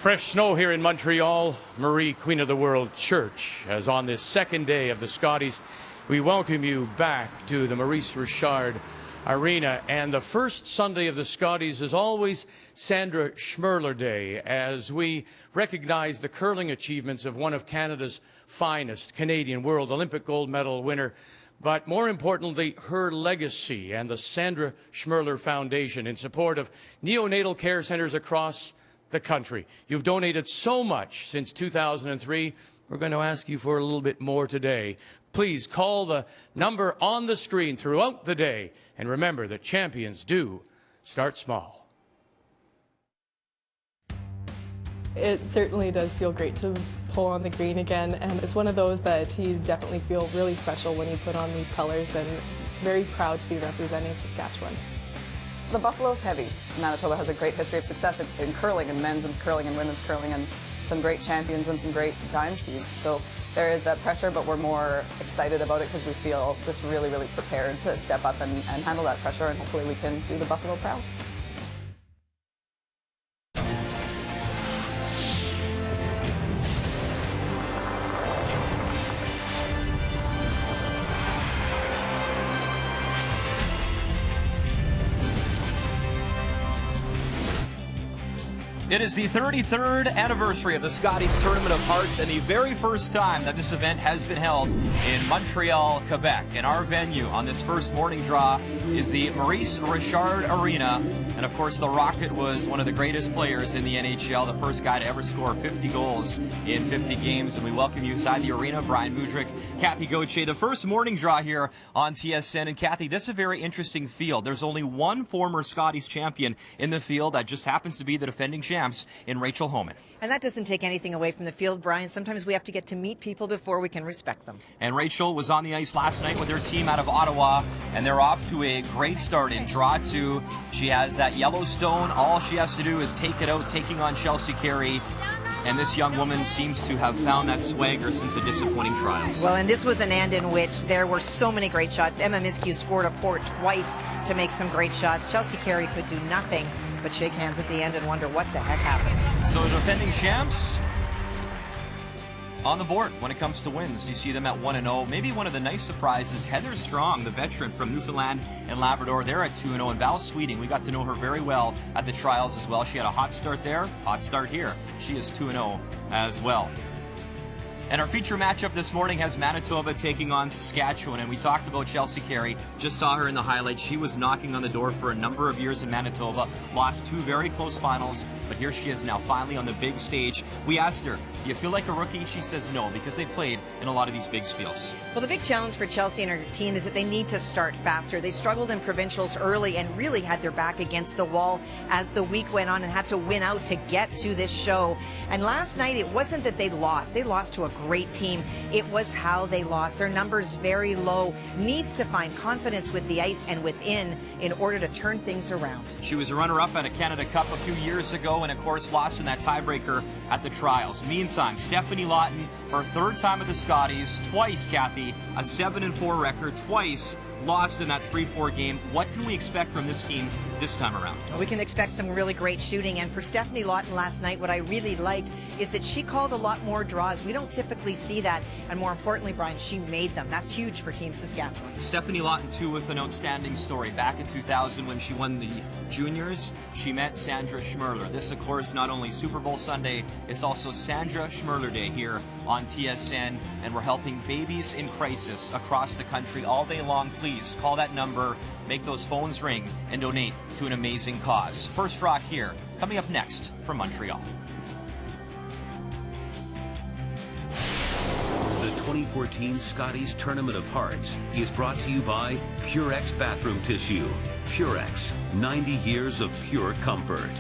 Fresh snow here in Montreal. Marie, Queen of the World Church, as on this second day of the Scotties, we welcome you back to the Maurice Richard Arena. And the first Sunday of the Scotties is always Sandra Schmurler Day, as we recognize the curling achievements of one of Canada's finest, Canadian World Olympic gold medal winner, but more importantly, her legacy and the Sandra Schmurler Foundation in support of neonatal care centers across the country. You've donated so much since 2003. We're going to ask you for a little bit more today. Please call the number on the screen throughout the day. And remember that champions do start small. It certainly does feel great to pull on the green again, and it's one of those that you definitely feel really special when you put on these colors, and very proud to be representing Saskatchewan. The buffalo's heavy. Manitoba has a great history of success in curling, and men's and curling and women's curling, and some great champions and some great dynasties. So there is that pressure, but we're more excited about it because we feel just really, really prepared to step up and handle that pressure, and hopefully we can do the buffalo proud. It is the 33rd anniversary of the Scotties Tournament of Hearts, and the very first time that this event has been held in Montreal, Quebec. And our venue on this first morning draw is the Maurice Richard Arena. And of course, the Rocket was one of the greatest players in the NHL, the first guy to ever score 50 goals in 50 games. And we welcome you inside the arena, Brian Mudryk, Kathy Gauthier. The first morning draw here on TSN. And Kathy, this is a very interesting field. There's only one former Scotties champion in the field that just happens to be the defending champion in Rachel Homan. And that doesn't take anything away from the field, Brian. Sometimes we have to get to meet people before we can respect them. And Rachel was on the ice last night with her team out of Ottawa, and they're off to a great start in draw 2. She has that Yellowstone. All she has to do is take it out, taking on Chelsea Carey. And this young woman seems to have found that swagger since the disappointing trials. Well, and this was an end in which there were so many great shots. Emma Miskew scored a port twice to make some great shots. Chelsea Carey could do nothing but shake hands at the end and wonder what the heck happened. So the defending champs on the board when it comes to wins. You see them at 1-0. Maybe one of the nice surprises, Heather Strong, the veteran from Newfoundland and Labrador, they're at 2-0. And Val Sweeting, we got to know her very well at the trials as well. She had a hot start there, hot start here. She is 2-0 as well. And our feature matchup this morning has Manitoba taking on Saskatchewan. And we talked about Chelsea Carey. Just saw her in the highlights. She was knocking on the door for a number of years in Manitoba. Lost 2 very close finals. But here she is now finally on the big stage. We asked her, do you feel like a rookie? She says no, because they played in a lot of these big fields. Well, the big challenge for Chelsea and her team is that they need to start faster. They struggled in provincials early and really had their back against the wall as the week went on and had to win out to get to this show. And last night, it wasn't that they lost. They lost to a great team. It was how they lost. Their numbers very low. Needs to find confidence with the ice and within in order to turn things around. She was a runner-up at a Canada Cup a few years ago and, of course, lost in that tiebreaker at the trials. Meantime, Stefanie Lawton, her third time at the Scotties, twice, Kathy, a 7-4 record, twice lost in that 3-4 game. What can we expect from this team this time around? Well, we can expect some really great shooting. And for Stefanie Lawton last night, what I really liked is that she called a lot more draws. We don't typically see that. And more importantly, Brian, she made them. That's huge for Team Saskatchewan. Stefanie Lawton, too, with an outstanding story. Back in 2000 when she won the juniors, she met Sandra Schmurler. This, of course, not only Super Bowl Sunday, it's also Sandra Schmurler Day here on TSN. And we're helping babies in crisis across the country all day long. Please call that number, make those phones ring, and donate to an amazing cause. First Rock here, coming up next from Montreal. The 2014 Scotties Tournament of Hearts is brought to you by Purex Bathroom Tissue. Purex, 90 years of pure comfort.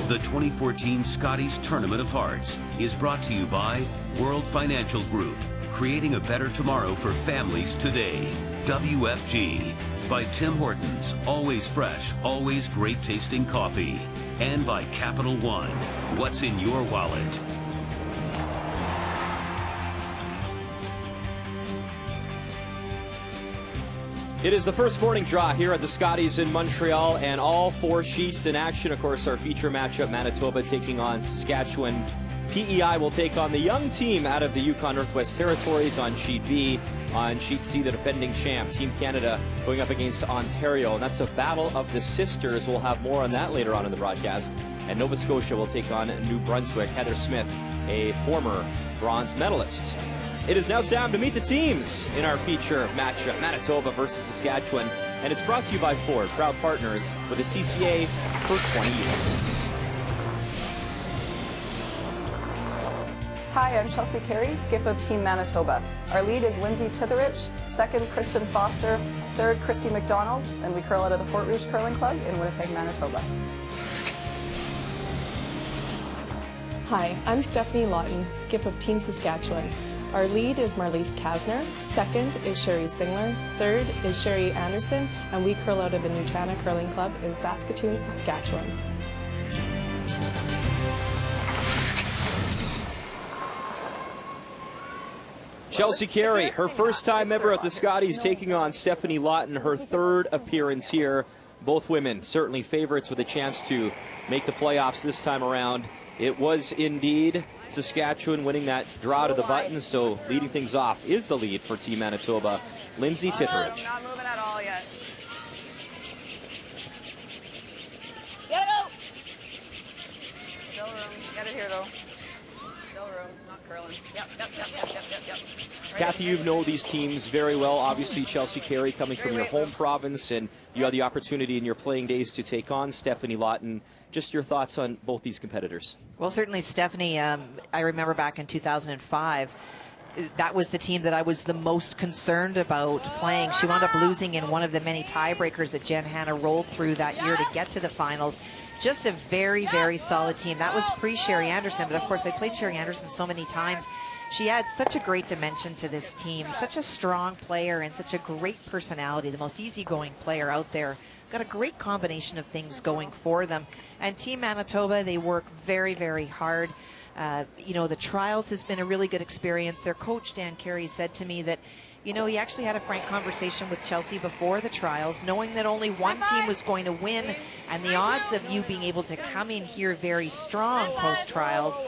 The 2014 Scotties Tournament of Hearts is brought to you by World Financial Group, creating a better tomorrow for families today. WFG, by Tim Hortons, always fresh, always great tasting coffee. And by Capital One, what's in your wallet? It is the first morning draw here at the Scotties in Montreal, and all 4 sheets in action. Of course, our feature matchup, Manitoba taking on Saskatchewan. PEI will take on the young team out of the Yukon Northwest Territories on sheet B. On sheet C, the defending champ, Team Canada, going up against Ontario. And that's a battle of the sisters. We'll have more on that later on in the broadcast. And Nova Scotia will take on New Brunswick. Heather Smith, a former bronze medalist. It is now time to meet the teams in our feature matchup, Manitoba versus Saskatchewan. And it's brought to you by Ford, proud partners with the CCA for 20 years. Hi, I'm Chelsea Carey, skip of Team Manitoba. Our lead is Lindsay Titherich, second Kristen Foster, third Christy McDonald, and we curl out of the Fort Rouge Curling Club in Winnipeg, Manitoba. Hi, I'm Stefanie Lawton, skip of Team Saskatchewan. Our lead is Marliese Kasner, second is Sherry Singler, third is Sherry Anderson, and we curl out of the Nutana Curling Club in Saskatoon, Saskatchewan. Chelsea Carey, her first time ever at the Scotties, taking on Stefanie Lawton, her third appearance here. Both women certainly favorites with a chance to make the playoffs this time around. It was indeed Saskatchewan winning that draw to the button, so leading things off is the lead for Team Manitoba, Lindsay Titherich. Not moving at all yet. Get it out! Still room. Get it here though. Still room. Not curling. Yep. Right. Kathy, you know these teams very well. Obviously, Chelsea Carey coming from your home province, and you had the opportunity in your playing days to take on Stefanie Lawton. Just your thoughts on both these competitors. Well, certainly Stefanie, I remember back in 2005, that was the team that I was the most concerned about playing. She wound up losing in one of the many tiebreakers that Jen Hanna rolled through that year to get to the finals. Just a very, very solid team. That was pre-Sherry Anderson, but of course I played Sherry Anderson so many times. She adds such a great dimension to this team, such a strong player and such a great personality, the most easygoing player out there. Got a great combination of things going for them. And Team Manitoba, they work very, very hard. You know, the trials has been a really good experience. Their coach, Dan Carey, said to me that, you know, he actually had a frank conversation with Chelsea before the trials, knowing that only one team was going to win, and the odds of you being able to come in here very strong post-trials,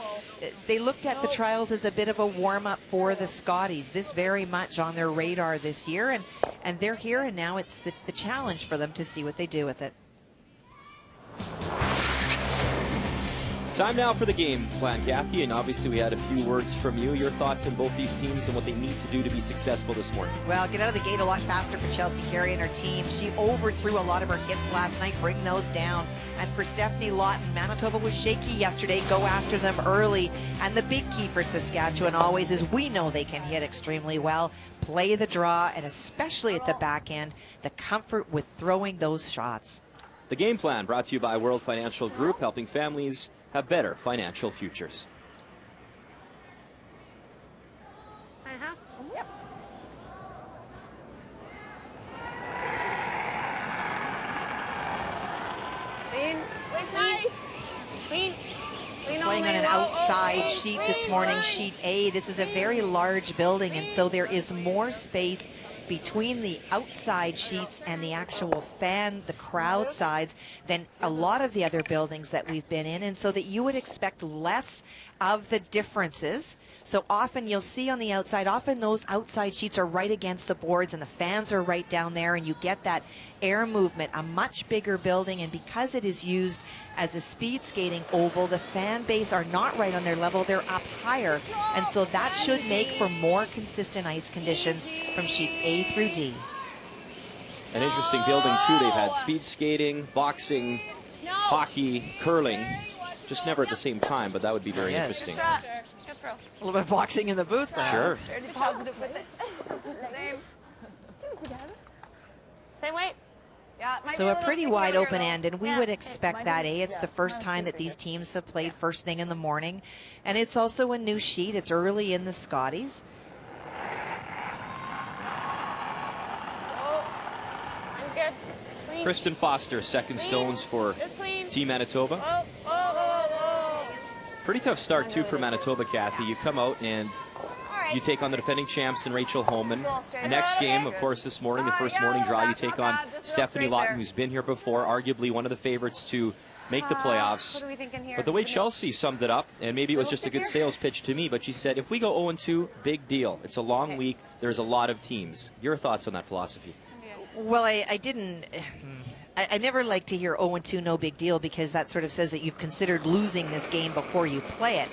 they looked at the trials as a bit of a warm-up for the Scotties. This very much on their radar this year, and they're here, and now it's the challenge for them to see what they do with it. Time now for the game plan, Kathy, and obviously we had a few words from you. Your thoughts on both these teams and what they need to do to be successful this morning. Well, get out of the gate a lot faster for Chelsea Carey and her team. She overthrew a lot of her hits last night. Bring those down. And for Stefanie Lawton, Manitoba was shaky yesterday. Go after them early. And the big key for Saskatchewan always is we know they can hit extremely well. Play the draw, and especially at the back end, the comfort with throwing those shots. The game plan brought to you by World Financial Group, helping families have better financial futures. Yep. Lean. Looks nice. Clean. Lean Playing on only. an Whoa, outside sheet this morning, sheet A. This is a very large building, and so there is more space between the outside sheets and the actual fan, the crowd sides, than a lot of the other buildings that we've been in, and so that you would expect less of the differences. So often you'll see on the outside, often those outside sheets are right against the boards and the fans are right down there, and you get that air movement. A much bigger building, and because it is used as a speed skating oval, the fan base are not right on their level, they're up higher, and so that should make for more consistent ice conditions from sheets A through D. An interesting building too. They've had speed skating, boxing, hockey, curling, just never at the same time, but that would be very interesting. A little bit of boxing in the booth, perhaps. Sure. Very positive with it. Same. Do it together. Same weight. Yeah, it might be So a little pretty sticky wide over here, open though. end, and we would expect that, It's the first time that these teams have played first thing in the morning, and it's also a new sheet. It's early in the Scotties. Oh, I'm good. Clean. Kristen Foster, second stones for It's clean. Team Manitoba. Oh. Pretty tough start too for Manitoba, Kathy. You come out and you take on the defending champs and Rachel Holman. Next game, of course, this morning, the first morning draw, you take on Stefanie Lawton, who's been here before, arguably one of the favorites to make the playoffs. But the way Chelsea summed it up, and maybe it was just a good sales pitch to me, but she said, if we go 0-2, big deal. It's a long week. There's a lot of teams. Your thoughts on that philosophy? Well, I didn't. I never like to hear 0-2, no big deal, because that sort of says that you've considered losing this game before you play it.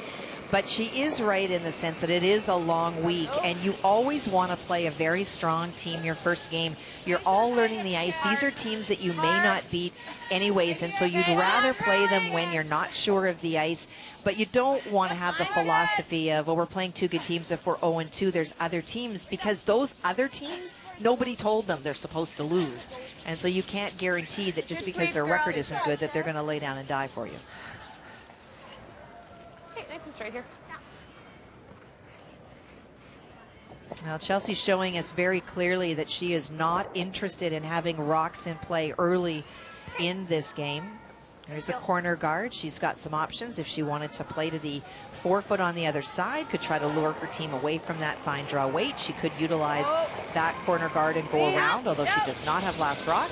But she is right in the sense that it is a long week, and you always want to play a very strong team your first game. You're all learning the ice. These are teams that you may not beat anyways, and so you'd rather play them when you're not sure of the ice. But you don't want to have the philosophy of, well, we're playing two good teams. If we're 0-2, there's other teams, because those other teams, nobody told them they're supposed to lose. And so you can't guarantee that just because their record isn't good that they're going to lay down and die for you. Nice and straight here. Well, Chelsea's showing us very clearly that she is not interested in having rocks in play early in this game. There's a corner guard. She's got some options if she wanted to play to the forefoot on the other side, could try to lure her team away from that fine draw weight. She could utilize that corner guard and go around, although she does not have last rock.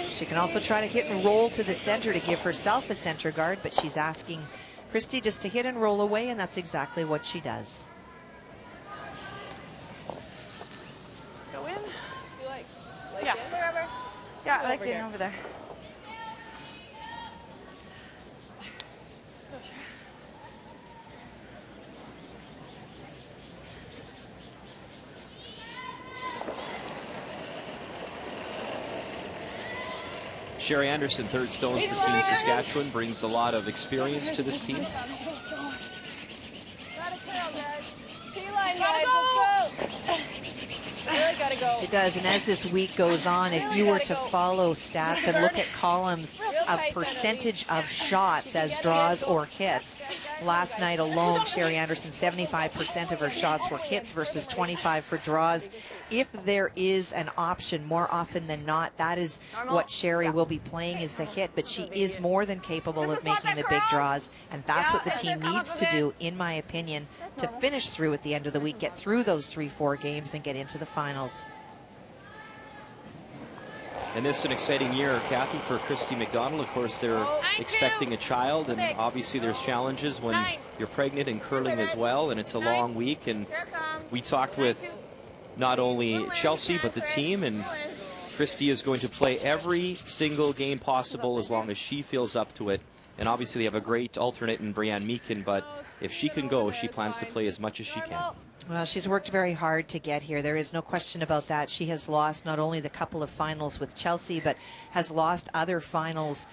She can also try to hit and roll to the center to give herself a center guard, but she's asking Christy just to hit and roll away, and that's exactly what she does. Go in. You like yeah. Wherever. Yeah, I like getting over there. Sherry Anderson, third stones for Team Saskatchewan, brings a lot of experience to this team. It does, and as this week goes on, if you were to follow stats and look at columns of percentage of shots as draws or hits, last night alone, Sherry Anderson, 75% of her shots were hits versus 25 for draws. If there is an option, more often than not, that is what Sherry will be playing, is the hit, but she is more than capable of making the big draws, and that's what the team needs to do, in my opinion, to finish through at the end of the week, get through those 3-4 games and get into the finals. And this is an exciting year, Kathy, for Christy McDonald. Of course, they're expecting a child, and obviously there's challenges when you're pregnant and curling as well, and it's a long week. And we talked with not only Chelsea, but the team, and Christy is going to play every single game possible as long as she feels up to it. And obviously they have a great alternate in Brianne Meakin, but if she can go, she plans to play as much as she can. Well, she's worked very hard to get here. There is no question about that. She has lost not only the couple of finals with Chelsea, but has lost other finals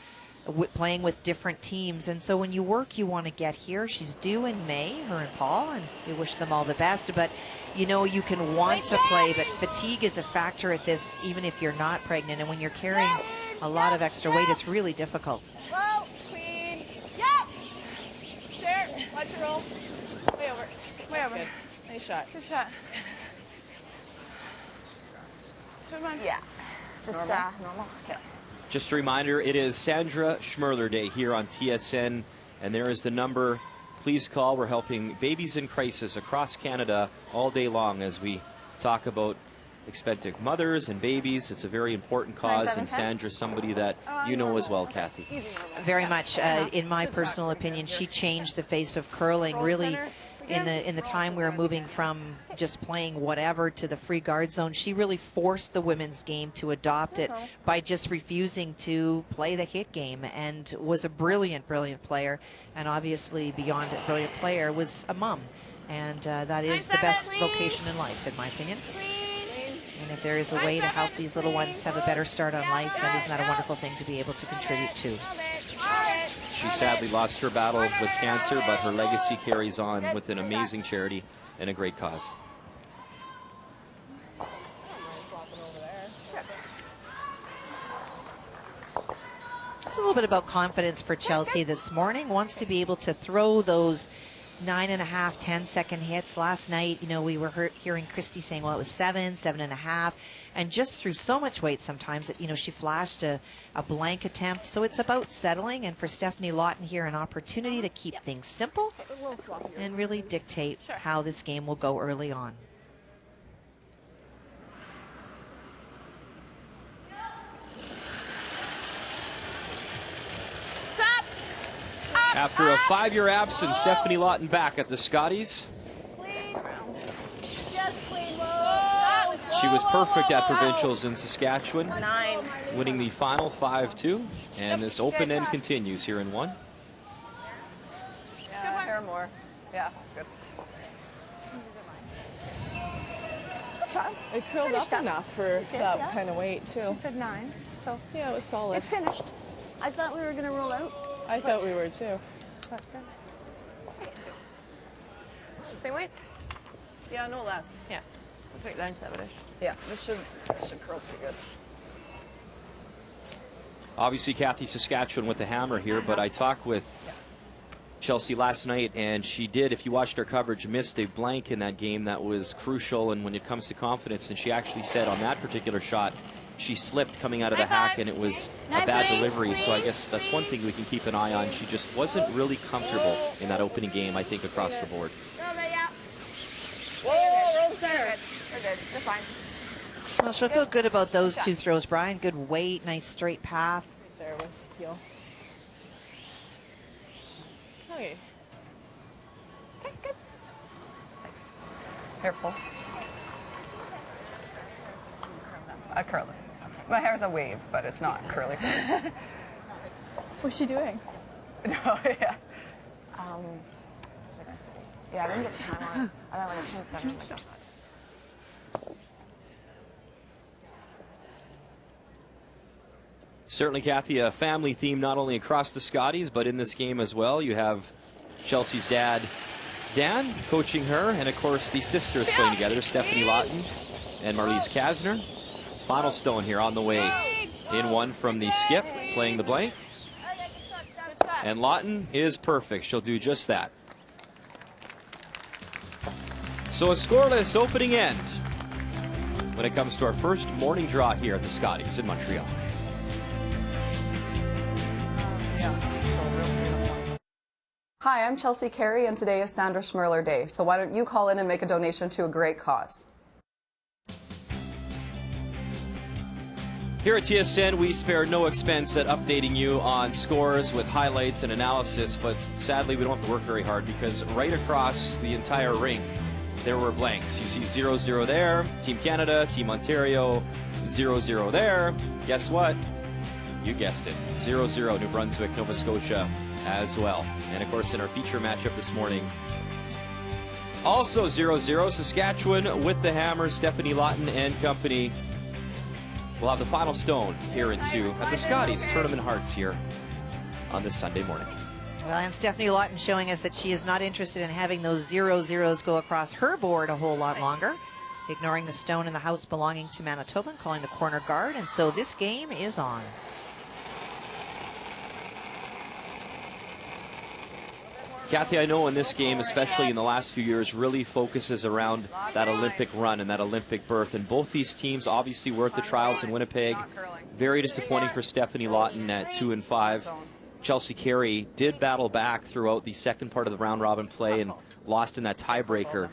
playing with different teams. And so when you work, you want to get here. She's due in May, her and Paul, and we wish them all the best. But, you know, you can want to play, but fatigue is a factor at this, even if you're not pregnant. And when you're carrying a lot of extra weight, it's really difficult. Roll, queen. Yep. Share. Watch her roll. Way over. Way over. Good. Nice shot. Good shot. Yeah. Just normal. Okay. Just a reminder, it is Sandra Schmurler Day here on TSN, and there is the number. Please call. We're helping babies in crisis across Canada all day long as we talk about expectant mothers and babies. It's a very important cause, and Sandra's somebody that you know as well, Kathy. Very much. In my personal opinion, she changed the face of curling, really. In the time we were moving from just playing whatever to the free guard zone, she really forced the women's game to adopt it by just refusing to play the hit game, and was a brilliant, brilliant player. And obviously beyond a brilliant player was a mom, and that is the best vocation in life, in my opinion. And if there is a way to help these little ones have a better start on life, then isn't that a wonderful thing to be able to contribute to? She sadly lost her battle with cancer, but her legacy carries on with an amazing charity and a great cause. It's a little bit about confidence for Chelsea this morning. Wants to be able to throw those 9.5, 10-second hits. Last night, you know, we were hearing Christy saying, well, it was 7.5. And just through so much weight sometimes that, you know, she flashed a blank attempt. So it's about settling. And for Stefanie Lawton here, an opportunity to keep things simple and really dictate how this game will go early on. After a 5-year absence, Stefanie Lawton back at the Scotties. She was perfect at provincials in Saskatchewan, winning the final 5-2, and this open end continues here in 1. Yeah, there are more. Yeah, that's good. It curled up enough for that kind of weight, too. She said 9, so Yeah, it was solid. it finished. I thought we were going to roll out. I thought we were, too. But then Same weight? Yeah, no less. Yeah. I think 9.7-ish. Yeah, this should curl pretty good. Obviously, Kathy Saskatchewan with the hammer here, but I talked with Chelsea last night, and she did, if you watched her coverage, missed a blank in that game that was crucial, and when it comes to confidence, and she actually said on that particular shot, she slipped coming out of the hack, and it was a bad delivery. So I guess that's one thing we can keep an eye on. She just wasn't really comfortable in that opening game, I think, across the board. Whoa, roll center. We're good. They're fine. Well, she'll feel good about those 2 throws, Brian. Good weight, nice straight path. There with heel. Okay. Okay, good. Thanks. Careful. I curl it. My hair's a wave, but it's not curly. what's she doing? No, yeah. Yeah, I didn't get time on it. I don't like a 10-7. Oh my God. Certainly, Kathy, a family theme not only across the Scotties, but in this game as well. You have Chelsea's dad, Dan, coaching her, and of course the sisters playing together, Stefanie Lawton and Marlies Kasner. Final stone here on the way. In 1 from the skip, playing the blank. And Lawton is perfect. She'll do just that. So a scoreless opening end when it comes to our first morning draw here at the Scotties in Montreal. Hi, I'm Chelsea Carey, and today is Sandra Schmurler Day. So why don't you call in and make a donation to a great cause? Here at TSN, we spare no expense at updating you on scores with highlights and analysis, but sadly we don't have to work very hard because right across the entire rink there were blanks. You see 0-0 there, Team Canada, Team Ontario, 0-0 there. Guess what? You guessed it. 0-0 New Brunswick, Nova Scotia as well. And of course in our feature matchup this morning, also 0-0, Saskatchewan with the hammer, Stefanie Lawton and company. We'll have the final stone here in 2 at the Scotties Tournament Hearts here on this Sunday morning. Well, and Stefanie Lawton showing us that she is not interested in having those 0-0s go across her board a whole lot longer, ignoring the stone in the house belonging to Manitoba and calling the corner guard. And so this game is on. Kathy, I know in this game, especially in the last few years, really focuses around that Olympic run and that Olympic berth. And both these teams obviously were at the trials in Winnipeg. Very disappointing for Stefanie Lawton at 2-5. Chelsea Carey did battle back throughout the second part of the round-robin play and lost in that tiebreaker.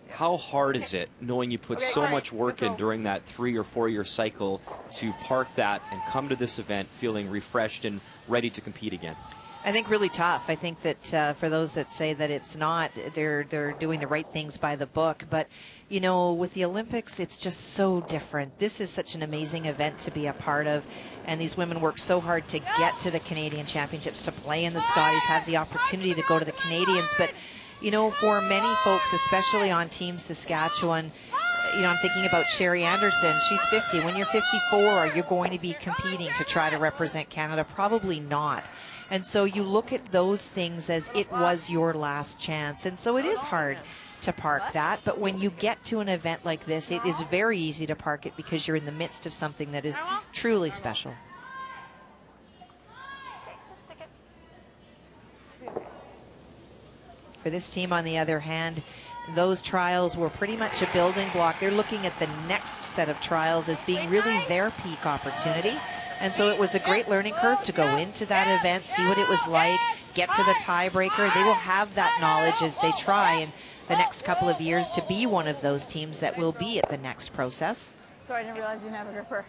How hard is it, knowing you put so much work in during that 3 or 4 year cycle, to park that and come to this event feeling refreshed and ready to compete again? I think really tough. I think that for those that say that it's not, they're doing the right things by the book. But, you know, with the Olympics, it's just so different. This is such an amazing event to be a part of. And these women work so hard to get to the Canadian Championships, to play in the Scotties, have the opportunity to go to the Canadians. But, you know, for many folks, especially on Team Saskatchewan, you know, I'm thinking about Sherry Anderson. She's 50. When you're 54, are you going to be competing to try to represent Canada? Probably not. And so you look at those things as it was your last chance. And so it is hard to park that. But when you get to an event like this, it is very easy to park it because you're in the midst of something that is truly special. For For this team, on the other hand, those trials were pretty much a building block. They're looking at the next set of trials as being really their peak opportunity. And so it was a great learning curve to go into that event, see what it was like, get to the tiebreaker. They will have that knowledge as they try in the next couple of years to be one of those teams that will be at the next process. Sorry, I didn't realize you didn't have a gripper.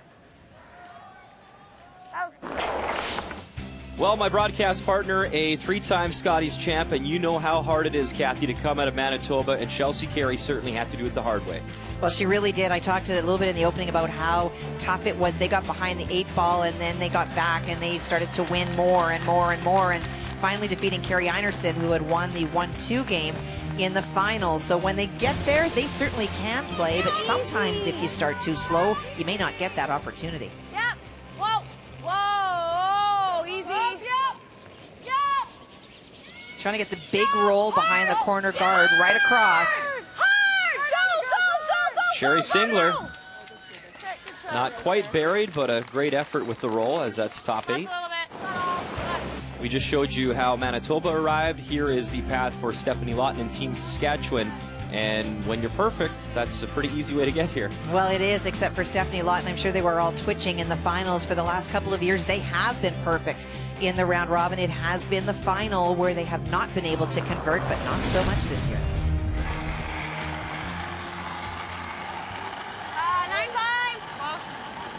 Well, my broadcast partner, a 3-time Scotties champ, and you know how hard it is, Kathy, to come out of Manitoba, and Chelsea Carey certainly had to do it the hard way. Well, she really did. I talked a little bit in the opening about how tough it was. They got behind the 8 ball, and then they got back, and they started to win more and more and more, and finally defeating Carey Einarson, who had won the 1-2 game in the finals. So when they get there, they certainly can play, but sometimes if you start too slow, you may not get that opportunity. Yep. Whoa. Whoa. Easy. Yep. Yep. Trying to get the big roll behind the corner guard right across. Sherry Singler, not quite buried, but a great effort with the roll, as that's top 8. We just showed you how Manitoba arrived. Here is the path for Stefanie Lawton and Team Saskatchewan. And when you're perfect, that's a pretty easy way to get here. Well, it is, except for Stefanie Lawton. I'm sure they were all twitching in the finals for the last couple of years. They have been perfect in the round robin. It has been the final where they have not been able to convert, but not so much this year.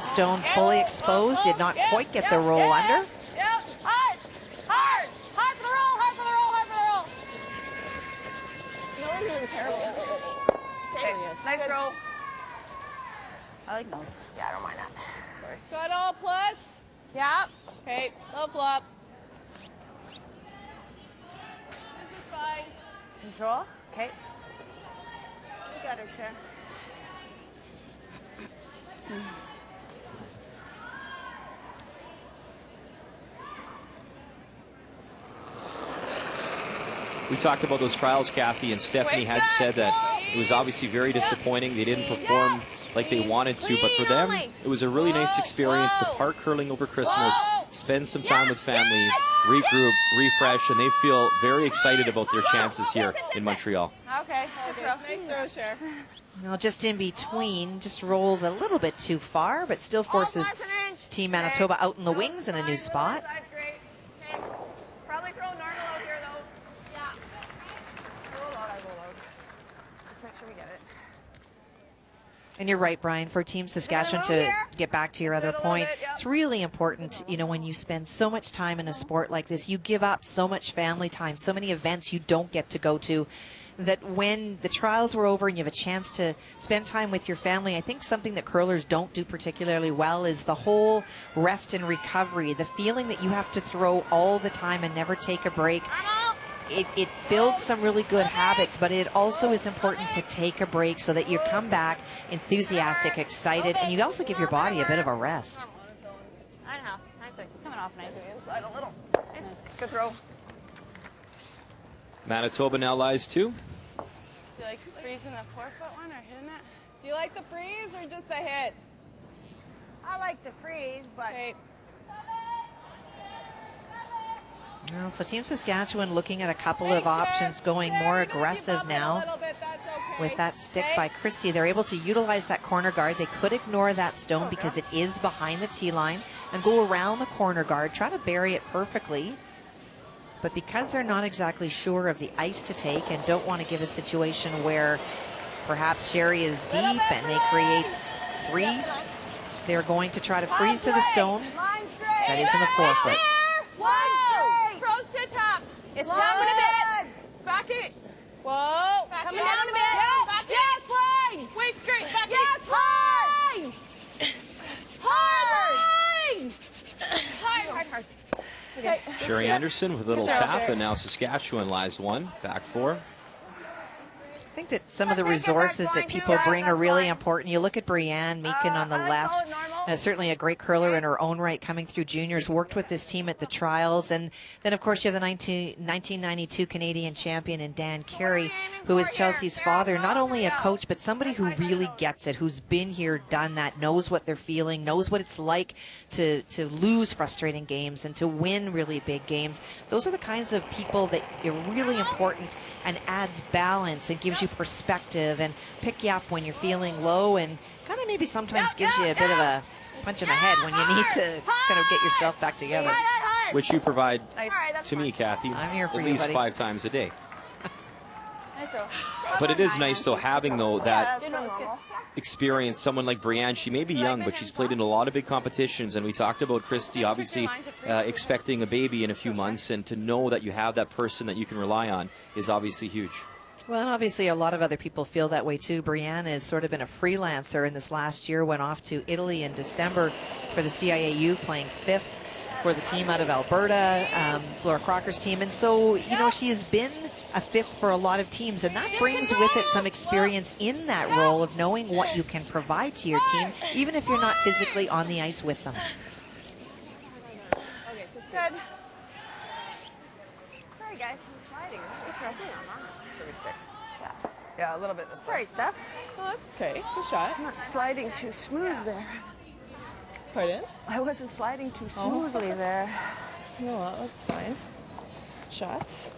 Stone fully exposed, did not quite get the roll under. Yep. Hard for the roll, hard for the roll, hard for the roll. No one's doing terrible. Okay, nice roll. I like those. Yeah, I don't mind that. Sorry. Got all plus? Yep. Okay, low flop. This is fine. Control. Okay. You got her, Cher. We talked about those trials, Kathy, and Stefanie had said that it was obviously very disappointing. They didn't perform like they wanted to, but for them, it was a really nice experience to park curling over Christmas, spend some time with family, regroup, refresh, and they feel very excited about their chances here in Montreal. Okay, nice throw, Cher. Well, just in between, just rolls a little bit too far, but still forces Team Manitoba out in the wings in a new spot. That's great. Okay. Probably throw normal out here, though. Yeah. Roll out, I roll out. Just make sure we get it. And you're right, Brian, for Team Saskatchewan to get back to your other point, it's really important, you know, when you spend so much time in a sport like this, you give up so much family time, so many events you don't get to go to, that when the trials were over and you have a chance to spend time with your family, I think something that curlers don't do particularly well is the whole rest and recovery, the feeling that you have to throw all the time and never take a break. It builds some really good habits, but it also is important to take a break so that you come back enthusiastic, excited, and you also give your body a bit of a rest. I know. Nice. It's coming off nice. Inside a little. Nice. Good throw. Manitoba now lies 2. Do you like freezing the 4-foot one or hitting it? Do you like the freeze or just the hit? I like the freeze, but Okay. Well, so Team Saskatchewan looking at a couple of options, going more aggressive now with that stick by Christie. They're able to utilize that corner guard. They could ignore that stone because it is behind the tee line and go around the corner guard, try to bury it perfectly. But because they're not exactly sure of the ice to take and don't want to give a situation where perhaps Sherry is deep and they create 3, they're going to try to freeze to the stone. That is in the 4-foot. Pros to top. It's down a bit. It's back it. Whoa. Coming down a bit. Yes, line. Wait, straight. Back yes, line. Hard. Hard. Okay. Sherry Anderson with a little tap, and now Saskatchewan lies 1, back 4. I think that some of the resources that people bring are really important. You look at Brianne Meakin on the left. Certainly a great curler in her own right, coming through juniors, worked with this team at the trials. And then, of course, you have the 1992 Canadian champion in Dan Carey, who is Chelsea's father. Not only a coach, but somebody who really gets it, who's been here, done that, knows what they're feeling, knows what it's like to lose frustrating games and to win really big games. Those are the kinds of people that are really important and adds balance and gives you perspective and pick you up when you're feeling low, and kind of maybe sometimes gives you a bit of a punch in the head when you need to kind of get yourself back together. Which you provide to me, Kathy, I'm here for at you, least buddy. 5 times a day. But it is nice, though, having, though, that experience. Someone like Brianne, she may be young, but she's played in a lot of big competitions, and we talked about Christy, obviously, expecting a baby in a few months, and to know that you have that person that you can rely on is obviously huge. Well, and obviously a lot of other people feel that way too. Brianne has sort of been a freelancer in this last year, went off to Italy in December for the CIAU, playing 5th for the team out of Alberta, Laura Crocker's team. And so, you know, she has been a 5th for a lot of teams, and that brings with it some experience in that role of knowing what you can provide to your team, even if you're not physically on the ice with them. Okay, good. Sorry, guys, I'm sliding. It's right here. Stick. Yeah, a little bit. Sorry, Steph. Oh, that's okay. Good shot. I'm not sliding too smooth there. Pardon? I wasn't sliding too smoothly there. No, that was fine. Shots.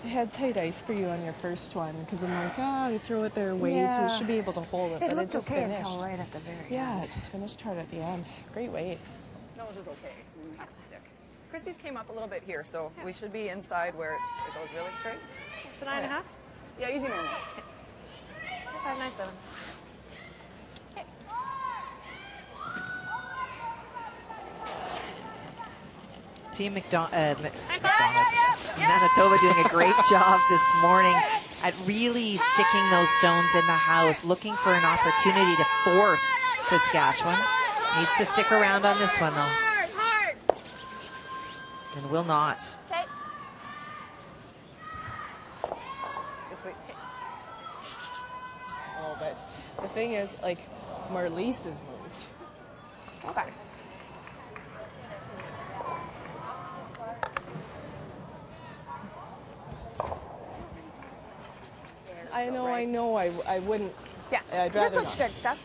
I had tight ice for you on your first one because I'm like, oh, you throw it their way, so you should be able to hold it. It but looked it just okay finished. until right at the very end. Yeah, it just finished hard at the end. Great weight. Nose is okay. We have to stick. Christy's came up a little bit here, so we should be inside where it goes really straight. So 9.5? Yeah, easy normal. 5.97. Team Manitoba doing a great job this morning at really sticking those stones in the house, looking for an opportunity to force Saskatchewan. Needs to stick around on this one, though. Hard. And will not. Okay. Good sweet. Oh, but the thing is, like, Marlies has moved. Okay. I know, I wouldn't. Yeah. I'd This rather looks not. good, Steph.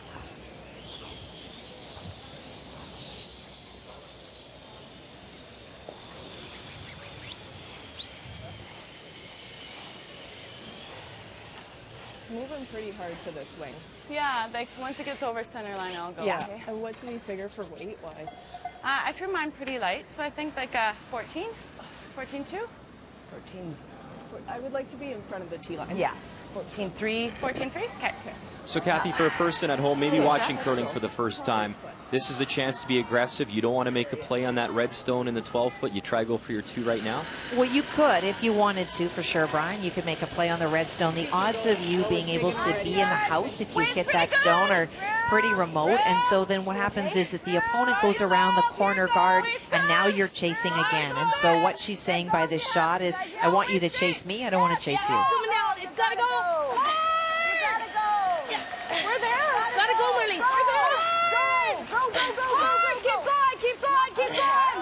It's moving pretty hard to this wing. Yeah, like once it gets over center line, I'll go. Yeah. Okay. And what do we figure for weight-wise? I threw mine pretty light, so I think like 14, 14.2. 14. I would like to be in front of the T line. Yeah. 14.3. 14.3? Okay. So, Kathy, for a person at home, maybe watching curling for the first time, this is a chance to be aggressive. You don't want to make a play on that red stone in the 12-foot. You try go for your 2 right now? Well, you could if you wanted to, for sure, Brian. You could make a play on the red stone. The odds of you being able to be in the house if you hit that stone are pretty remote. And so then what happens is that the opponent goes around the corner guard, and now you're chasing again. And so what she's saying by this shot is, I want you to chase me. I don't want to chase you. Coming down. It's got to go. You got to go. We're there. Got to go, Marlies. Go. Keep going.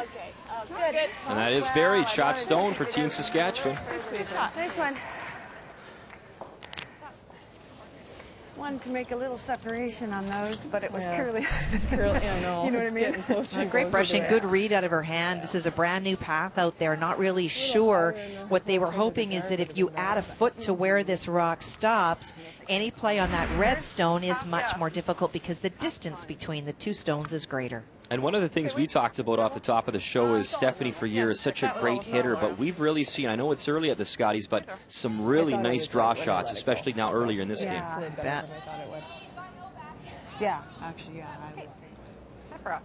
Okay. Oh, good. And that is buried. Shot stone for Team Saskatchewan. Nice one. Wanted to make a little separation on those, but it was curly. Curly, I know. You know what It's I mean? getting closer and Great closer brushing, to good it. read out of her hand. This is a brand new path out there. Not really sure. What they were hoping is that if you add a foot to where this rock stops, any play on that red stone is much more difficult because the distance between the 2 stones is greater. And one of the things we talked about off the top of the show is Stefanie for years, such a great hitter, but we've really seen, I know it's early at the Scotties, but some really nice draw shots, especially now earlier in this game. Slid better Bet. than I thought it would. Yeah, actually, yeah, I would say. Pepper up.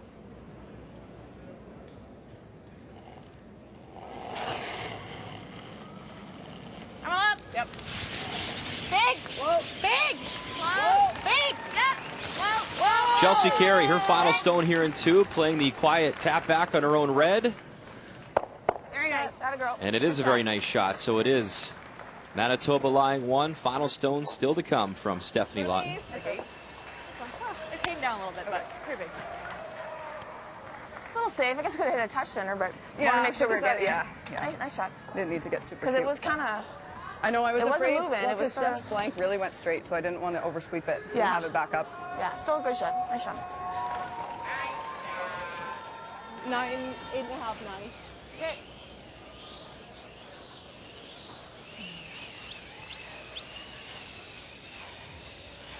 Come on. Yep. Big. Whoa. Big. Whoa. Big. Yeah. Whoa. Chelsea Carey, her final stone here in 2, playing the quiet tap back on her own red. Very nice. Atta girl. And it is a very nice shot, so it is Manitoba lying 1. Final stone still to come from Stephanie Lawton. Okay. Okay, down a little bit, but pretty big. A little safe. I guess I could have hit a touch center, but Yeah, want to make sure we're because getting yeah. Nice shot. Didn't need to get super Because it cute. was kind of... I know, I was it wasn't afraid. moving, it was Stark's blank really went straight, so I didn't want to oversweep it and have it back up. Yeah, still a good shot. Nice shot. 8.5, 9. Okay.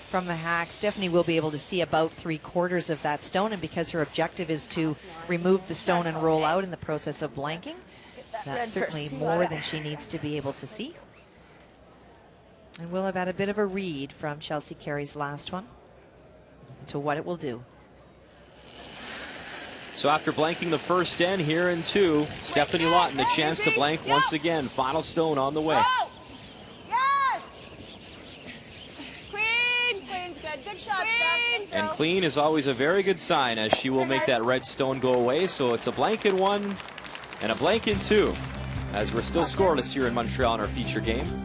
From the hack, Stefanie will be able to see about 3/4 of that stone, and because her objective is to remove the stone and roll out in the process of blanking, that's certainly more than she needs to be able to see. And we'll have had a bit of a read from Chelsea Carey's last one to what it will do. So after blanking the first end here in 2, Stefanie Lawton the chance to blank once again. Final stone on the way. Go! Yes! Queen! Queen's good. Good shot, Queen! And clean is always a very good sign, as she will make that red stone go away. So it's a blank in 1 and a blank in 2, as we're still scoreless here in Montreal in our feature game.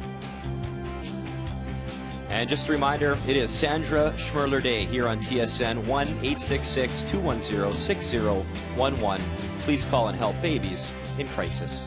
And just a reminder, it is Sandra Schmurler Day here on TSN 1-866-210-6011. Please call and help babies in crisis.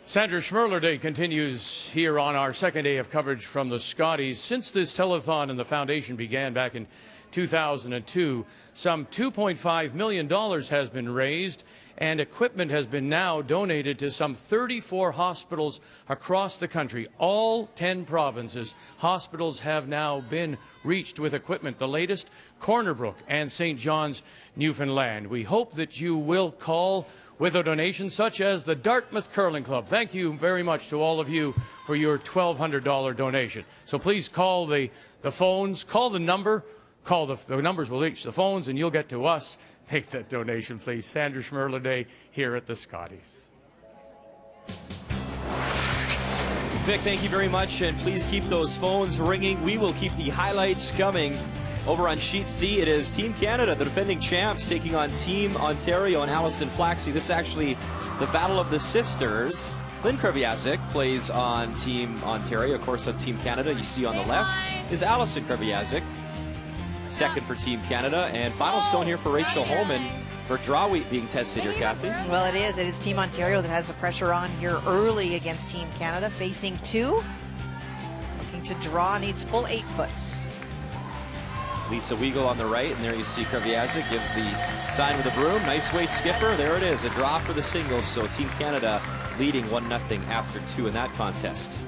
Sandra Schmurler Day continues here on our second day of coverage from the Scotties. Since this telethon and the foundation began back in 2002, some $2.5 million has been raised, and equipment has been now donated to some 34 hospitals across the country. All 10 provinces, hospitals have now been reached with equipment. The latest, Corner Brook and St. John's, Newfoundland. We hope that you will call with a donation such as the Dartmouth Curling Club. Thank you very much to all of you for your $1,200 donation. So please call the phones, call the number, call the numbers will reach the phones, and you'll get to us. Make that donation, please. Sandra Schmurler Day here at the Scotties. Vic, thank you very much, and please keep those phones ringing. We will keep the highlights coming. Over on Sheet C, it is Team Canada, the defending champs, taking on Team Ontario and Allison Flaxey. This is actually the Battle of the Sisters. Lynn Kreviazek plays on Team Ontario. Of course, on Team Canada, you see on the left is Allison Kreviazek. Second for Team Canada, and final stone here for Rachel Holman. Her draw weight being tested here, Kathy. Well, it is. It is Team Ontario that has the pressure on here early against Team Canada, facing 2. Looking to draw, needs full 8 foot. Lisa Weigel on the right, and there you see Kreviazek gives the sign with a broom. Nice weight skipper. There it is, a draw for the singles. So Team Canada leading 1-0 after 2 in that contest.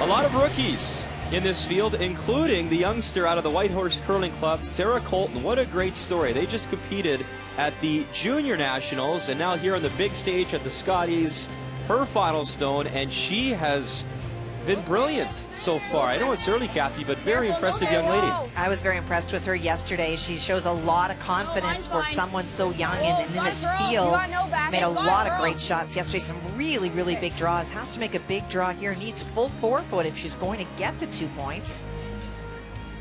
A lot of rookies in this field, including the youngster out of the Whitehorse Curling Club, Sarah Colton. What a great story. They just competed at the Junior Nationals, and now here on the big stage at the Scotties, her final stone, and she has been brilliant so far. I know it's early, Kathy, but very impressive young lady. I was very impressed with her yesterday. She shows a lot of confidence for someone so young and in this field. Made a lot of great shots yesterday. Some really, really big draws. Has to make a big draw here. Needs full 4 foot if she's going to get the 2 points.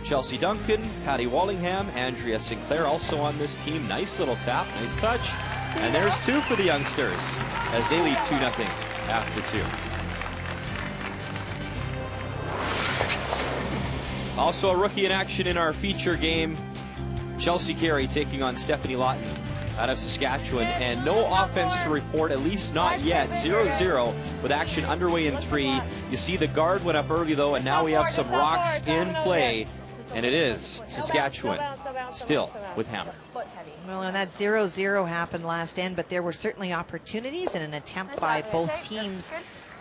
Chelsea Duncan, Patty Wallingham, Andrea Sinclair also on this team. Nice little tap, nice touch. And there's 2 for the youngsters as they lead 2-0 after 2. Also a rookie in action in our feature game. Chelsea Carey taking on Stefanie Lawton out of Saskatchewan. And no offense to report, at least not yet. 0-0 with action underway in 3. You see the guard went up early though, and now we have some rocks in play. And it is Saskatchewan still with hammer. Well, and that 0-0 happened last end, but there were certainly opportunities and an attempt by both teams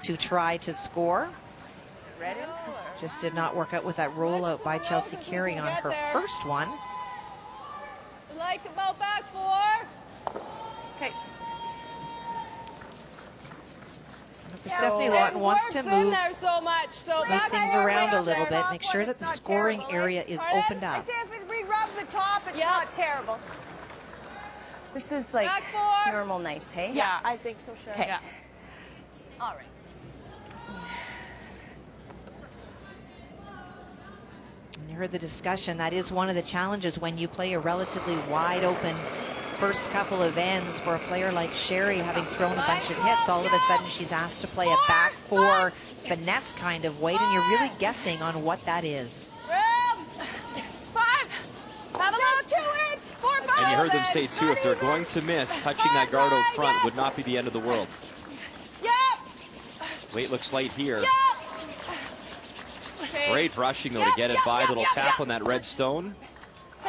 to try to score. Just did not work out with that rollout by Chelsea Carey on her first one. Like about back 4. Okay. Stefanie Lawton wants to move things around a little bit, make sure that the scoring area is opened up. If we rub the top, it's not terrible. This is like normal nice, hey? Yeah, I think so, sure. Okay. Yeah. All right. You heard the discussion. That is one of the challenges when you play a relatively wide open first couple of ends for a player like Sherry, having thrown a bunch of hits, all of a sudden she's asked to play a back four finesse kind of weight, and you're really guessing on what that is. 5. Have a look to it. 4, 5. And you heard them say too, if they're going to miss, touching that guard out front would not be the end of the world. Weight looks light here. Great brushing though to get it by. Little tap on that red stone.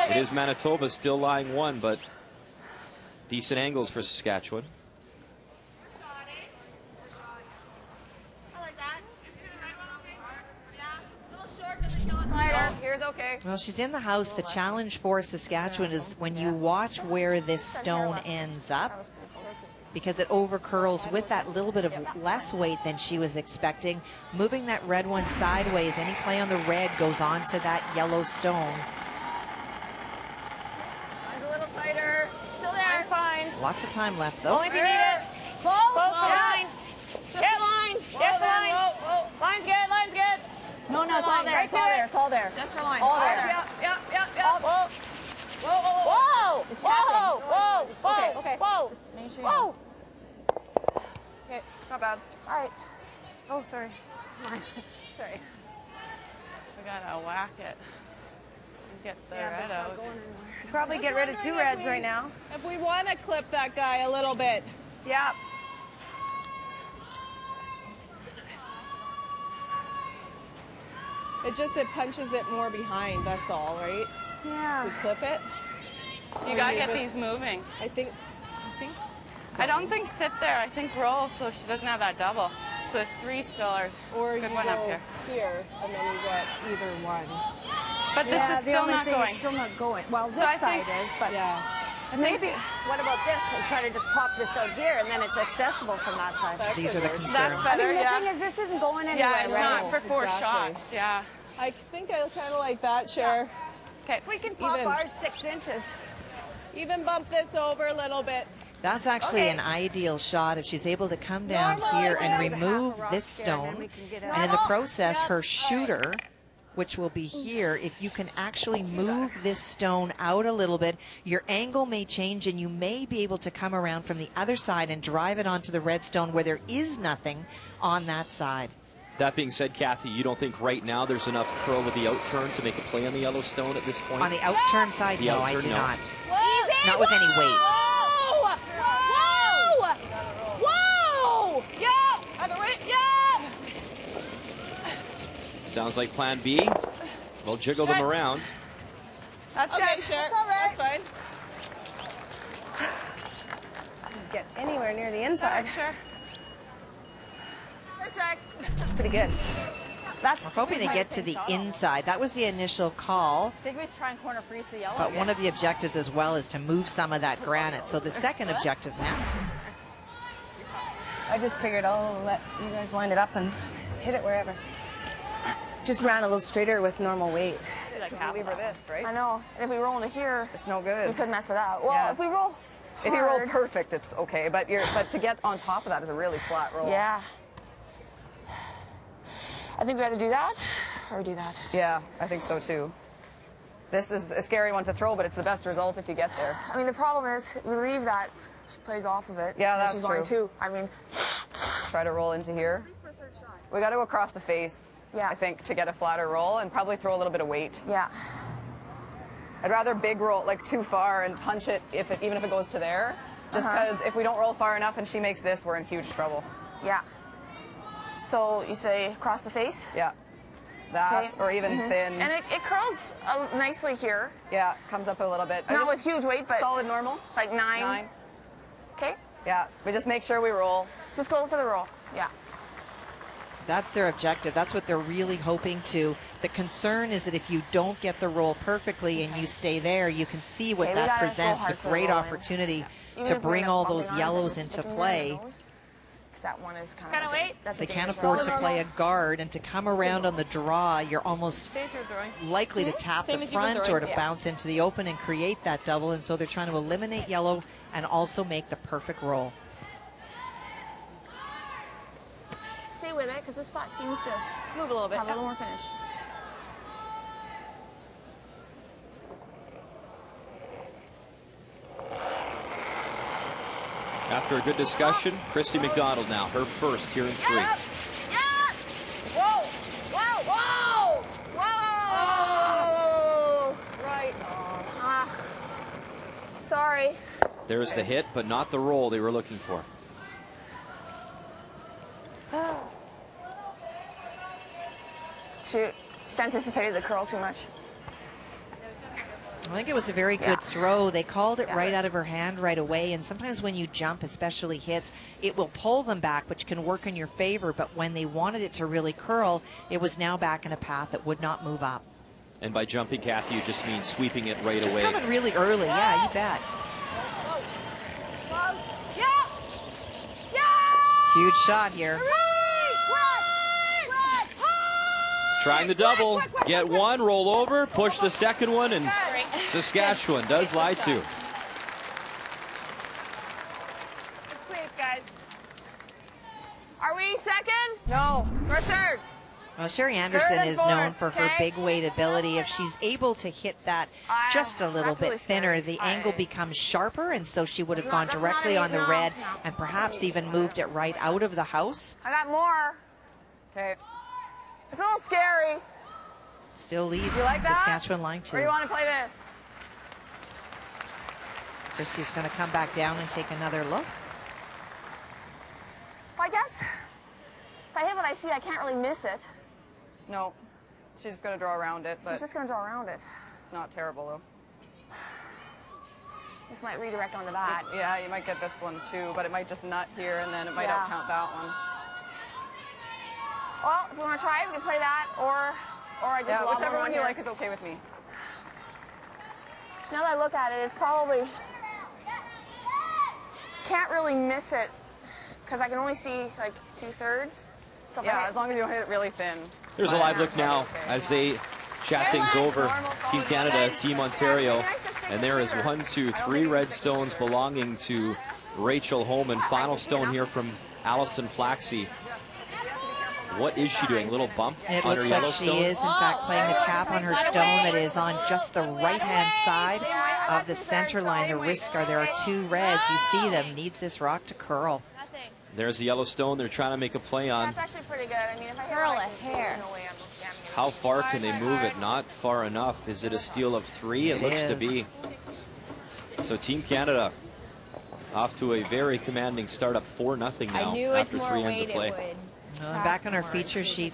It is Manitoba still lying 1, but decent angles for Saskatchewan. Here's okay. Well, she's in the house. The challenge for Saskatchewan is when you watch where this stone ends up, because it over curls with that little bit of less weight than she was expecting. Moving that red one sideways, any play on the red goes on to that yellow stone. Mine's a little tighter. Still there. I'm fine. Lots of time left, though. Only if you need it. Close. Close to line. Just the line. Yes, line. Line's good, line's good. No, it's all there. It's all there. It's all there. Just for line. All there. Yep. Whoa. Whoa. It's tapping. Whoa. Okay. Whoa. Just make sure. Whoa. Okay. Not bad. All right. Oh, sorry. Sorry. We gotta whack it. And get the red out. Probably get rid of 2 reds right now. If we want to clip that guy a little bit. Yeah. It punches it more behind, that's all, right? Yeah. We clip it. You gotta get these moving. I think I don't think sit there. I think roll so she doesn't have that double. So there's 3 still are or good you one go up here. Here, and then you get either one. But this is the still only not thing going. is still not going. Well, So this I side think- is, but Yeah. maybe, what about this? And try to just pop this out here, and then it's accessible from that side. These are the concerns. That's I better, mean, the yeah. thing is, this isn't going anywhere, Yeah, it's right? not for 4 Exactly. shots. Yeah. I think I kind of like that, Cher. Okay. We can pop Even. ours 6 inches. Even bump this over a little bit. That's actually an ideal shot if she's able to come down here and remove this stone. And in the process, her shooter, which will be here, if you can actually move this stone out a little bit, your angle may change and you may be able to come around from the other side and drive it onto the red stone where there is nothing on that side. That being said, Kathy, you don't think right now there's enough curl with the outturn to make a play on the yellow stone at this point? On the outturn side, The no, I outturn, do no. not. Easy. Not with any weight. Whoa! Yeah! Other way. Yeah! Sounds like plan B. We'll jiggle them around. That's Okay, good, Cher. that's all right. That's fine. Get anywhere near the inside. Sure. For a sec. That's pretty good. That's We're hoping to get to the inside. That was the initial call. I think we should try and corner freeze the yellow. But one of the objectives as well is to move some of that granite. So the second objective now. I just figured I'll let you guys line it up and hit it wherever. Just ran a little straighter with normal weight. Just leave her this, right? I know. And if we roll into here, It's no we good. could mess it up. Well, Yeah. if we roll If you roll hard- perfect, it's okay. But to get on top of that is a really flat roll. Yeah. I think we either do that or do that. Yeah, I think so too. This is a scary one to throw, but it's the best result if you get there. I mean, the problem is we leave that, she plays off of it. Yeah, and that's she's line true. 2. I mean, Try to roll into here. We got to go across the face, Yeah. I think, to get a flatter roll, and probably throw a little bit of weight. yeah. I'd rather big roll, like too far, and punch it, even if it goes to there. Just because if we don't roll far enough and she makes this, we're in huge trouble. Yeah. So you say across the face? Yeah. That, Okay. or even thin. And it curls nicely here. Yeah, comes up a little bit. Not with huge weight, but solid normal. like 9. 9. Okay. Yeah, we just make sure we roll. Just go for the roll. Yeah. That's their objective. That's what they're really hoping to. The concern is that if you don't get the roll perfectly and you stay there, you can see what Okay, we that gotta go presents, a hard for the great rolling. opportunity Even to if we're bring not all bumping those on it, yellows just into sticking play. around the nose. That one is kind Gotta of wait. That's a They can't dangerous afford roll. to play a guard, and to come around on the draw, you're almost Stay if you're throwing. likely to tap Same the as you've been front or to throwing. bounce into the open and create that double, and so they're trying to eliminate yellow and also make the perfect roll. Stay with it, because this spot seems to Move a little bit. have a little more finish. After a good discussion, Christy McDonald now, her first here in 3. Yeah. Whoa. Whoa. Whoa. Whoa. Right on. Sorry. There's the hit, but not the roll they were looking for. Shoot. Just anticipated the curl too much. I think it was a very good throw. They called it right out of her hand right away. And sometimes when you jump, especially hits, it will pull them back, which can work in your favor. But when they wanted it to really curl, it was now back in a path that would not move up. And by jumping, Kathy, you just mean sweeping it right away. Just coming really early. Yeah, you bet. Huge shot here. Trying the double, get one, roll over, push the second one, and Saskatchewan does lie too. Good sweep, guys. Are we second? No. We're third. Well, Sherry Anderson Third is and known fourth, for her okay? big weight ability. If she's able to hit that just a little that's really bit thinner, scary. the angle becomes sharper, and so she would have gone That's not directly an on the eight, no, red no. and perhaps even moved it right out of the house. I got more. Okay. It's a little scary. Still leads You like that? Saskatchewan line Or 2. do you want to play this? Christy's going to come back down and take another look. Well, I guess if I hit what I see, I can't really miss it. No. She's just going to draw around it, but She's just going to draw around it. it's not terrible, though. This might redirect onto that. Yeah, you might get this one, too, but it might just nut here, and then it might Yeah. outcount that one. Well, if we want to try it, we can play that, or I just Yeah, lob whichever one you here. like is okay with me. Now that I look at it, it's probably can't really miss it because I can only see like 2/3. So if I Yeah, hit- as long as you don't hit it really thin. There's a live look now as they chat things over. Team Canada, Team Ontario, and there is 1, 2, 3 red stones belonging to Rachel Holman. Final stone here from Allison Flaxey. What is she doing? A little bump It on her looks like yellow she stone? is, in fact, playing the tap on her stone that is on just the right-hand side of the center line. The risk are there are 2 reds. You see them. Needs this rock to curl. There's the yellow stone they're trying to make a play on. That's actually pretty good. I mean, if I hit Curl it, a hair. No way I'm jamming it. How far can they move it? Not far enough. Is it a steal of 3? It looks to is. be. So Team Canada off to a very commanding start, up 4-0 now I knew with after more 3 ends weight of play. it would. Back on her feature sheet,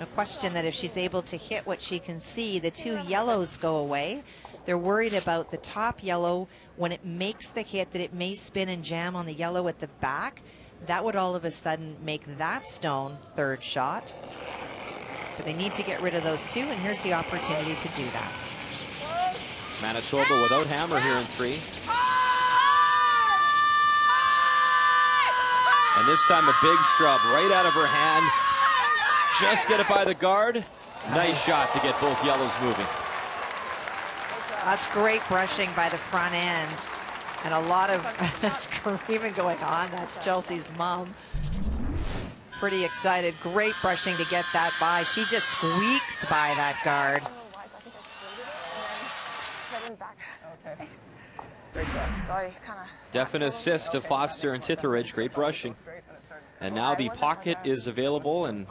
no question that if she's able to hit what she can see, the 2 yellows go away. They're worried about the top yellow. When it makes the hit, that it may spin and jam on the yellow at the back. That would all of a sudden make that stone 3rd shot. But they need to get rid of those 2, and here's the opportunity to do that. Manitoba without hammer here in 3. And this time a big scrub right out of her hand. Just get it by the guard. Nice shot to get both yellows moving. That's great brushing by the front end. And a lot of screaming going on. That's Chelsea's mom. Pretty excited. Great brushing to get that by. She just squeaks by that guard. Okay. Great job. Sorry, kind of. Definite assist to Foster and Titheridge. Great brushing. And now the pocket is available and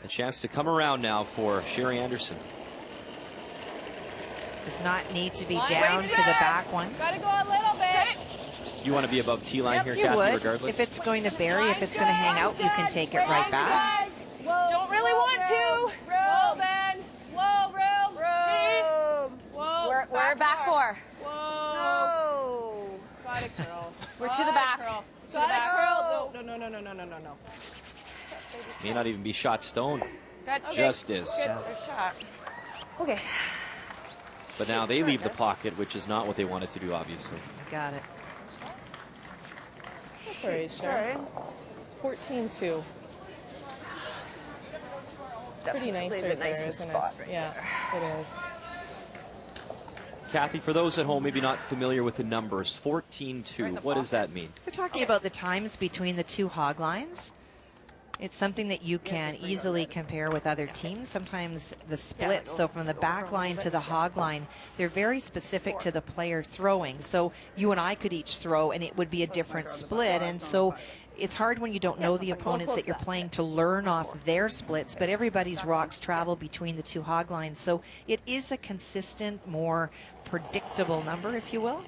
a chance to come around now for Sherry Anderson. Does not need to be down to the back ones. Gotta go a little bit. You want to be above T-line here, You Kathy, would. regardless? If it's going to bury, if it's going to hang out, you can take it right back. Don't really want to. Roll, Ben. Whoa, room. Whoa. We're back 4. Whoa. Gotta curl. We're to the back. Curl. Gotta curl. No. May not even be shot stone. Good. Just is. Good shot. Okay. But now they leave the pocket, which is not what they wanted to do, obviously. Got it. That's all right, Sherry. 14-2. Pretty nice right there, isn't it? Yeah, it is. Kathy, for those at home maybe not familiar with the numbers, 14-2, what does that mean? We're talking about the times between the 2 hog lines. It's something that you can easily compare with other teams. Sometimes the splits, so from the back line to the hog line, they're very specific to the player throwing. So you and I could each throw and it would be a different split. And so it's hard when you don't know the opponents that you're playing to learn off their splits, but everybody's rocks travel between the two hog lines. So it is a consistent, more predictable number, if you will.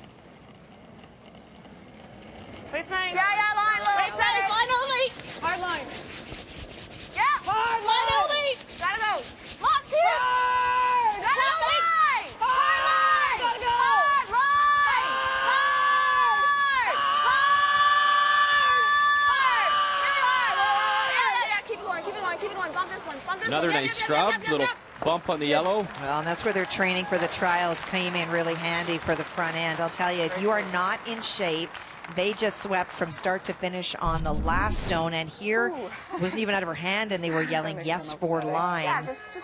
Baseline. Yeah, line. Baseline, line only. Hard line. Yeah. Hard line only. Gotta go. Lock here. Hard. Gotta go line. Hard line. Gotta go. Hard line. Hard. Hard. Yeah. Keep it going. Bump this one. Another nice scrub. Little bump on the yellow. Well, and that's where their training for the trials came in really handy for the front end. I'll tell you, if you are not in shape, they just swept from start to finish on the last stone, and here it wasn't even out of her hand, and they were yelling yes for line. Yeah, just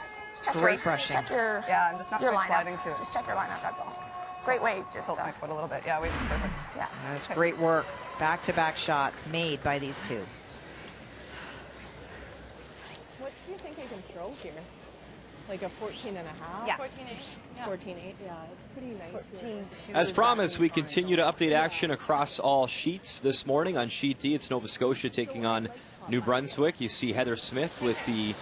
check Great brushing. Check your, I'm just not your quite lineup. sliding to it. Just check your lineup, that's all. Great weight, just Tilt my foot a little bit. Yeah, weight is perfect. Yeah. That's great work. Back-to-back shots made by these two. What do you think I can throw here? Like a 14 and a half? Yeah. 14.8. Yeah. 14.8, yeah, it's pretty nice here. As promised, we continue to update action across all sheets this morning. On Sheet D, it's Nova Scotia taking on New Brunswick. You see Heather Smith with the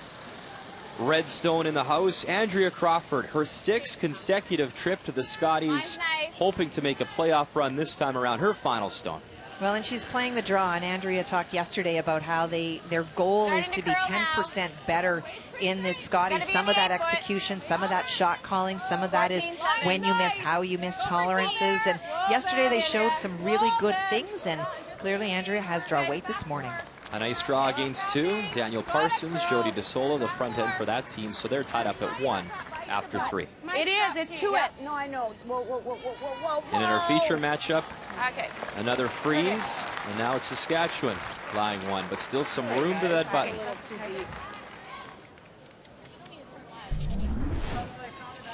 red stone in the house. Andrea Crawford, her 6th consecutive trip to the Scotties, hoping to make a playoff run this time around, her final stone. Well, and she's playing the draw, and Andrea talked yesterday about how their goal is to be 10% better in this Scotties. Some of that execution, some of that shot calling, some of that is when you miss, how you miss tolerances. And yesterday they showed some really good things, and clearly Andrea has draw weight this morning. A nice draw against 2. Daniel Parsons, Jody DeSolo, the front end for that team, so they're tied up at 1 after 3. It is. It's to it. No, I know. Whoa. And in our feature matchup, Okay. another freeze, and now it's Saskatchewan lying 1, but still some room to that button.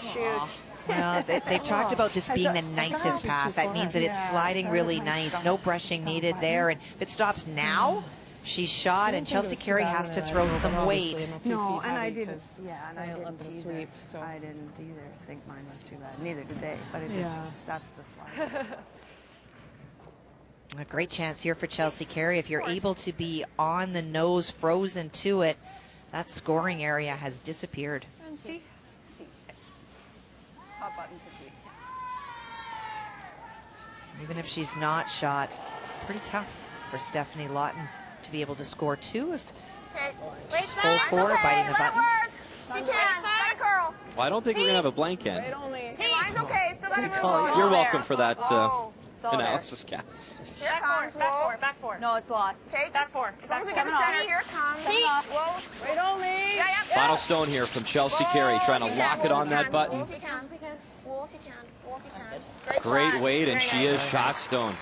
Shoot. Well, they talked about this being the nicest path. That means that it's sliding really nice. No brushing needed there. And if it stops now, she's shot, and Chelsea Carey has to throw some weight. No, and I didn't. Yeah, and I didn't let them either. sweep, so. I didn't either think mine was too bad. Neither did they. But it just, that's the slide. A great chance here for Chelsea Carey. If you're able to be on the nose, frozen to it, that scoring area has disappeared. Top button to T. Even if she's not shot, pretty tough for Stefanie Lawton to be able to score 2 if she's full forward, biting the button. You can. Gotta curl. Well, I don't think we're going to have a blank end. Mine's okay. Still gotta move Oh, on. you're welcome for that It's all analysis, Kat. Here it comes. Back four. No, it's lots. Okay, back four. As long as we get the center, here it comes. Whoa. Wait only. Yeah. Final stone here from Chelsea Carey, trying to lock it on that button. If you can. Whoa, if you can. Great weight, and she is shot stone.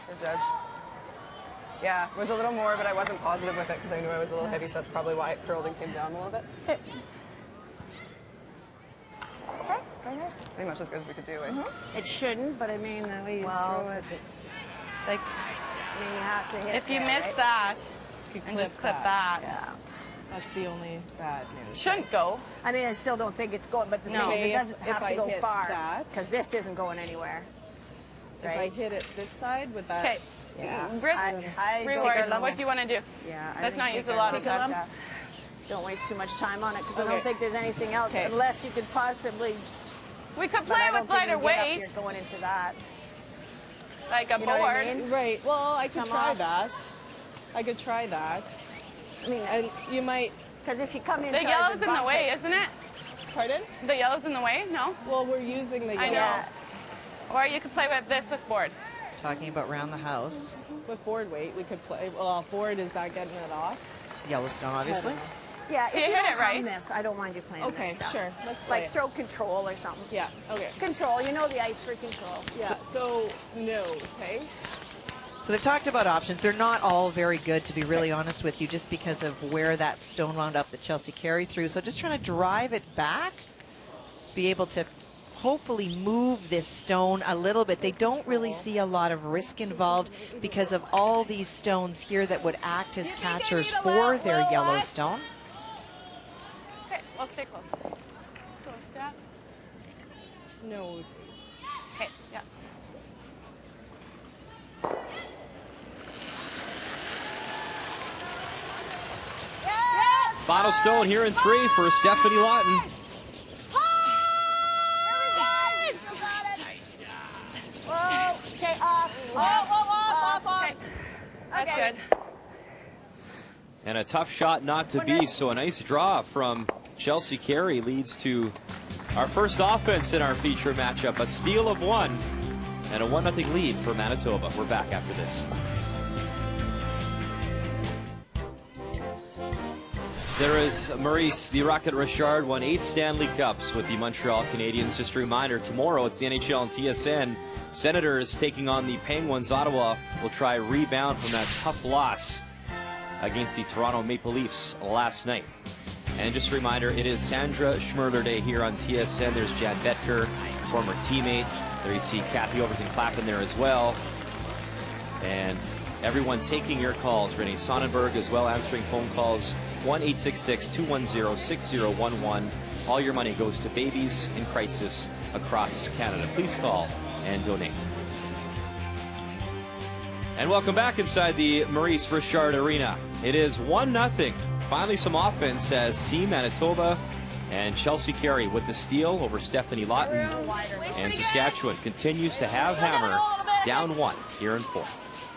Good judge. Yeah, it was a little more, but I wasn't positive with it because I knew I was a little heavy, so that's probably why it curled and came down a little bit. Okay, very nice. Pretty much as good as we could do, eh? It shouldn't, but I mean, the way you throw it. Like, I mean, you have to hit If you there, miss right? that, Could and just clip that. Yeah. That's the only bad news. Shouldn't go. I mean, I still don't think it's going, but the No. thing is, it Okay, doesn't if have I to go hit far. that- Because this isn't going anywhere. If I Right? hit it this side, would that... Okay. Yeah. Risk, I reward. take our What do you want to do? Yeah. Let's not think use take a lot our of lumps. time. Don't waste too much time on it because I Okay. don't think there's anything else Okay. unless you could possibly. We could But play I don't with think lighter you get up weight, here going into that. like a You know what I board. mean? Right, well, I could Come try off. that. I could try that. I mean, And you might... because if you come in, The yellow's in the way, isn't it? Pardon? The yellow's in the way? No? Well, we're using the I yellow. know. Yeah. Or you could play with this with board. Talking about round the house. With board weight, we could play... Well, board, is that getting it off? Yellowstone, obviously. Yeah, if You you hit don't it right. come this, I don't mind you playing Okay, this stuff. sure. Let's play Like it. throw control or something. Yeah, okay. Control, you know the ice for control. Yeah, so nose, hey? So they've talked about options. They're not all very good, to be really honest with you, just because of where that stone wound up that Chelsea Carey threw. So just trying to drive it back, be able to hopefully move this stone a little bit. They don't really see a lot of risk involved because of all these stones here that would act as catchers for their yellow stone. Okay, let's stay close. Let's go, Steph. Nose, please. Okay, yeah. Final stone here in 3 for Stefanie Lawton. Okay, off. Okay. That's good. And a tough shot not to be, so a nice draw from Chelsea Carey leads to our first offense in our feature matchup. A steal of 1 and a 1-0 lead for Manitoba. We're back after this. There is Maurice. The Rocket Richard won 8 Stanley Cups with the Montreal Canadiens. Just a reminder, tomorrow it's the NHL and TSN. Senators taking on the Penguins. Ottawa will try rebound from that tough loss against the Toronto Maple Leafs last night. And just a reminder, it is Sandra Schmurler Day here on TSN. There's Jan Betker, former teammate. There you see Kathy Overton clapping there as well. And everyone taking your calls. Renee Sonnenberg as well answering phone calls. 1-866-210-6011. All your money goes to babies in crisis across Canada. Please call and donate. And welcome back inside the Maurice Richard Arena. It is 1-0. Finally some offense as Team Manitoba and Chelsea Carey with the steal over Stefanie Lawton. And Saskatchewan continues to have hammer down 1 here in 4.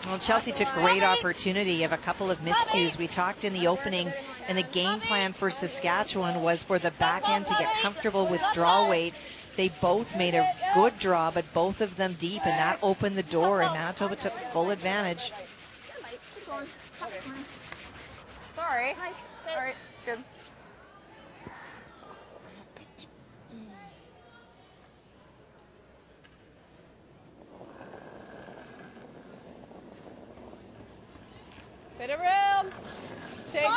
Well, Chelsea took great opportunity of a couple of miscues. We talked in the opening, and the game plan for Saskatchewan was for the back end to get comfortable with draw weight. They both made a good draw, but both of them deep, and that opened the door, and Manitoba took full advantage. Sorry. Nice. All right, good. Bit of room. Stay close.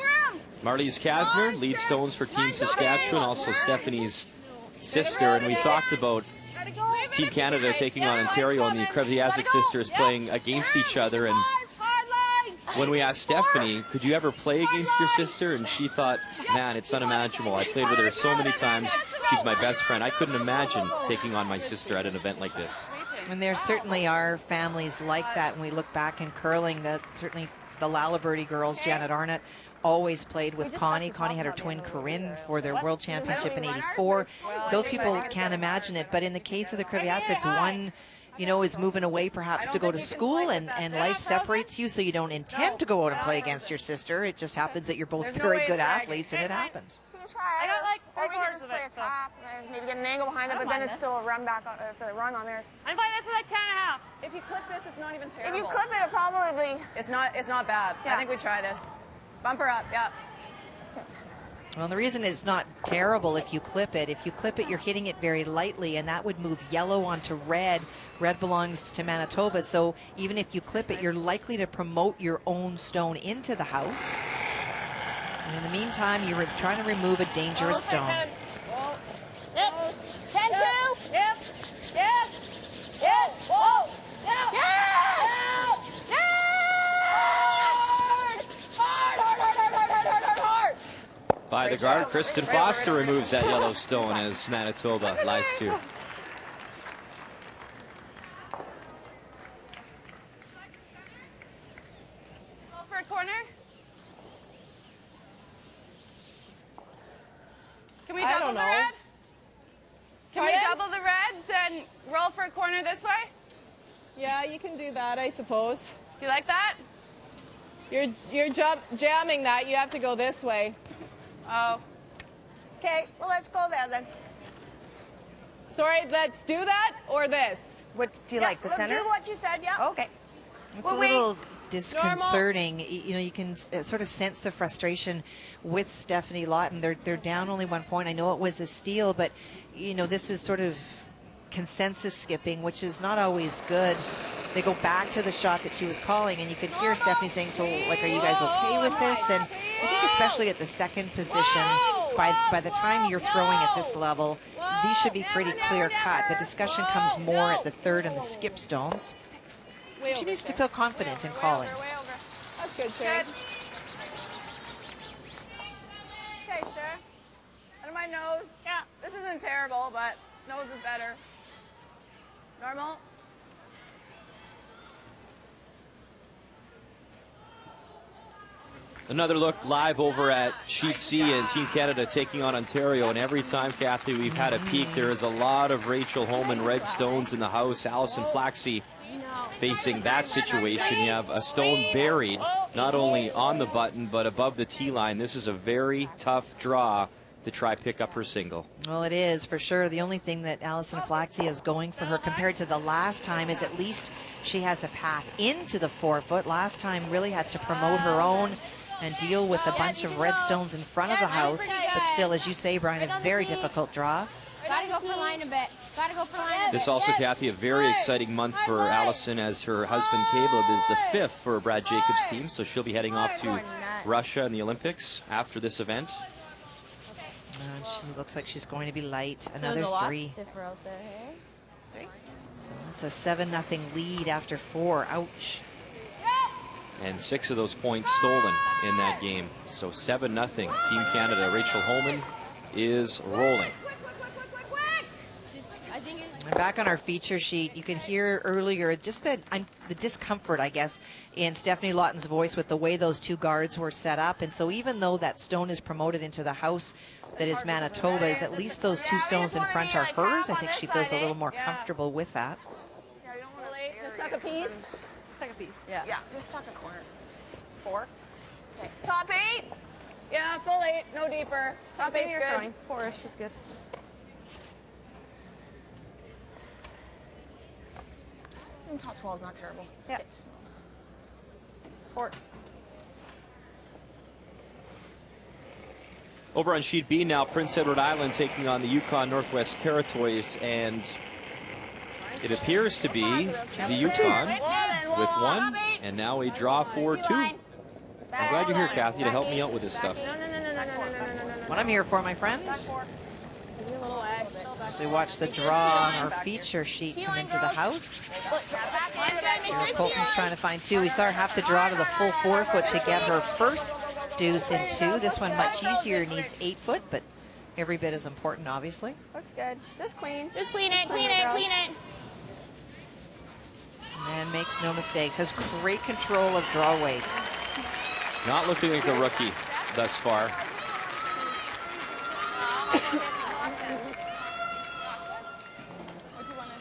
Room. Marlies Kasner lead stones for Team Saskatchewan, also Stefanie's sister. And we talked about Team Canada taking on Ontario, and the Kreviazuk sisters playing against each other. And when we asked Stefanie, could you ever play against your sister? And she thought, man, it's unimaginable. I played with her so many times. She's my best friend. I couldn't imagine taking on my sister at an event like this. And there certainly are families like that. When we look back in curling, certainly the Lalaberty girls, Janet Arnott, always played with Connie. Connie had her twin Corinne for their World Championship in '84. Those people can't imagine it. But in the case of the Kreviazuks, one, you know, is moving away perhaps to go to school, and life separates you, so you don't intend to go out and play against your sister. It just happens that you're both very good athletes, and it happens. I got like Or we can 3/4 just of play it. a top and maybe get an angle behind it, but then it's still a run back. It's a run on theirs. I'm playing this with like 10.5. If you clip this, it's not even terrible. If you clip it, it probably. It's not bad. Yeah. I think we try this. Bump her up, yeah. Well, the reason it's not terrible if you clip it, you're hitting it very lightly, and that would move yellow onto red. Red belongs to Manitoba, so even if you clip it, you're likely to promote your own stone into the house. And in the meantime, you're trying to remove a dangerous stone. Yep. 10-2. Yep. Yep. Yep. Whoa. Yep. Yes! Hard! By the guard, Kristen Foster removes that yellow stone as Manitoba lies 2. Roll for a corner. Can we double the red? Can we double the reds and roll for a corner this way? Yeah, you can do that, I suppose. Do you like that? You're jamming that. You have to go this way. Oh. Okay, well, let's go there then. Sorry, let's do that or this. What do you like, the center? Do what you said, yeah. Okay. It's a little disconcerting. You know, you can sort of sense the frustration with Stefanie Lawton. They're down only 1 point. I know it was a steal, but you know, this is sort of consensus skipping, which is not always good. They go back to the shot that she was calling, and you could hear Stefanie saying, so, like, are you guys okay with this? And I think especially at the second position, by the time you're throwing at this level, these should be pretty clear cut. The discussion comes more at the third and the skip stones. She needs to feel confident in calling. That's good, Sherry. Okay, sir. Under my nose. Yeah. This isn't terrible, but nose is better. Normal. Another look live over at Sheet C and Team Canada taking on Ontario. And every time, Kathy, we've had a peek, there is a lot of Rachel Holman red stones in the house. Allison Flaxey facing that situation. You have a stone buried not only on the button but above the tee line. This is a very tough draw to try pick up her single. Well, it is for sure. The only thing that Allison Flaxey is going for her compared to the last time is at least she has a path into the 4-foot. Last time really had to promote her own and deal with a bunch of red stones in front of the house. But still, as you say, Brian, a very difficult draw. Gotta go for line a bit. Gotta go for line a bit. This also, Kathy, a very exciting month for Allison, as her husband Caleb is the 5th for Brad Jacobs' team. So she'll be heading off to Russia in the Olympics after this event. She looks like she's going to be light. Another 3. Out there, hey? So that's a 7-0 lead after 4. Ouch. And 6 of those points stolen in that game. So 7-0. Team Canada. Rachel Holman is rolling. And back on our feature sheet, you can hear earlier just the discomfort, I guess, in Stefanie Lawton's voice with the way those 2 guards were set up. And so even though that stone is promoted into the house that is Manitoba's, at least those 2 stones in front are hers. I think she feels a little more comfortable with that. Yeah, you don't want to lay. Just tuck a piece. Just tuck a piece. Yeah. Yeah, just tuck a corner. 4. Okay. Top 8. Yeah, full 8. No deeper. Top 8's good. 4-ish is good. Top 12 is not terrible. Yeah. Okay. 4. Over on Sheet B now, Prince Edward Island taking on the Yukon Northwest Territories, and it appears to be the Yukon with 1, and now a draw for 2. I'm glad you're here, Kathy, to help me out with this stuff. What I'm here for, my friend. As we watch the draw on our feature sheet come into the house. Sarah Colton's trying to find 2. We saw her have to draw to the full 4-foot to get her first deuce in 2. This one much easier, needs 8-foot, but every bit as important, obviously. Looks good. Just clean. Just clean it, clean it, clean it. And makes no mistakes. Has great control of draw weight. Not looking like a rookie thus far.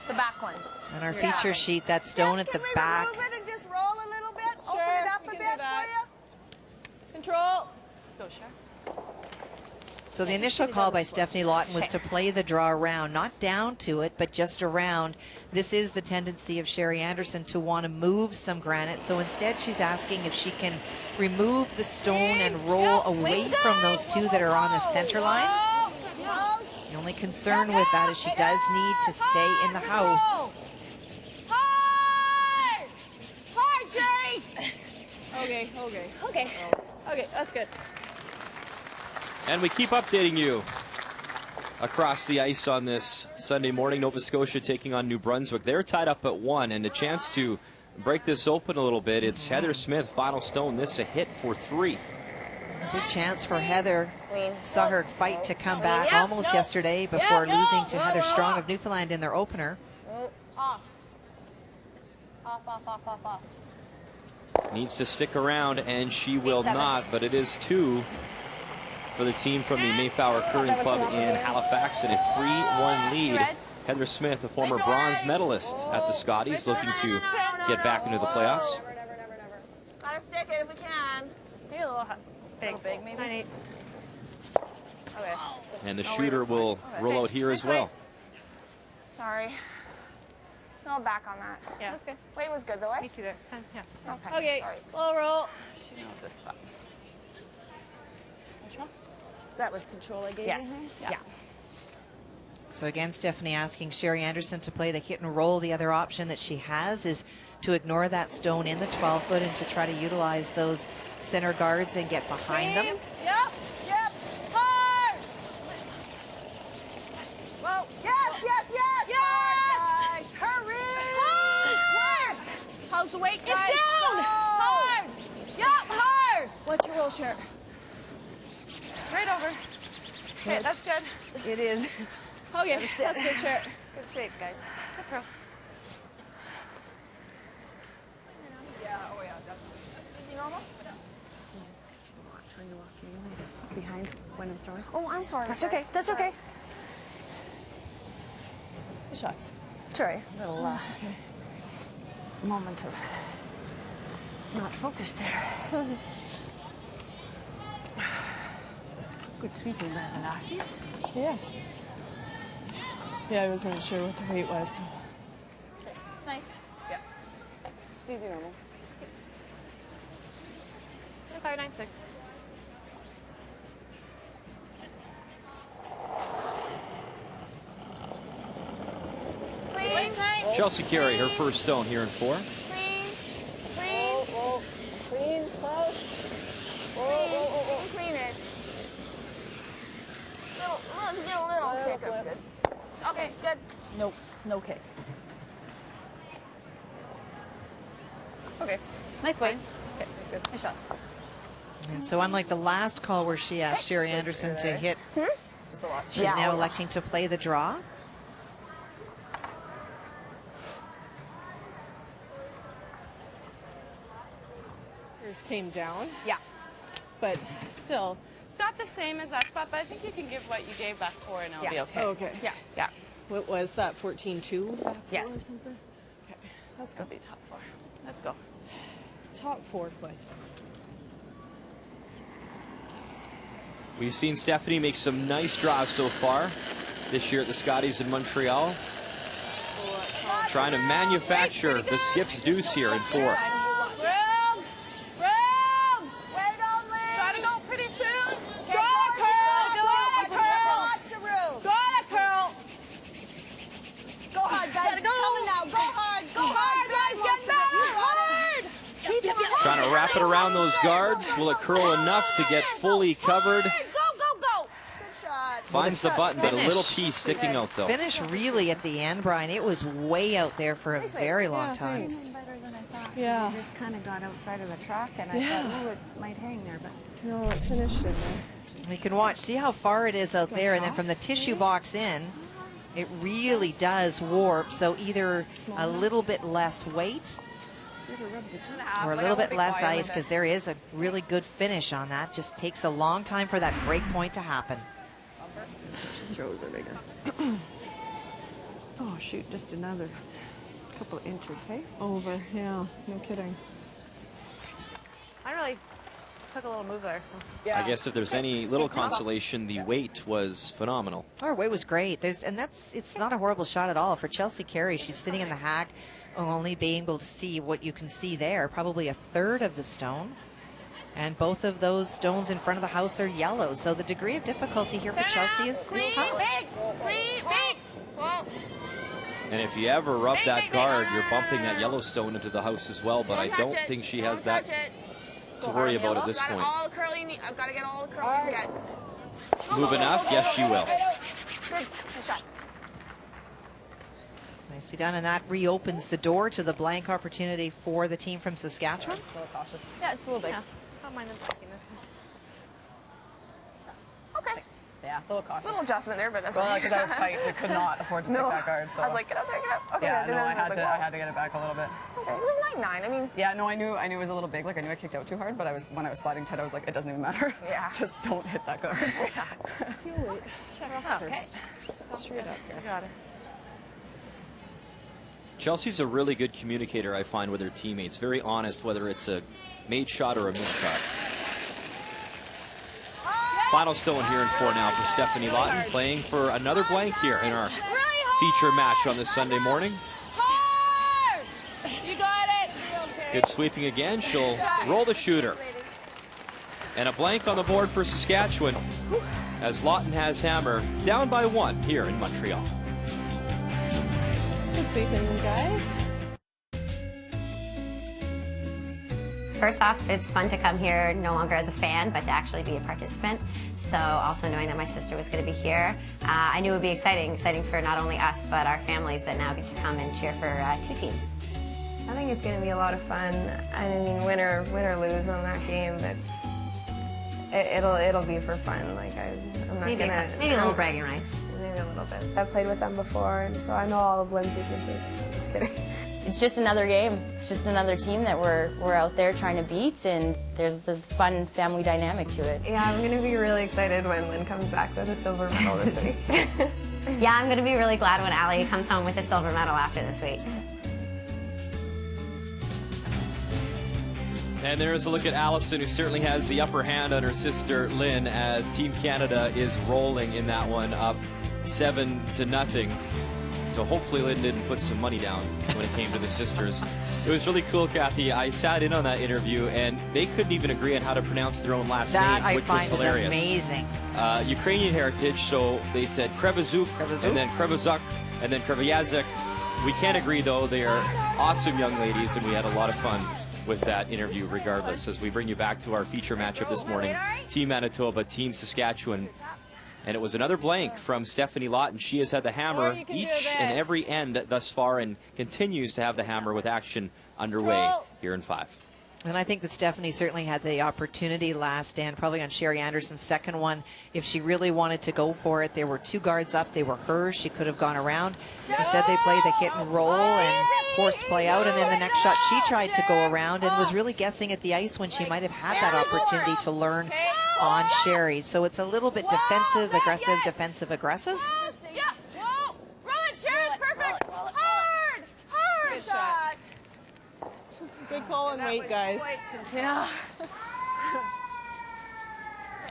The back one. On our feature sheet, that stone at the back. Move it and just roll a little bit? Open it up a bit for you? Control. Let's go, Cher. So the initial call by Stefanie Lawton was to play the draw around, not down to it, but just around. This is the tendency of Sherry Anderson to want to move some granite. So instead she's asking if she can remove the stone and roll away from those 2 that are on the center line. The only concern with that is she does need to stay in the house. Hi, Jerry! Okay, okay. Okay. Okay, that's good. And we keep updating you across the ice on this Sunday morning. Nova Scotia taking on New Brunswick. They're tied up at 1, and a chance to break this open a little bit. It's Heather Smith, final stone. This a hit for 3. Good chance for Heather. Saw her fight to come back almost yesterday before losing to Heather Strong of Newfoundland in their opener. Off. Off, off, off, off, off. Needs to stick around, and she will not, but it is 2 for the team from the Mayflower Curling Club in Halifax, and a 3-1 lead. Heather Smith, a former bronze medalist at the Scotties, looking to get back into the playoffs. Gotta stick it if we can. Maybe a little big, maybe. 9-8. Okay. And the shooter will roll out here as well. Sorry. No, back on that. Yeah. That's good. Weight was good though, eh? Me too there. Yeah. Okay. Okay. Sorry. Low roll. She knows this stuff. Control? That was control I gave you? Yes. Yeah. So again, Stefanie asking Sherry Anderson to play the hit and roll. The other option that she has is to ignore that stone in the 12-foot and to try to utilize those center guards and get behind them. Yep, yep. Hard! Whoa. the weight, guys. It's down. Hard. Yup, hard. What's your roll, Cher? Right over. Okay, that's good. It is. Okay, that's good, Cher. Good sweep, guys. Good throw. Yeah, oh yeah, definitely. Easy normal? Trying to walk you behind when I'm throwing. Oh, I'm sorry. That's okay. That's okay. Good shots. Sorry. A little moment of not focused there. Good sweeping by the lassies. Yes. Yeah, I wasn't sure what the weight was. Okay, it's nice. Yeah. It's easy normal. 596. Clean. Chelsea Carey, her first stone here in 4. Clean. Whoa, clean, close. Whoa. Clean it. Little. Okay, that's good. Okay, good. Nope. No kick. Okay. Nice weight. Okay, good. Nice shot. And so unlike the last call where she asked Sherry Anderson to hit, Just a lot. she's now electing to play the draw. Yours came down, Yeah. but still. It's not the same as that spot, but I think you can give what you gave back 4 and it'll be okay. Okay. Yeah. What was that, 14-2? back four Yes. Or something? Okay, Let's go be top 4. Let's go. top 4 foot. We've seen Stefanie make some nice draws so far this year at the Scotties in Montreal. Trying to manufacture the skip's deuce here in 4. Room. Wait only. Gotta go pretty soon. Gotta curl. Lots of room. Gotta curl. Go hard, guys. Gotta go. Coming now. Go hard. Go hard, guys. Get better. Keep it. Trying to wrap it around those guards. Will it curl enough to get fully covered? Go. Good shot. Finds the button, but a little piece sticking out though. Finish really at the end, Brian. It was way out there for a very long Yeah, time. thanks. Better than I thought. Yeah. It just kind of got outside of the track, and I Yeah. thought, oh, it might hang there, but No, it finished in there. We can watch, see how far it is out there, and then from the tissue box in, it really does warp. So either a little bit less weight or a little bit less ice, because there is a really good finish on that. Just takes a long time for that break point to happen. throws are bigger. Oh, shoot, just another couple of inches, hey? Over, yeah, no kidding. I really took a little move there. So. I guess if there's any little consolation, the weight was phenomenal. Her weight was great. It's not a horrible shot at all for Chelsea Carey. She's sitting in the hack, only being able to see what you can see there, probably a third of the stone. And both of those stones in front of the house are yellow. So the degree of difficulty here for Chelsea is tough. Big. Whoa. And if you ever rub that guard, you're bumping that yellow stone into the house as well, but I don't think she has that to worry about at this point. All the curling. I've got to get all the curling you can get. Move enough? Yes, she will. Good. Nice shot. Nicely done, and that reopens the door to the blank opportunity for the team from Saskatchewan. A little cautious. Yeah, it's a little big. Yeah. I don't mind them taking this one. Okay. Thanks. Yeah, a little cautious. Little adjustment there, but that's Well, fine. because I was tight, we could not afford to take that guard. So I was like, get up. Okay, yeah, no, I had to. to get it back a little bit. Okay, it was 9-9. I mean, Yeah, no, I knew it was a little big. Like I knew I kicked out too hard, but when I was sliding tight, I was like, it doesn't even matter. Yeah. Just don't hit that guard. shut up first. Straight up here. You got it. Chelsea's a really good communicator, I find, with her teammates. Very honest, whether it's a made shot or a missed shot. Final stone here in 4 now for Stefanie Lawton, playing for another blank here in our feature match on this Sunday morning. Hard. You got it. Good sweeping again. She'll roll the shooter. And a blank on the board for Saskatchewan as Lawton has hammer down by 1 here in Montreal. Good sweeping, guys. First off, it's fun to come here no longer as a fan, but to actually be a participant. So also knowing that my sister was going to be here, I knew it would be exciting for not only us, but our families that now get to come and cheer for 2 teams. I think it's going to be a lot of fun. I mean, win or lose on that game, it'll be for fun. Like I'm not gonna maybe a little bragging rights. Maybe a little bit. I've played with them before, and so I know all of Lynn's weaknesses. I'm just kidding. It's just another game. It's just another team that we're out there trying to beat, and there's the fun family dynamic to it. Yeah, I'm going to be really excited when Lynn comes back with a silver medal this week. Yeah, I'm going to be really glad when Allie comes home with a silver medal after this week. And there's a look at Allison, who certainly has the upper hand on her sister Lynn, as Team Canada is rolling in that one, up 7-0. So hopefully Lynn didn't put some money down when it came to the sisters. It was really cool, Kathy. I sat in on that interview, and they couldn't even agree on how to pronounce their own last name, which was hilarious. Amazing. Ukrainian heritage, so they said Krevazuk, and then Krevazuk, and then Krevazuk. We can't agree, though. They are awesome young ladies, and we had a lot of fun with that interview regardless, as we bring you back to our feature matchup this morning. Team Manitoba, Team Saskatchewan. And it was another blank from Stefanie Lawton. She has had the hammer each and every end thus far and continues to have the hammer with action underway here in 5. And I think that Stefanie certainly had the opportunity last stand, probably on Sherry Anderson's second one. If she really wanted to go for it, there were 2 guards up. They were hers. She could have gone around. Instead, they played the hit and roll and forced play out. And then the next shot, she tried to go around and was really guessing at the ice when she might have had that opportunity to learn on Sherry. So it's a little bit defensive, aggressive, defensive, aggressive. Yes. Roll it, Sharon. Perfect. Hard. Hard shot. Good call and weight, guys. Yeah.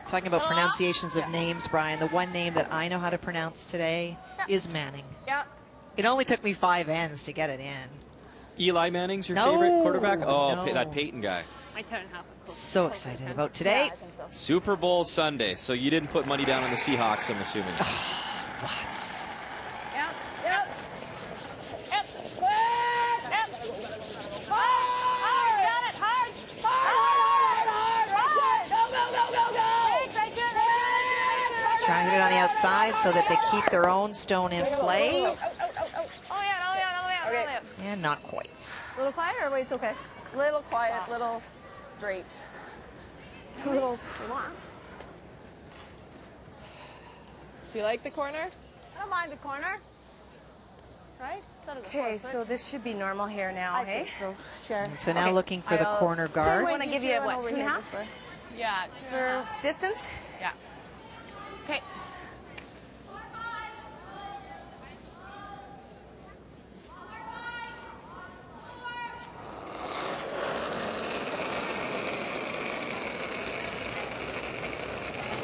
Talking about pronunciations of names, Brian, the one name that I know how to pronounce today is Manning. Yeah. It only took me 5 ends to get it in. Eli Manning's your favorite quarterback? Oh, no. that Peyton guy. My toe and a half was cool. So excited about today. Yeah, I think so. Super Bowl Sunday. So you didn't put money down on the Seahawks, I'm assuming. What? Yep. Yep. Yep. Yep. Hard. Got it. Hard. Hard. Go, go, go, go, go. Trying to get it on the outside so that they keep their own stone in play. Oh, yeah. And not quite. A little quiet, or wait, it's okay? Little quiet, little straight. Little swamp. Do you like the corner? I don't mind the corner. Right? Okay, so this should be normal here now, I hey? think so. Sure. So now looking for the corner guard. I want to give you, what, 2.5? Yeah. For distance? Yeah. Okay.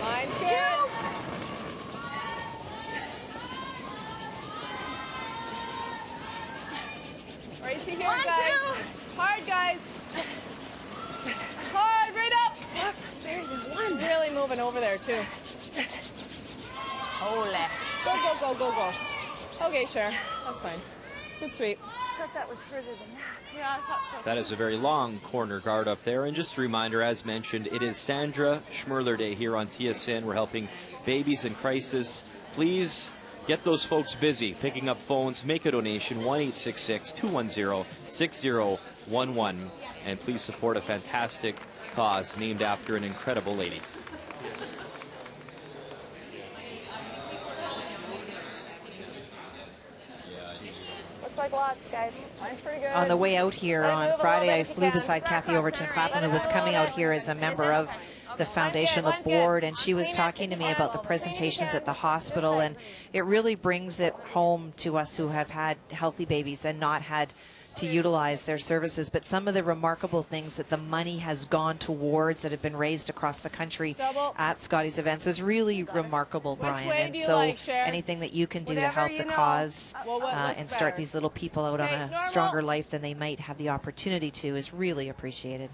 Line's good. Right to here, guys. Hard, guys. Hard, right up. There you go. Really moving over there, too. Holy. Go, go, go, go, go. Okay, sure. That's fine. Good sweep. I thought that was further than that. Yeah, I thought so. That is a very long corner guard up there. And just a reminder, as mentioned, it is Sandra Schmurler Day here on TSN. We're helping babies in crisis. Please get those folks busy, picking up phones. Make a donation, 1-866-210-6011. And please support a fantastic cause named after an incredible lady. Looks like lots, guys. Mine's pretty good. On the way out here on Friday, I flew beside Kathy Overton-Clapham, who was coming out here as a member of the foundation, the board, and she was talking to me about the presentations at the hospital, and it really brings it home to us who have had healthy babies and not had to utilize their services. But some of the remarkable things that the money has gone towards that have been raised across the country at Scotties events is really remarkable, Brian. And so anything that you can do to help the cause and start these little people out on a stronger life than they might have the opportunity to is really appreciated.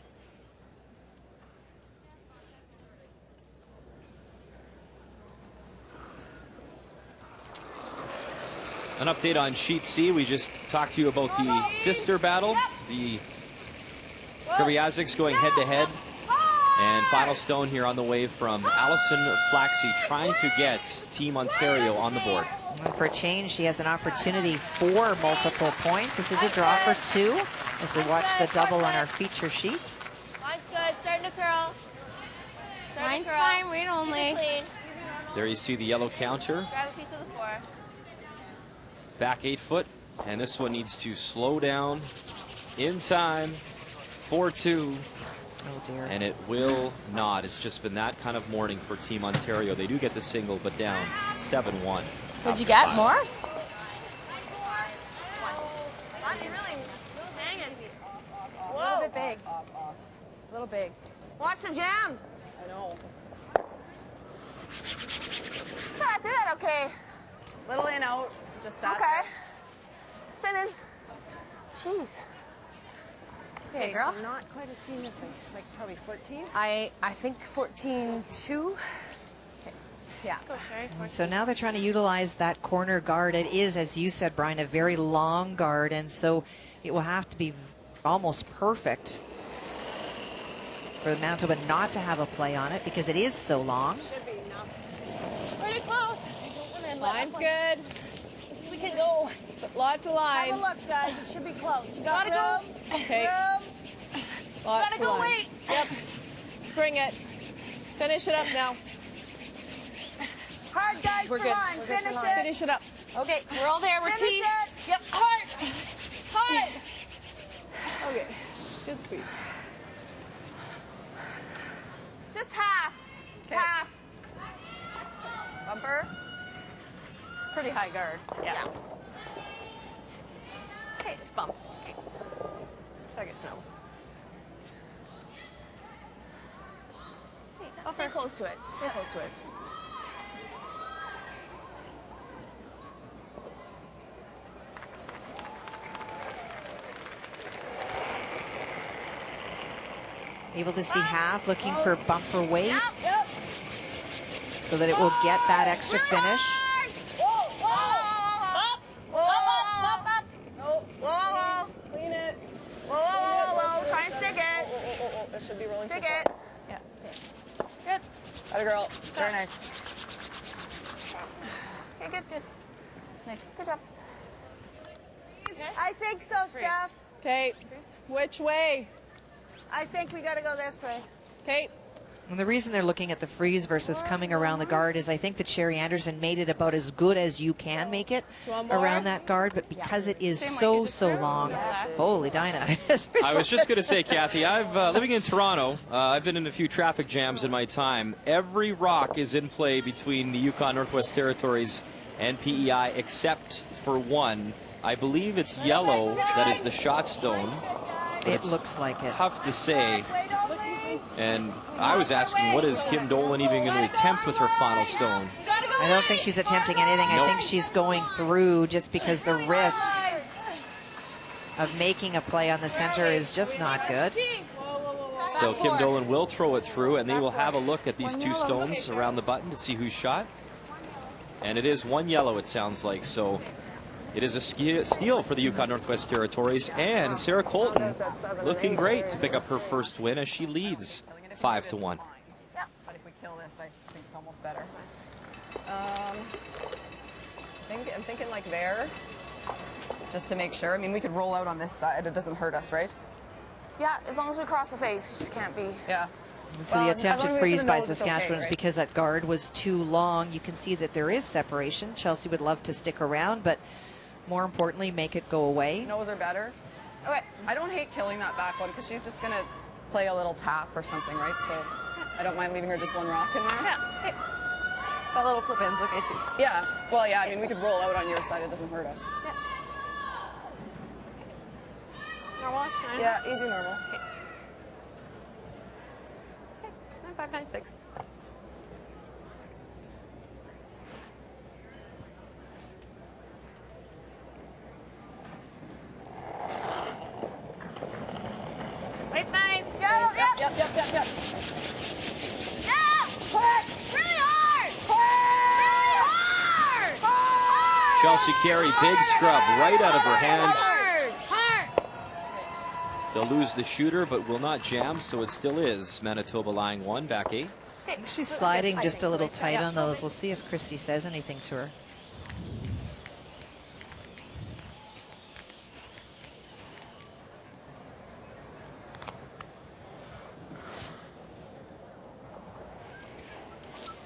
An update on Sheet C. We just talked to you about the sister battle. The Krivyaziks going head-to-head. And final stone here on the way from Allison Flaxey, trying to get Team Ontario on the board. And for a change, she has an opportunity for multiple points. This is a draw for 2. as we watch the double on our feature sheet. Line's good. Starting to curl. Mine's fine, weight only. There you see the yellow counter. Grab a piece of the floor. Back 8 foot. And this one needs to slow down in time. 4-2. Oh dear. And it will not. It's just been that kind of morning for Team Ontario. They do get the single, but down 7-1. What'd you get? More? Whoa. A little bit big. A little big. Watch the jam. I know. Ah, do that okay. Little in, out. Just sat Okay. Spinning. Jeez. Okay, girl. So not quite as clean as like probably 14. I think 14-2. Yeah. Go, Sherry. So now they're trying to utilize that corner guard. It is, as you said, Brian, a very long guard, and so it will have to be almost perfect for the Manitoba not to have a play on it because it is so long. Should be enough. Pretty close. Line's good. We can go. Lots of line. Have a look, guys. It should be close. You got Gotta room? go. Okay. Room? Lots Gotta of go, line. wait. Yep. Let's bring it. Finish it up now. Hard, guys, We're for good. line. We're good Finish for it. line. Finish it up. Okay, we're all there. We're Finish teed. it. Yep. Hard. Hard. Okay. Good sweep. Just half. Half. Bumper. It's pretty high guard. Yeah. Okay, just bump. I guess no. Stay close to it. Stay close to it. Able to see half, looking for bumper weight Yep. so that it will get that extra finish. Whoa, whoa. Up. Up, up, up. No. Whoa, whoa. Clean it. Whoa, whoa, whoa, whoa. Try and stick it. Oh. It should be rolling Stick too far. it. Yeah. Good. Atta girl. Very nice. Okay, good, good. Nice. Good job. I think so, Steph. Okay. Which way? I think we got to go this way. Okay. And the reason they're looking at the freeze versus coming around the guard is I think that Sherry Anderson made it about as good as you can make it around that guard, but because it is so long, holy Dinah. I was just going to say, Kathy, I've living in Toronto. I've been in a few traffic jams in my time. Every rock is in play between the Yukon Northwest Territories and PEI except for one. I believe it's yellow that is the shot stone. It looks like it. Tough to say. And I was asking, what is Kim Dolan even going to attempt with her final stone? I don't think she's attempting anything. I Nope. think she's going through just because the risk of making a play on the center is just not good. So Kim Dolan will throw it through, and they will have a look at these two stones around the button to see who's shot. And it is one yellow, it sounds like. So it is a steal for the Yukon Northwest Territories, and Sarah Colton looking great to pick up her first win as she leads 5-1. Yeah. But if we kill this, I think it's almost better. I'm thinking like there, just to make sure. I mean, we could roll out on this side. It doesn't hurt us, right? Yeah, as long as we cross the face, it just can't be. Yeah. So the attempted freeze by Saskatchewan is right? because that guard was too long. You can see that there is separation. Chelsea would love to stick around, but more importantly, make it go away. Nose are better. Okay. I don't hate killing that back one because she's just going to play a little tap or something, right? So I don't mind leaving her just one rock in there. Yeah. Okay. That little flip in's okay too. Yeah. Well, yeah, I mean, we could roll out on your side. It doesn't hurt us. Yeah. Normal? Yeah, easy normal. Okay. 9596. Wait, nice. Yep. Yep. Yeah. Push. Really hard. Really hard. Hard. Chelsea Carey, big scrub right out of her hand. Hard. Hard. They'll lose the shooter, but will not jam, so it still is Manitoba lying 1, back 8. She's sliding just a little tight on those. We'll see if Christy says anything to her.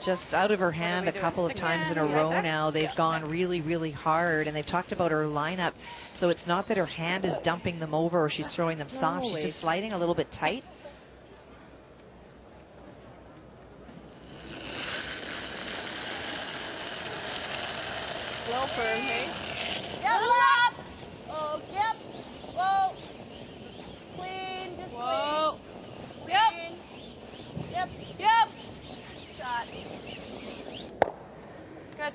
just out of her hand a couple of times in a row now. They've gone really, really hard, and they've talked about her lineup. So it's not that her hand is dumping them over or she's throwing them soft. She's just sliding a little bit tight. Well firm, hey? Yep, up. Oh, yep. Whoa. Clean, just Whoa. clean. Yep. Yep. Yep. Shot. Good.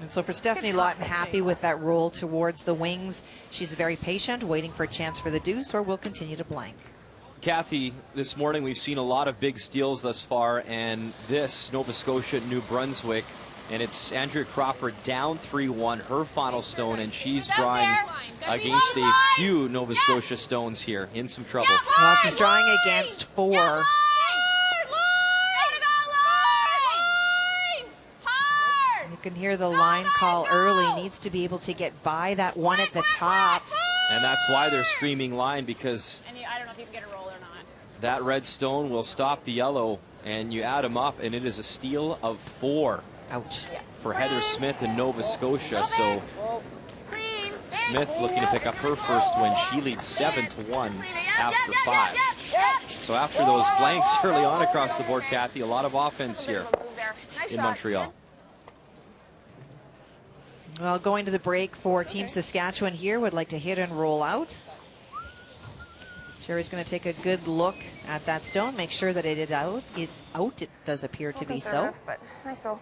And so for Stefanie Lawton, happy with that roll towards the wings. She's very patient, waiting for a chance for the deuce, or will continue to blank. Kathy, this morning we've seen a lot of big steals thus far, and this Nova Scotia, New Brunswick, and it's Andrea Crawford down 3-1, her final stone, and she's drawing against a few Nova Scotia stones here, in some trouble. Well, she's drawing against 4. You can hear the line call early. Needs to be able to get by that one at the top. And that's why they're screaming line, because I don't know if you can get a roll or not. that red stone will stop the yellow, and you add them up, and it is a steal of 4. Ouch. For Heather Smith in Nova Scotia. So Smith looking to pick up her first win. She leads 7-1 after 5. So after those blanks early on across the board, Kathy, a lot of offense here in Montreal. Well, going to the break for Team Saskatchewan here. Would like to hit and roll out. Sherry's going to take a good look at that stone, make sure that it is out. It does appear to be so. But nice roll.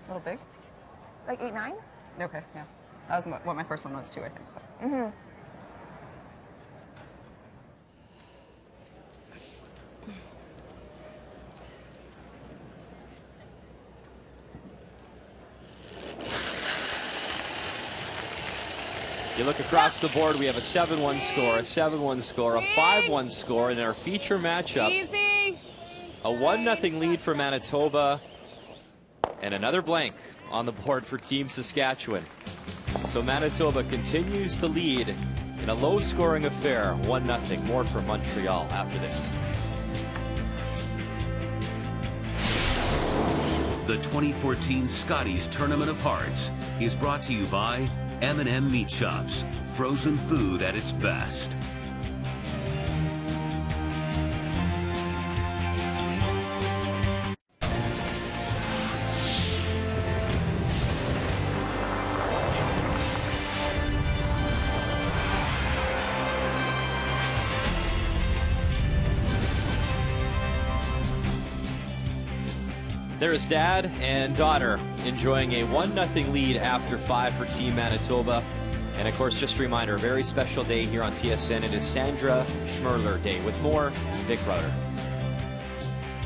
A little big? Like 8-9? Okay, yeah. That was what my first one was too, I think. But. Mm-hmm. You look across the board, we have a 7-1 score, a 7-1 score, a 5-1 score, and in our feature matchup, a 1-0 lead for Manitoba, and another blank on the board for Team Saskatchewan. So Manitoba continues to lead in a low-scoring affair, 1-0. More for Montreal after this. The 2014 Scotties Tournament of Hearts is brought to you by M&M Meat Shops, frozen food at its best. There is dad and daughter enjoying a 1-0 lead after 5 for Team Manitoba. And of course, just a reminder, a very special day here on TSN. It is Sandra Schmurler Day. With more, Vic Crowder.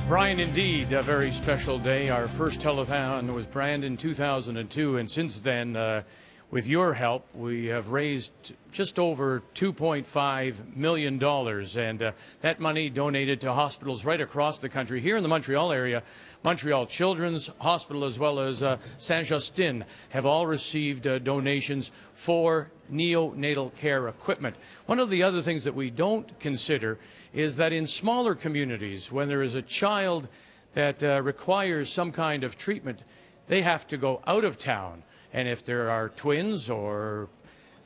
Brian, indeed, a very special day. Our first telethon was planned in 2002, and since then, with your help, we have raised just over $2.5 million, and that money donated to hospitals right across the country. Here in the Montreal area, Montreal Children's Hospital as well as Saint-Justin have all received donations for neonatal care equipment. One of the other things that we don't consider is that in smaller communities, when there is a child that requires some kind of treatment, they have to go out of town. And if there are twins or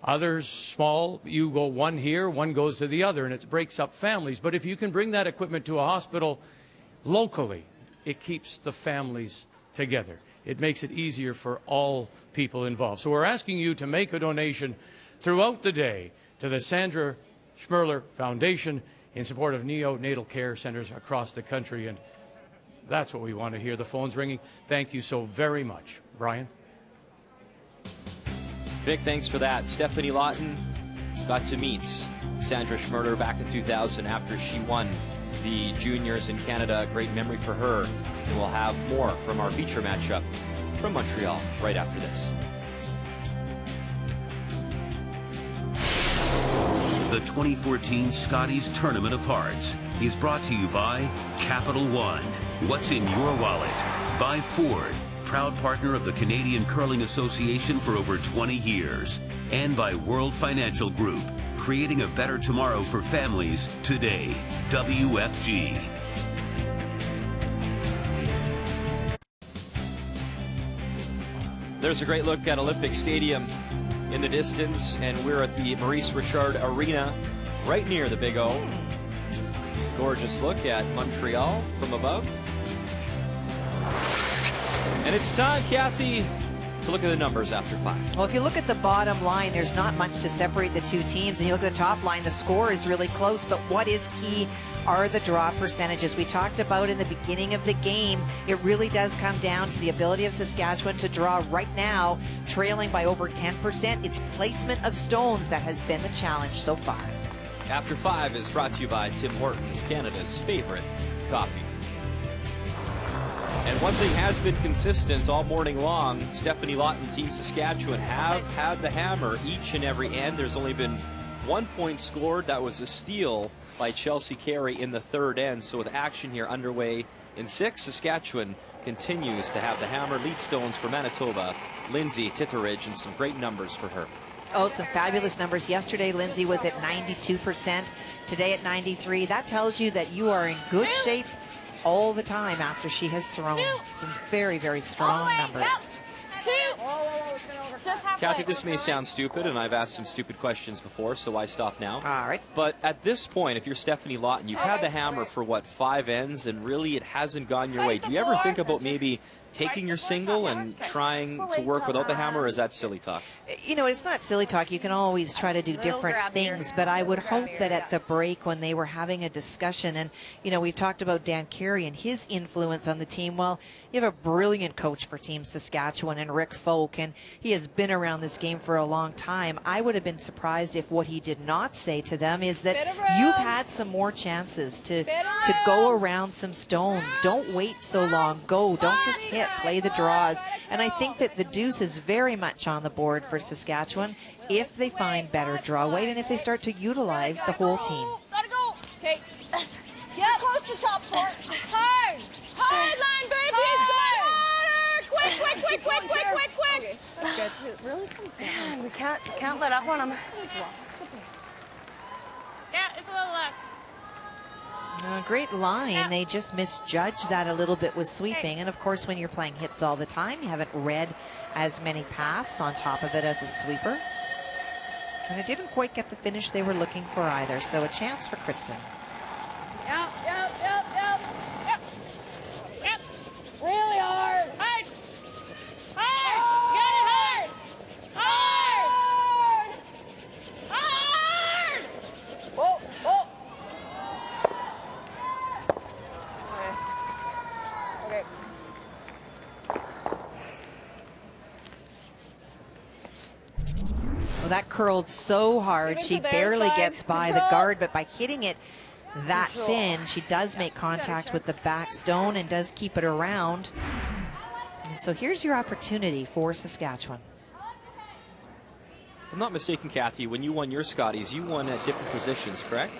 others small, you go one here, one goes to the other, and it breaks up families. But if you can bring that equipment to a hospital locally, it keeps the families together. It makes it easier for all people involved. So we're asking you to make a donation throughout the day to the Sandra Schmurler Foundation in support of neonatal care centers across the country. And that's what we want to hear. The phone's ringing. Thank you so very much. Brian? Vic, thanks for that. Stefanie Lawton got to meet Sandra Schmurler back in 2000 after she won the juniors in Canada. A great memory for her. And we'll have more from our feature matchup from Montreal right after this. The 2014 Scotties Tournament of Hearts is brought to you by Capital One. What's in your wallet? By Ford, proud partner of the Canadian Curling Association for over 20 years. And by World Financial Group, creating a better tomorrow for families today. WFG. there's a great look at Olympic Stadium in the distance, and we're at the Maurice Richard Arena, right near the Big O. Gorgeous look at Montreal from above. And it's time, Kathy, to look at the numbers after 5. Well, if you look at the bottom line, there's not much to separate the two teams. And you look at the top line, the score is really close. But what is key are the draw percentages. We talked about in the beginning of the game, it really does come down to the ability of Saskatchewan to draw right now, trailing by over 10%. It's placement of stones that has been the challenge so far. After 5 is brought to you by Tim Hortons, Canada's favorite coffee. And one thing has been consistent all morning long. Stefanie Lawton, Team Saskatchewan, have had the hammer each and every end. There's only been 1 point scored. That was a steal by Chelsea Carey in the third end. So with action here underway in 6, Saskatchewan continues to have the hammer. Lead stones for Manitoba, Lindsay Titteridge, and some great numbers for her. Oh, some fabulous numbers. Yesterday, Lindsay was at 92%. Today at 93%. That tells you that you are in good shape all the time after she has thrown. Some very, very strong numbers. Kathy, this may sound stupid, and I've asked some stupid questions before, so I stop now. All right. But at this point, if you're Stefanie Lawton, you've had the hammer for, what, 5 ends, and really it hasn't gone your way. Do you ever think about maybe taking your single and trying to work without the hammer, or is that silly talk? You know, it's not silly talk. You can always try to do different things, but I would hope that at the break when they were having a discussion, and, you know, we've talked about Dan Carey and his influence on the team. Well, you have a brilliant coach for Team Saskatchewan and Rick Folk, and he has been around this game for a long time. I would have been surprised if what he did not say to them is that you've had some more chances to go around some stones. Don't wait so long. Go. Don't just hit. Play the draws. And I think that the deuce is very much on the board for Saskatchewan if they find better draw weight and if they start to utilize the whole team. Gotta go. Okay. Get close to top 4. Hard. Hard line, baby. Harder. Quick. Okay, that's good. It really comes down. We can't let up on them. Yeah, it's a little less. Great line. They just misjudged that a little bit with sweeping. And, of course, when you're playing hits all the time, you haven't read as many paths on top of it as a sweeper. And it didn't quite get the finish they were looking for either. So a chance for Kristen. Yep. Really hard. Hard. Hard. Get it hard. Hard. Whoa. Okay. Well, that curled so hard, she barely gets by the guard, but by hitting it that thin, she does make contact with the back stone and does keep it around. And so here's your opportunity for Saskatchewan. If I'm not mistaken, Kathy, when you won your Scotties, you won at different positions, correct?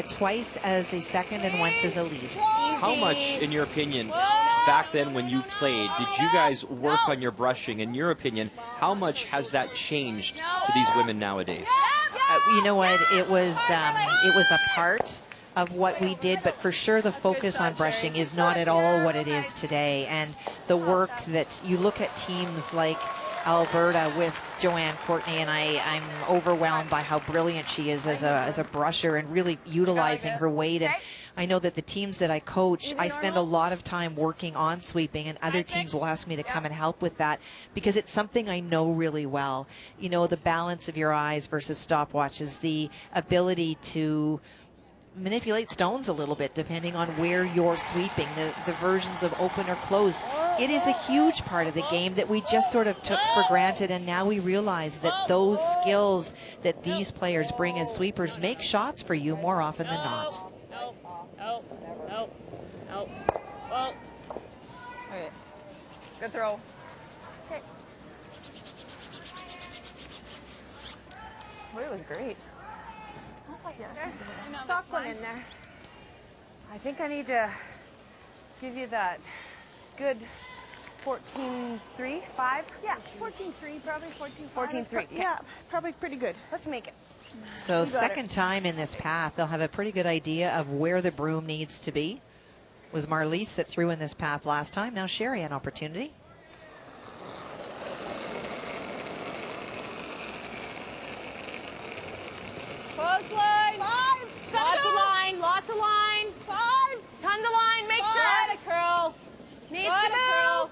Twice as a second and once as a lead. How much, in your opinion, back then when you played, did you guys work on your brushing? In your opinion, how much has that changed to these women nowadays? You know what? It was a part of what we did, but for sure the focus on brushing is not at all what it is today. And the work that you look at teams like Alberta with Joanne Courtney, and I'm overwhelmed by how brilliant she is as a brusher and really utilizing her weight. And I know that the teams that I coach, I spend a lot of time working on sweeping, and other teams will ask me to come and help with that because it's something I know really well. You know, the balance of your eyes versus stopwatches, the ability to manipulate stones a little bit depending on where you're sweeping, the versions of open or closed. It is a huge part of the game that we just sort of took for granted, and now we realize that those skills that these players bring as sweepers make shots for you more often than not. Nope. Okay. Good throw. Okay. Boy, it was great. Soft one in there. I think I need to give you that good 14-3, 5? Yeah, 14-3, probably 14-5. 14-3. Yeah, probably pretty good. Let's make it. So second time in this path, they'll have a pretty good idea of where the broom needs to be. It was Marliese that threw in this path last time. Now Sherry an opportunity. Close line. 5. Lots of line, lots of line. 5. Tons of line, make sure. Gotta curl. Needs Gotta to move. curl.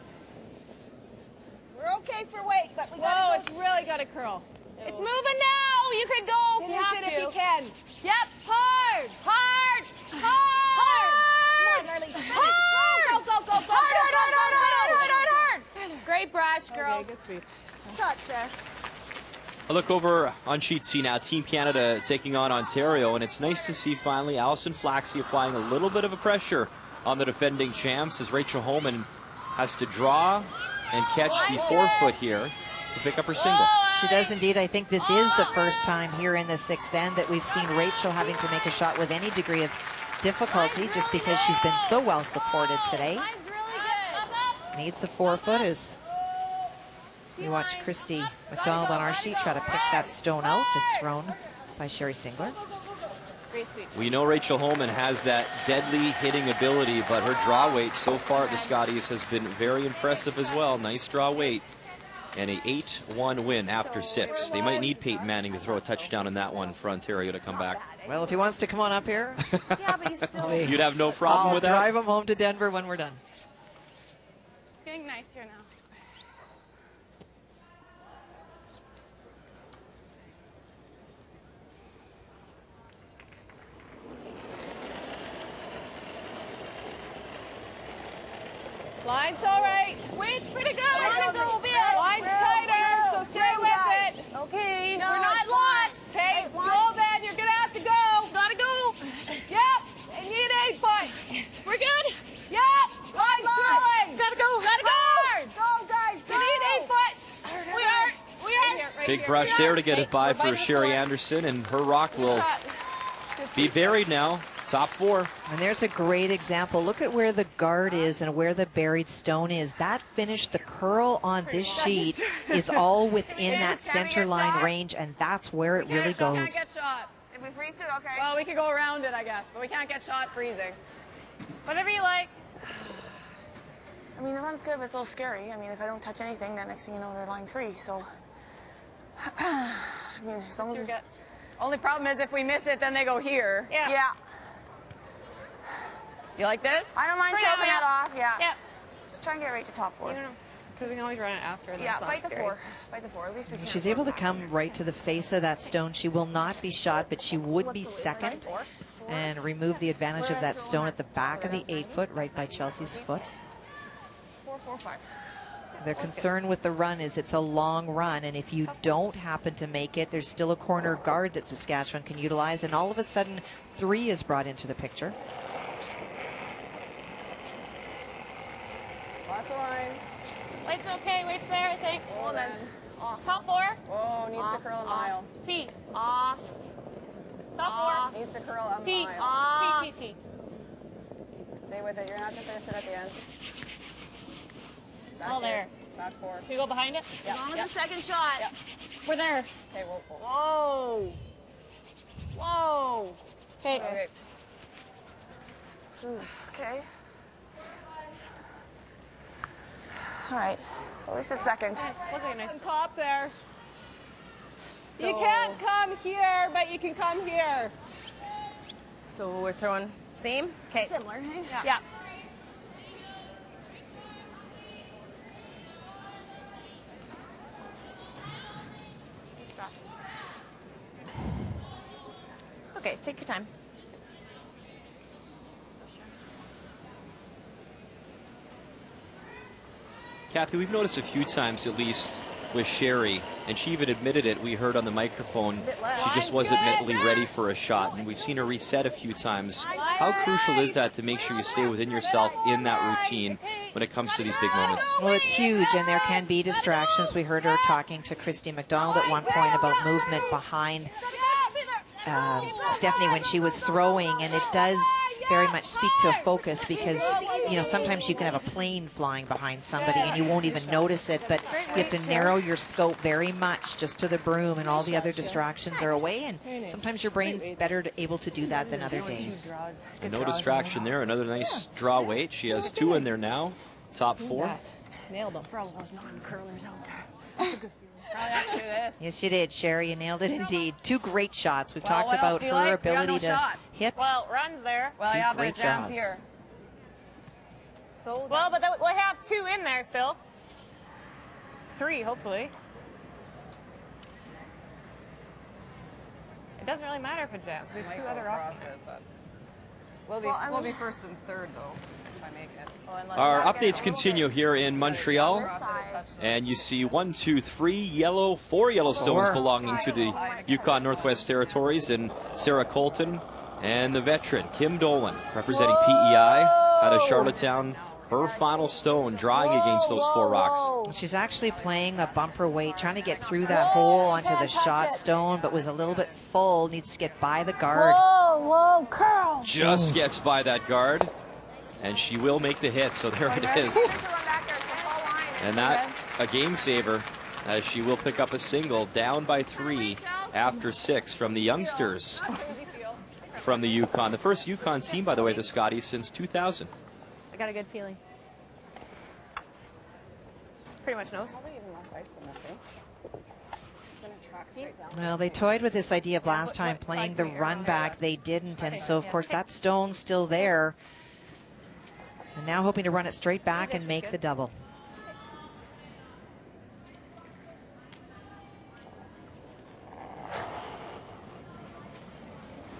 We're okay for weight, but we Whoa, gotta go. it's really gotta curl. It's moving now. You could go if you Finish have it to. if you can. Yep, hard, hard, hard. Come on, Marley. Finish. Go, go, go, go, go. Hard. Great brush, girls. Okay, good sweep. Shot, Cher. I look over on sheet C now, Team Canada taking on Ontario, and it's nice to see finally Allison Flaxey applying a little bit of a pressure on the defending champs as Rachel Homan has to draw and catch the forefoot here to pick up her single. She does indeed. I think this is the first time here in the sixth end that we've seen Rachel having to make a shot with any degree of difficulty just because she's been so well supported today. Needs the forefoot as we watch Christy McDonald on our sheet try to pick that stone out, just thrown by Sherry Singler. Great sweep. We know Rachel Homan has that deadly hitting ability, but her draw weight so far at the Scotties has been very impressive as well. Nice draw weight and a 8-1 win after 6. They might need Peyton Manning to throw a touchdown in that one for Ontario to come back. Well, if he wants to come on up here, Yeah, but he's still. You'd have no problem with that? I'll drive him home to Denver when we're done. It's getting nice here now. Line's all right. Weight's pretty good. Line's tighter, so stay with it. Okay, No, we're not it's fine. lots. Hey, one. go then. You're going to have to go. Gotta go. Yep. And you need 8 foot. We're good. Yep. Line's going. Gotta go. Gotta go. Go, guys, go. You need 8 foot. We are. Big brush there to get it by for Sherry Anderson, and her rock will be buried now. Top 4. And there's a great example. Look at where the guard is and where the buried stone is. That finish, the curl on this sheet is all within that center line range, and that's where it really goes. Can't get shot. If we freezed it, okay. Well, we could go around it, I guess, but we can't get shot freezing. Whatever you like. I mean, the run's good, but it's a little scary. I mean, if I don't touch anything, then next thing you know, they're line 3. So, I mean, as long as we get. Only problem is if we miss it, then they go here. Yeah. You like this? I don't mind For now, chopping yeah. that off. Yeah. Yep. Just try and get right to top 4. Because we can always run it after. And Yeah, that's not bite the scary. 4. Bite the 4. At least we can. She's able to come right to the face of that stone. She will not be shot, but she would be second and remove the advantage of that stone at the back of the 8 foot right by Chelsea's foot. 4, 4, 5. Their concern with the run is it's a long run, and if you don't happen to make it, there's still a corner guard that Saskatchewan can utilize, and all of a sudden 3 is brought into the picture. Lots of line. Weight's okay. Weight's there, I think. Well, then. Top 4. Whoa, needs to curl a mile. T. Off. Top 4. Needs to curl a T. mile. T. Stay with it. You're not going to finish it at the end. It's all there. Back 4. Can we go behind it? Yep. As long as the second shot. Yep. We're there. Okay, we'll. Whoa. Whoa. Okay. Okay. Okay. All right. At least a second. Looking nice. On top there. You can't come here, but you can come here. So we're throwing same? Okay. Similar, hey? Yeah. Okay, take your time. Kathy, we've noticed a few times at least with Sherry, and she even admitted it, we heard on the microphone, she just wasn't mentally ready for a shot, and we've seen her reset a few times. How crucial is that to make sure you stay within yourself in that routine when it comes to these big moments? Well, it's huge, and there can be distractions. We heard her talking to Christy McDonald at one point about movement behind Stefanie when she was throwing, and it does very much speak to a focus because, you know, sometimes you can have a plane flying behind somebody and you won't even notice it, but you have to narrow your scope very much just to the broom, and all the other distractions are away, and sometimes your brain's better able to do that than other days. And no distraction there. Another nice draw weight. She has 2 in there now. Top 4. Nailed them. For all those non-curlers out there. That's a good feeling. Probably have to do this. Yes, you did, Sherry. You nailed it indeed. 2 great shots. We've Well, talked what else about do you her like? We got ability no to shot. hit. Well, run's there. Well, Two yeah, but great it jams jobs. here. So well, but we'll have 2 in there still. 3, hopefully. It doesn't really matter if it jams. We have Might 2 go other across options. it, but we'll be first and third though if I make it. Our updates continue here in Montreal. Cross it, touch them. And you see 1, 2, 3 yellow, 4 yellow stones 4. belonging to the Yukon Northwest Territories, and Sarah Colton and the veteran Kim Dolan representing PEI out of Charlottetown. Her final stone drying against those 4 rocks. She's actually playing a bumper weight, trying to get through that hole onto the shot stone, but was a little bit full, needs to get by the guard. Whoa, curl. Just gets by that guard, and she will make the hit, so there it is. And that, a game saver, as she will pick up a single, down by 3 after 6 from the youngsters from the Yukon. The first Yukon team, by the way, the Scotties, since 2000. I got a good feeling. Pretty much knows. Probably even less ice than this, eh? It's gonna track straight down. Well, they toyed with this idea of last time playing the run back. They didn't, and so, of course, that stone's still there. And now hoping to run it straight back and make the double.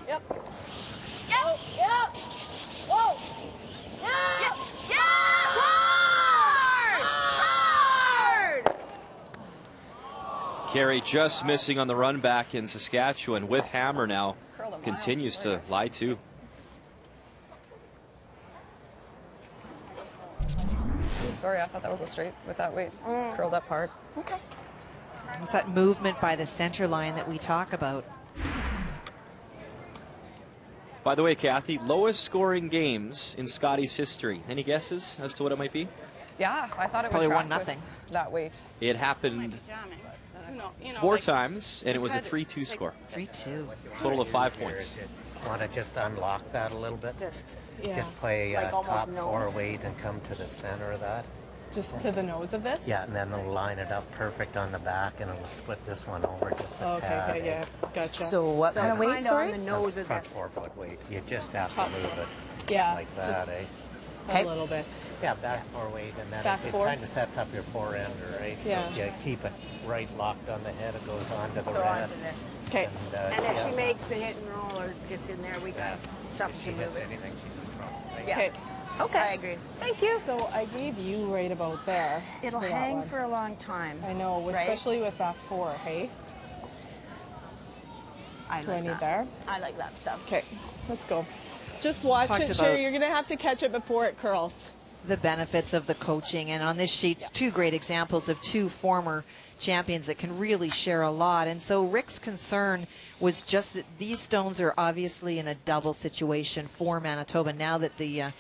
Yep. Yep. Yep. Whoa. Yep. Yep. Hard. Hard. Carey just missing on the run back in Saskatchewan with hammer now. Continues to lie to. Sorry, I thought that would go straight with that weight. Just curled up hard. Okay. It's that movement by the center line that we talk about. By the way, Kathy, lowest scoring games in Scotties history. Any guesses as to what it might be? Yeah, I thought it Probably would track 1-0. with that weight. It happened 4 times, and it was a 3-2 score. 3-2. Total of 5 points. Want to just unlock that a little bit? Just play like almost top no. 4 weight and come to the center of that. Just to the nose of this? Yeah, and then it'll line it up perfect on the back, and it'll split this one over just a tad. Okay, yeah, gotcha. So what kind of weight, sorry? on the nose of Front this. 4-foot weight. You just have to move it Yeah, like that, just eh? a little bit. Yeah, back 4 weight, and then Back it 4. kind of sets up your 4-ender, right? Yeah. So if you keep it right locked on the head, it goes on to the So red. onto this. Okay. And if she makes the hit and roll or gets in there, we got something If she to hits move it. anything, she's in trouble. Right? Yeah. Okay. Okay. I agree. Thank you. So I gave you right about there. It'll for that hang one. for a long time. I know, right? especially with back 4, hey? I Do I like need that. there? I like that stuff. Okay, let's go. Just watch Talked it, about- Sherry. You're going to have to catch it before it curls. The benefits of the coaching, and on this sheet's 2 great examples of 2 former champions that can really share a lot. And so Rick's concern was just that these stones are obviously in a double situation for Manitoba now that the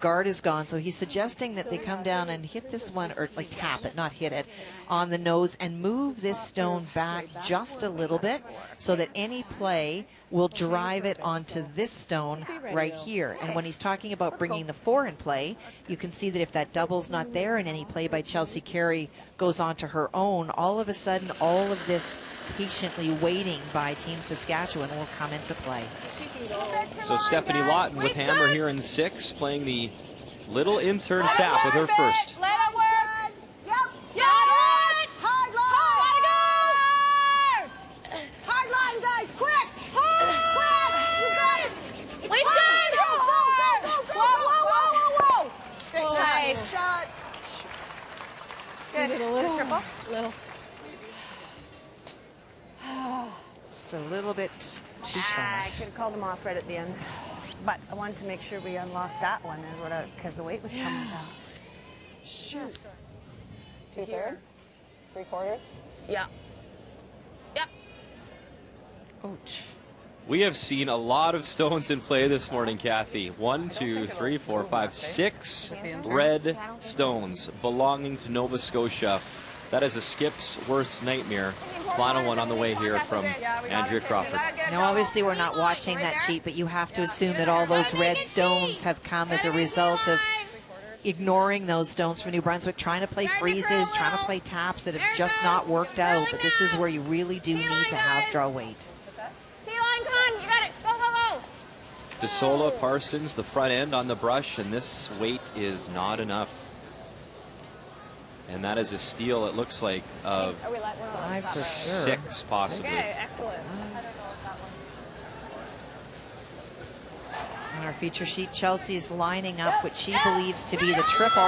guard is gone. So he's suggesting that they come down and hit this one, or like tap it, not hit it, on the nose and move this stone back just a little bit so that any play will drive it onto this stone right here. And when he's talking about bringing the 4 in play, you can see that if that double's not there and any play by Chelsea Carey goes on to her own, all of a sudden all of this patiently waiting by Team Saskatchewan will come into play. So Stefanie Lawton with hammer here in 6, playing the little intern tap with her first. Let it work. Yep. Got it. Hard line. Hard line, guys. Quick. Quick. You got it. Wait, go. Whoa. Great Nice. shot. Good. Little. Just a little bit too I fast. could have called them off right at the end. But I wanted to make sure we unlocked that one because the weight was coming down. Shoot. 2/3? 3/4? Yeah. Yep. Ouch. We have seen a lot of stones in play this morning, Kathy. 1, 2, 3, 4, 5, 6 red stones belonging to Nova Scotia. That is a skip's worst nightmare. Final one on the way here from Andrea Crawford. Now, obviously, we're not watching that sheet, but you have to assume that all those red stones have come as a result of ignoring those stones from New Brunswick, trying to play freezes, trying to play taps that have just not worked out. But this is where you really do need to have draw weight. T-line, come on, you got it. Go, go, go. DeSola, Parsons, the front end on the brush, and this weight is not enough. And that is a steal, it looks like, of 5 for sure. 6 possibly. Okay, excellent. On our feature sheet, Chelsea's lining up what she believes to be the triple.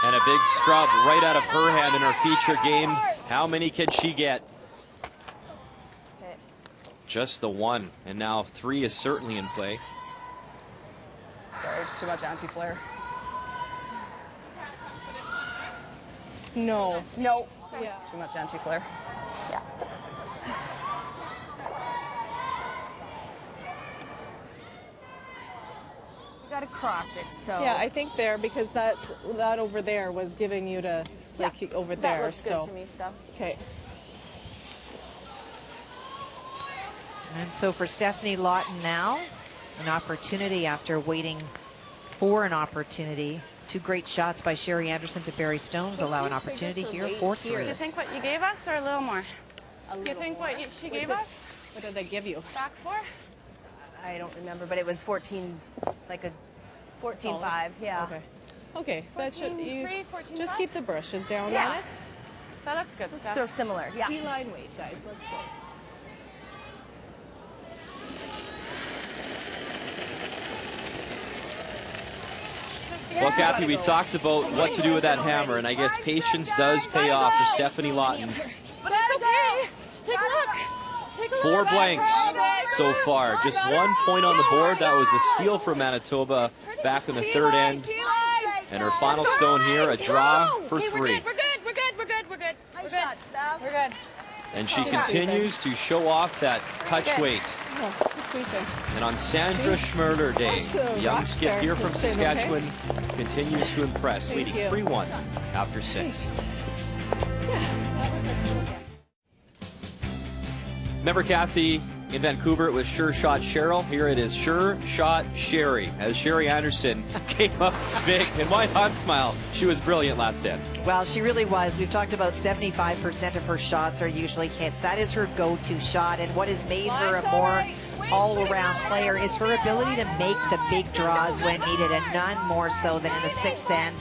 And a big scrub right out of her hand in her feature game. How many can she get? Just the 1, and now 3 is certainly in play. Sorry, too much anti-flare. No. No. Yeah. Too much anti-flare. Yeah. You got to cross it, so. Yeah, I think there, because that over there was giving you to, like, over there. That looks so. good to me, Steph. Okay. And so for Stefanie Lawton now, an opportunity after waiting for an opportunity. 2 great shots by Sherry Anderson to Barry Stones allow an opportunity here for 3. Do you think what you gave us or a little more? Do you think what she gave us? What did they give you? Back 4? I don't remember, but it was 14, like a 14.5, yeah. Okay. Okay, that should, you 14.3, just 14.5? keep the brushes down Yeah. on it. That looks good, Let's Steph. throw similar, yeah. T-line weight, guys, let's go. Well, Kathy, we talked about what to do with that hammer, and I guess patience does pay off for Stefanie Lawton. But it's okay. Take a look. Take a look. 4 blanks so far. Just 1 point on the board. That was a steal for Manitoba back in the 3rd end. And her final stone here, a draw for 3. We're good. We're good. We're good. We're good. Nice shot, Steph. We're good. And she continues to show off that touch weight. And on Sandra Schmurler Day, the young skip here from Saskatchewan continues to impress, leading 3-1 after 6. Remember, Kathy, in Vancouver, it was Sure Shot Cheryl. Here it is Sure Shot Sherry, as Sherry Anderson came up big. And why not smile? She was brilliant last end. Well, she really was. We've talked about 75% of her shots are usually hits. That is her go-to shot. And what has made her a more all-around player is her ability to make the big draws when needed, and none more so than in the 6th end.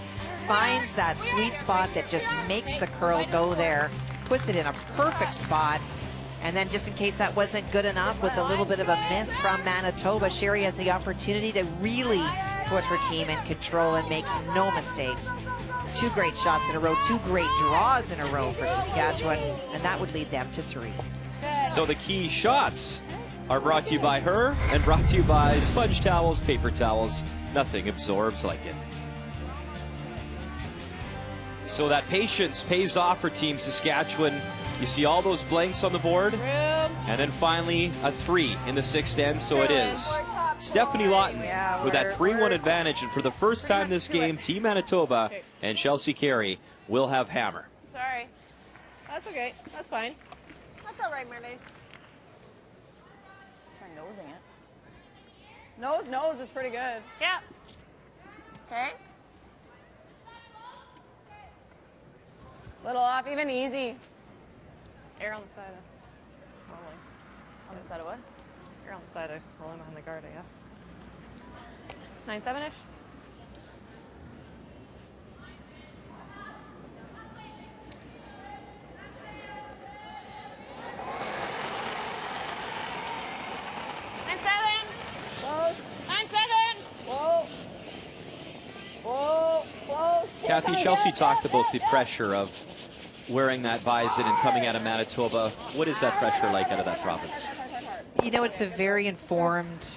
Finds that sweet spot that just makes the curl go there, puts it in a perfect spot. And then just in case that wasn't good enough, with a little bit of a miss from Manitoba, Sherry has the opportunity to really put her team in control and makes no mistakes. 2 great shots in a row, 2 great draws in a row for Saskatchewan, and that would lead them to 3. So the key shots are brought to you by her and brought to you by sponge towels, paper towels. Nothing absorbs like it. So that patience pays off for Team Saskatchewan. You see all those blanks on the board, and then finally a 3 in the 6th end. So it is Stefanie Lawton with that 3-1 advantage, and for the first time this game, Team Manitoba and Chelsea Carey will have hammer. Sorry. That's okay. That's fine. That's all right, Mercedes. Try nosing it. Nose is pretty good. Yeah. Okay. Little off, even easy. Air on the side of rolling. On the side of what? Air on the side of rolling behind the guard, I guess. It's 9-7-ish. Kathy, Chelsea talked about the pressure of wearing that visor and coming out of Manitoba. What is that pressure like out of that province? You know, it's a very informed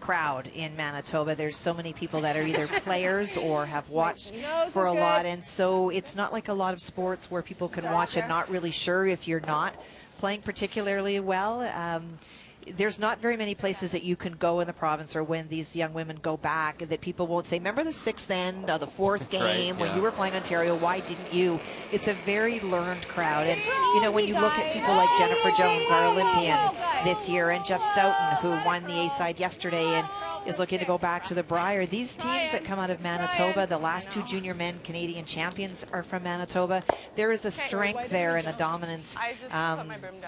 crowd in Manitoba. There's so many people that are either players or have watched for a lot, and so it's not like a lot of sports where people can watch and not really sure if you're not playing particularly well. There's not very many places that you can go in the province, or when these young women go back, that people won't say, remember the 6th end of the 4th game when you were playing Ontario, why didn't you? It's a very learned crowd. And, you know, when you look at people like Jennifer Jones, our Olympian this year, and Jeff Stoughton, who won the A-side yesterday, and is looking to go back to the Brier. These teams that come out of Manitoba, the last 2 junior men Canadian champions are from Manitoba. There is a strength there and a dominance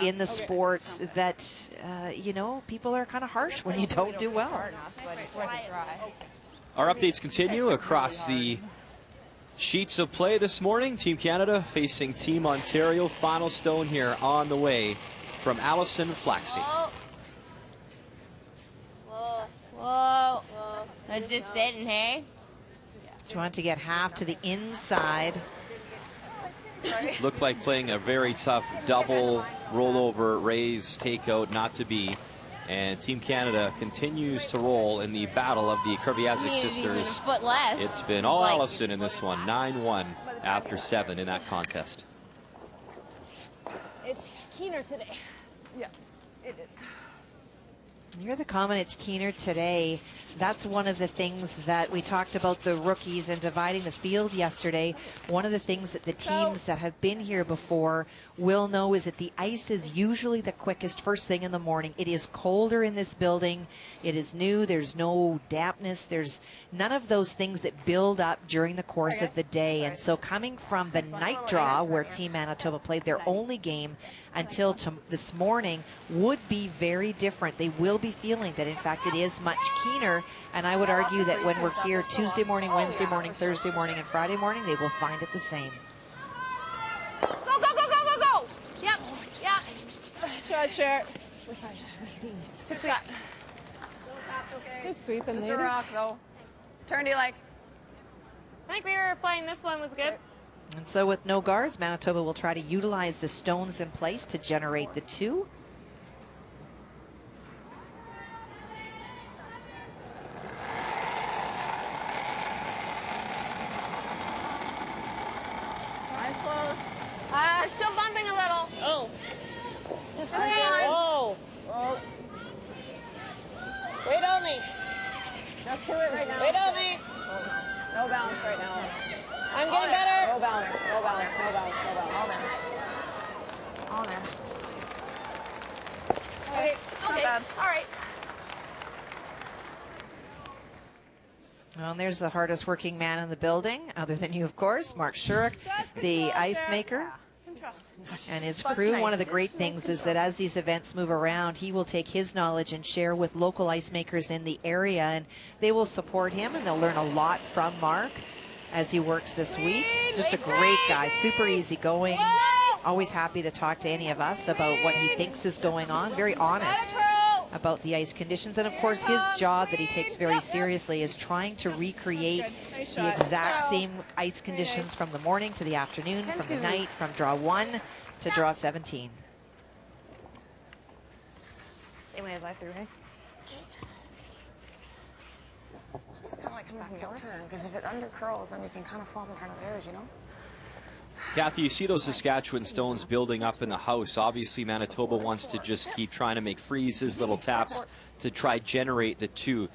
in the sport that, you know, people are kind of harsh when you don't do well. Our updates continue across the sheets of play this morning. Team Canada facing Team Ontario. Final stone here on the way from Allison Flaxey. Whoa. It's just sitting, hey? Just want to get half to the inside. Looked like playing a very tough double rollover, raise, takeout, not to be. And Team Canada continues to roll in the battle of the Kreviazuk sisters. It's been all Allison in this one, 9-1 after 7 in that contest. It's keener today. Yeah, it is. You hear the comment, it's keener today. That's one of the things that we talked about, the rookies and dividing the field yesterday. One of the things that the teams that have been here before will know is that the ice is usually the quickest first thing in the morning. It is colder in this building. It is new. There's no dampness. There's none of those things that build up during the course of the day. And so coming from the night draw where Team Manitoba played their only game until this morning would be very different. They will be feeling that, in fact, it is much keener. And I would argue that when we're here Tuesday morning, Wednesday morning, Thursday morning, and Friday morning, they will find it the same. Go, go, go, go, go, go. Yep, yep. Shot share. Good shot. Good sweeping, Just ladies. a rock, though. Turn to you like. I think we were playing this one was good. And so with no guards, Manitoba will try to utilize the stones in place to generate the 2. It's still bumping a little. Oh. Just hang on. Oh. Wait on me. Just to it right now. Wait on me. No balance right now. I'm getting better. No balance, no balance, no balance, no balance. All there. Okay, Not bad. all right. Well, and there's the hardest working man in the building, other than you, of course, Mark Shurik, the ice maker. And his crew. One of the great things is that as these events move around, he will take his knowledge and share with local ice makers in the area, and they will support him, and they'll learn a lot from Mark as he works this week. He's just a great guy, super easygoing, always happy to talk to any of us about what he thinks is going on, very honest about the ice conditions. And of course, his job that he takes very seriously is trying to recreate the exact same ice conditions from the morning to the afternoon, from the night, from draw 1 to draw 17. Same way as I threw, hey? Just kind of like come back and turn, because if it under curls, then you can kind of flop and kind of airs, you know? Kathy, you see those Saskatchewan stones building up in the house. Obviously, Manitoba wants to just keep trying to make freezes, little taps to try generate the 2.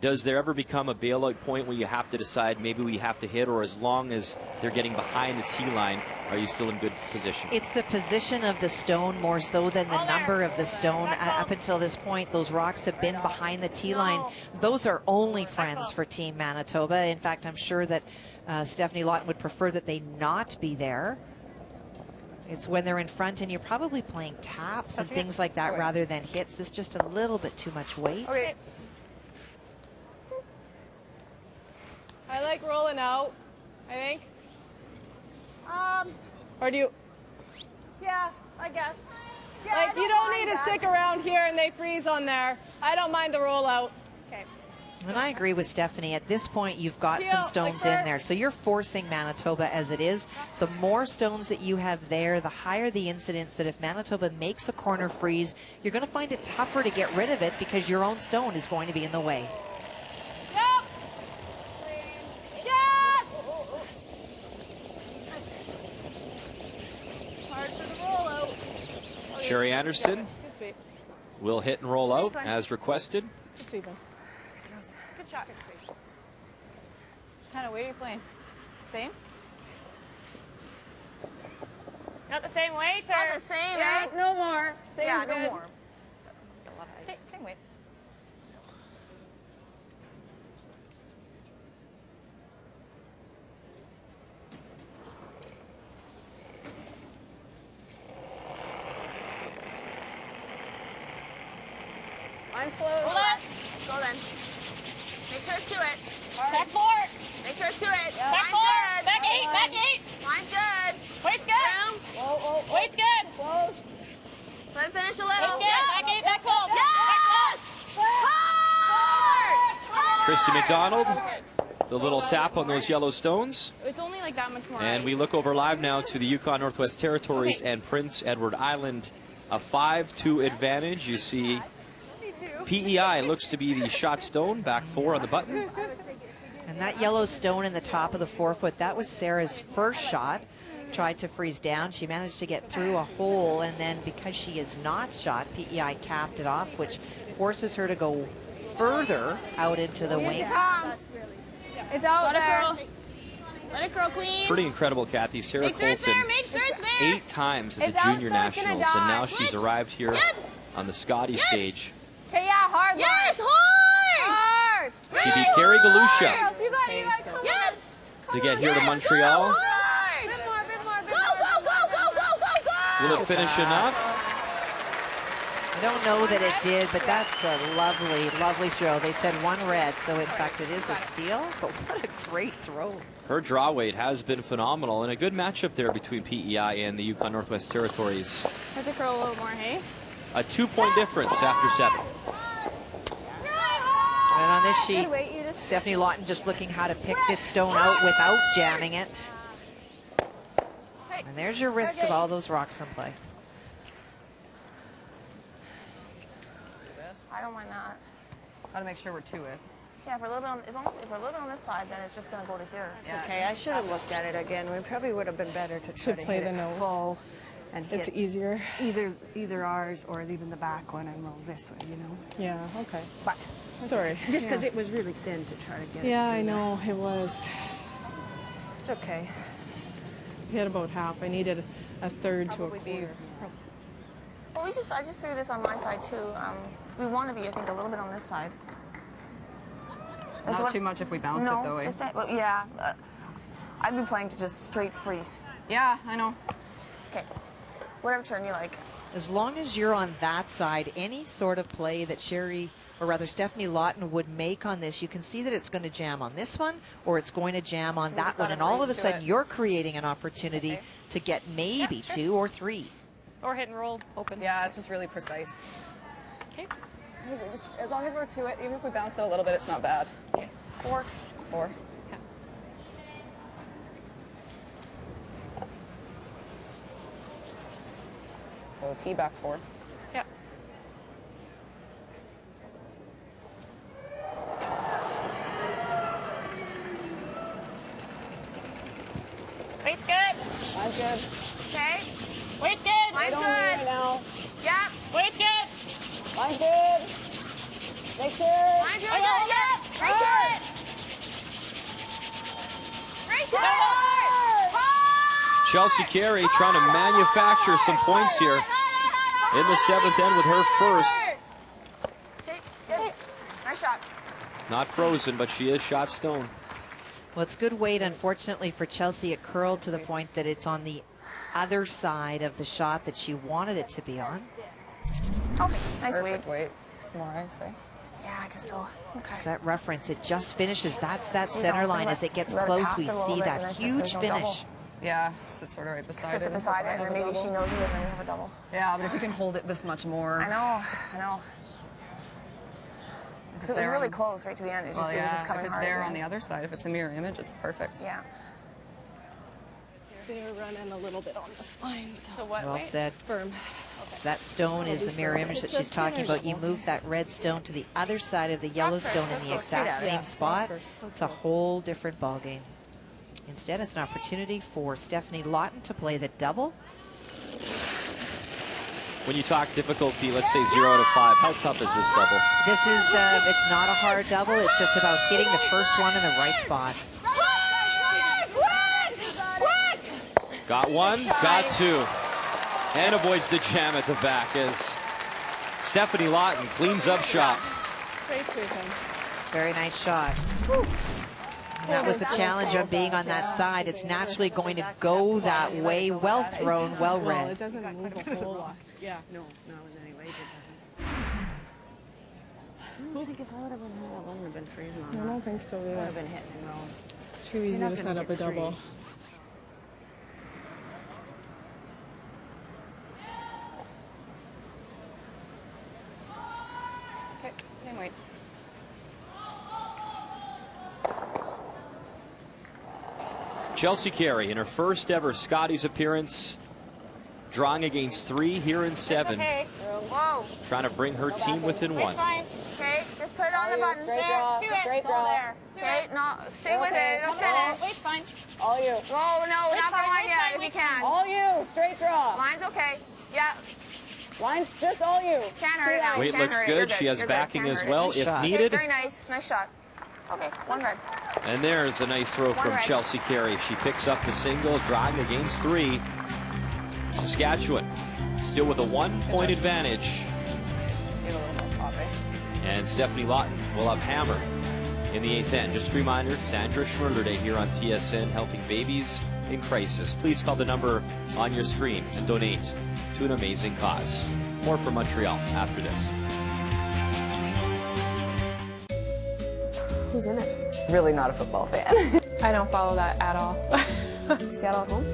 Does there ever become a bailout point where you have to decide maybe we have to hit, or as long as they're getting behind the tee line, are you still in good position? It's the position of the stone more so than the number of the stone. Up until this point, those rocks have been behind the tee line. Those are only friends for Team Manitoba. In fact, I'm sure that Stefanie Lawton would prefer that they not be there. It's when they're in front and you're probably playing taps and things like that rather than hits. There's just a little bit too much weight. Okay. I like rolling out, I think. Or do you? Yeah, I guess. Yeah, Like, you don't need to stick around here and they freeze on there. I don't mind the rollout. Okay. And I agree with Stefanie. At this point, you've got some stones in there. So you're forcing Manitoba as it is. The more stones that you have there, the higher the incidence that if Manitoba makes a corner freeze, you're going to find it tougher to get rid of it because your own stone is going to be in the way. Yep. Yes! Hard for the rollout. Sherry Anderson Good sweep. will hit and roll out as requested. Good sweeping. Good shot. Good sweep. What kind of weight are you playing? Same? Not the same weight, or? Not the same, Yeah, eh? no more. Same Yeah, good. no more. Same weight. Line's closed. Hold us. Go then. Make sure it's to it. Back 4. Make sure it's to it. Back Line's 4. good. Back 8. Back 8. Line's good. Weight's good. Room. Whoa. Weight's good. Close. Let it finish a little. Weight's good. Back 8. Back 12. Yes! Hard! Christy McDonald, the little tap on those yellow stones. It's only like that much more. And we look over live now to the Yukon Northwest Territories and Prince Edward Island. A 5-2 advantage. You see PEI looks to be the shot stone, back 4 on the button. And that yellow stone in the top of the 4-foot, that was Sarah's first shot. Tried to freeze down. She managed to get through a hole, and then because she is not shot, PEI capped it off, which forces her to go further out into the wings. It's out there. Let it curl, Queen. Pretty incredible, Kathy. Sarah Make sure it's there. Colton, Make sure it's there. 8 times at It's the out, Junior so it's gonna Nationals, and now die. she's arrived here on the Scotties stage. Okay, yeah, hard. Yes, hard. Hard. She beat Carey Galusha You got it. Yes. to get here to Montreal. Bit more. Go. Will it finish enough? I don't know that it did, but that's a lovely, lovely throw. They said 1 red, so in fact it is a steal, but what a great throw. Her draw weight has been phenomenal, and a good matchup there between PEI and the Yukon Northwest Territories. Have to curl a little more, hey? A 2-point difference after 7. And on this sheet, Stefanie Lawton just looking how to pick this stone out without jamming it. And there's your risk of all those rocks in play. I don't mind that. Gotta make sure we're to it. Yeah, if we're a little bit on, as long as if we're a little bit on this side, then it's just gonna go to here. It's okay. I should have looked at it again. We probably would have been better to try to play hit the it nose. full and hit It's easier. either ours or even the back one and roll this way, you know. Yeah, okay. But Sorry. just because Yeah. it was really thin to try to get it Yeah, through I there. know, it was. It's okay. We had about half. I needed a third to a quarter. Well, I just threw this on my side too. We want to be, I think, a little bit on this side. Not too much if we bounce it, though. Just, well, yeah. I've been playing to just straight freeze. Yeah, I know. Okay. Whatever turn you like. As long as you're on that side, any sort of play that Stefanie Lawton would make on this, you can see that it's going to jam on this one or it's going to jam on that one. And all of a sudden, you're creating an opportunity to get maybe 2 or 3. Or hit and roll open. Yeah, it's just really precise. Okay. As long as we're to it, even if we bounce it a little bit, it's not bad. Okay. 4. 4. Yeah. So T back 4. Yeah. Weight's good. Mine's good. Okay. Weight's good. Mine's good. Now. Yep. Weight's good. Mine's good. Make sure. Mine's really good. Yep. Right to it. Right to it. Chelsea Carey trying to manufacture some points here in the 7th end with her first. Good. Nice shot. Not frozen, but she is shot stone. Well, it's good weight. Unfortunately for Chelsea, it curled to the point that it's on the other side of the shot that she wanted it to be on. Okay. Nice Perfect weight. Some more, I say. Yeah, I guess so. Okay. Just that reference, it just finishes. That's that You center know, line. let- As it gets let it close, pass we it a little see bit, that and there's huge no finish. double. Yeah, sit sort of right beside Sit it. beside it, and then maybe she knows you, and then you have a double. Yeah, but if you can hold it this much more. I know. Because it was really close right to the end. It Well, just, it was yeah, just coming if it's hard there at on the the end. other side, if it's a mirror image, it's perfect. Yeah. They're running a little bit on this line. So what Well weight? said. Firm. That stone is the mirror image that she's talking about. You move that red stone to the other side of the yellow stone in the exact same spot. It's a whole different ballgame. Instead, it's an opportunity for Stefanie Lawton to play the double. When you talk difficulty, let's say 0 out of 5, how tough is this double? This is, it's not a hard double. It's just about hitting the first one in the right spot. Got 1, got 2. And avoids the jam at the back as Stefanie Lawton cleans up shop. Very nice shot. And that was the challenge of being on that side. It's naturally going to go that way. Well thrown, well read. It doesn't move a whole lot. Yeah, no, in any way it doesn't. I don't think if I would have been hit, I wouldn't have been freezing on I don't think so I would either. have been hitting and rolling. It's too easy to set up a double. Okay, same weight. Chelsea Carey in her first ever Scotties appearance, drawing against 3 here in 7. Okay. Whoa. Trying to bring her team within 1. Fine. Okay, just put it on the button. Straight draw. Straight draw. There. Okay, no, stay with it. It'll finish. Weight's fine. All you. Whoa, no, not for one yet, if you can. All you. Straight draw. Line's okay. Yeah. Line's just all you. Can't hurt it now. Weight Can't looks hurt it. You're good. She has You're backing Can't as hurt well it. if Okay, needed. very nice. Nice shot. Okay, 1 red. And there's a nice throw from red. Chelsea Carey. She picks up the single, drawing against 3. Saskatchewan still with a 1-point advantage. Get a little more pop, eh? And Stefanie Lawton will have hammer in the 8th end. Just a reminder, Sandra Schmurler Day here on TSN, helping babies in crisis. Please call the number on your screen and donate to an amazing cause. More from Montreal after this. Who's in it? Really not a football fan. I don't follow that at all. Seattle at home?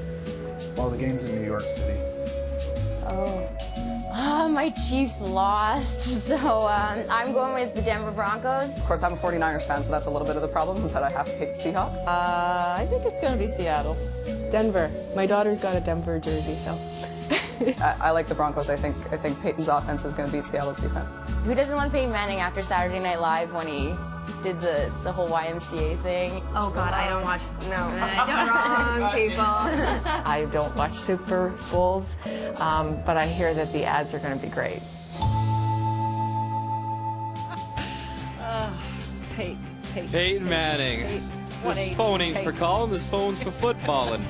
Well, the game's in New York City. Oh, my Chiefs lost, so I'm going with the Denver Broncos. Of course, I'm a 49ers fan, so that's a little bit of the problem, is that I have to hate Seahawks. I think it's going to be Seattle. Denver. My daughter's got a Denver jersey, so. I like the Broncos. I think Peyton's offense is going to beat Seattle's defense. Who doesn't love Peyton Manning after Saturday Night Live when he did the whole YMCA thing? Oh God, I don't watch. No. Wrong people. I don't watch Super Bowls, but I hear that the ads are going to be great. Peyton Manning. This phoning for calling, this phone's for footballing.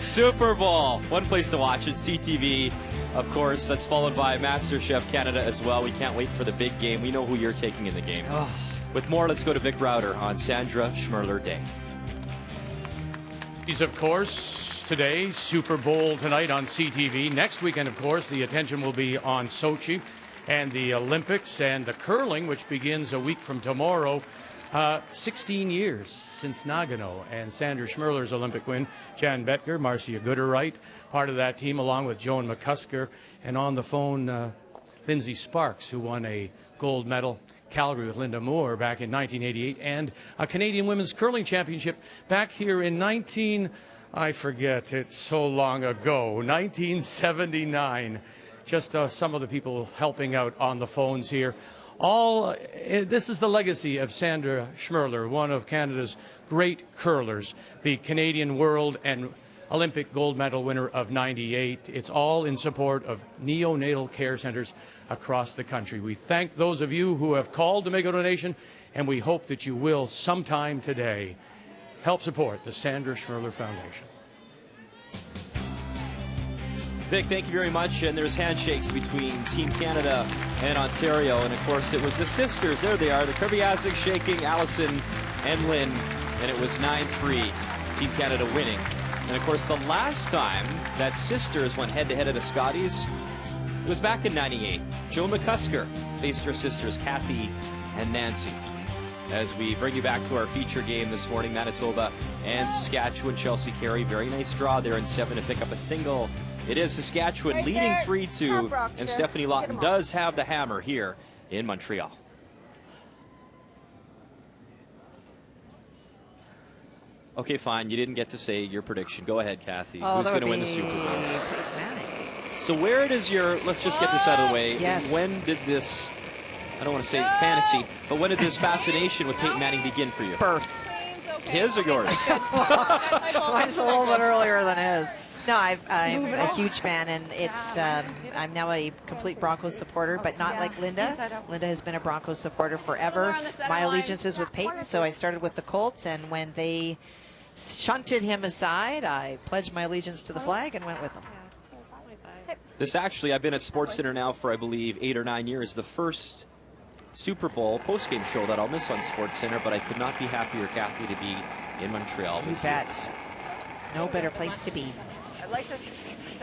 Super Bowl. One place to watch it, CTV. Of course, that's followed by MasterChef Canada as well. We can't wait for the big game. We know who you're taking in the game. With more, let's go to Vic Router on Sandra Schmurler Day. He's, of course, today, Super Bowl tonight on CTV. Next weekend, of course, the attention will be on Sochi and the Olympics and the curling, which begins a week from tomorrow. 16 years since Nagano and Sandra Schmurler's Olympic win. Jan Betker, Marcia Gooderwright, part of that team, along with Joan McCusker. And on the phone, Lindsay Sparks, who won a gold medal Calgary with Linda Moore back in 1988, and a Canadian Women's Curling Championship back here in I forget, it's so long ago, 1979. Just some of the people helping out on the phones here. This is the legacy of Sandra Schmurler, one of Canada's great curlers, the Canadian World and Olympic gold medal winner of '98. It's all in support of neonatal care centers across the country. We thank those of you who have called to make a donation, and we hope that you will sometime today help support the Sandra Schmurler Foundation. Vic, thank you very much. And there's handshakes between Team Canada and Ontario. And, of course, it was the sisters. There they are. The Kreviazic shaking Allison and Lynn. And it was 9-3, Team Canada winning. And, of course, the last time that sisters went head-to-head at a Scotties was back in '98. Joan McCusker faced her sisters, Kathy and Nancy. As we bring you back to our feature game this morning, Manitoba and Saskatchewan. Chelsea Carey, very nice draw there in 7 to pick up a single. It is Saskatchewan Right leading there. 3-2, Top and rock, Stefanie Lawton does have the hammer here in Montreal. Okay, fine. You didn't get to say your prediction. Go ahead, Kathy. Who's going to win the Super Bowl? So where does your, let's just get this out of the way. Yes. When did this, I don't want to say fantasy, but when did this fascination with Peyton Manning begin for you? Birth. His or yours? Mine's a little bit earlier than his. No, I'm a huge fan, and it's I'm now a complete Broncos supporter, but not like Linda. Linda has been a Broncos supporter forever. My allegiance is with Peyton, so I started with the Colts, and when they shunted him aside, I pledged my allegiance to the flag and went with them. This actually, I've been at SportsCenter now for, I believe, 8 or 9 years. The first Super Bowl postgame show that I'll miss on SportsCenter, but I could not be happier, Kathy, to be in Montreal. You bet. No better place to be. I'd like to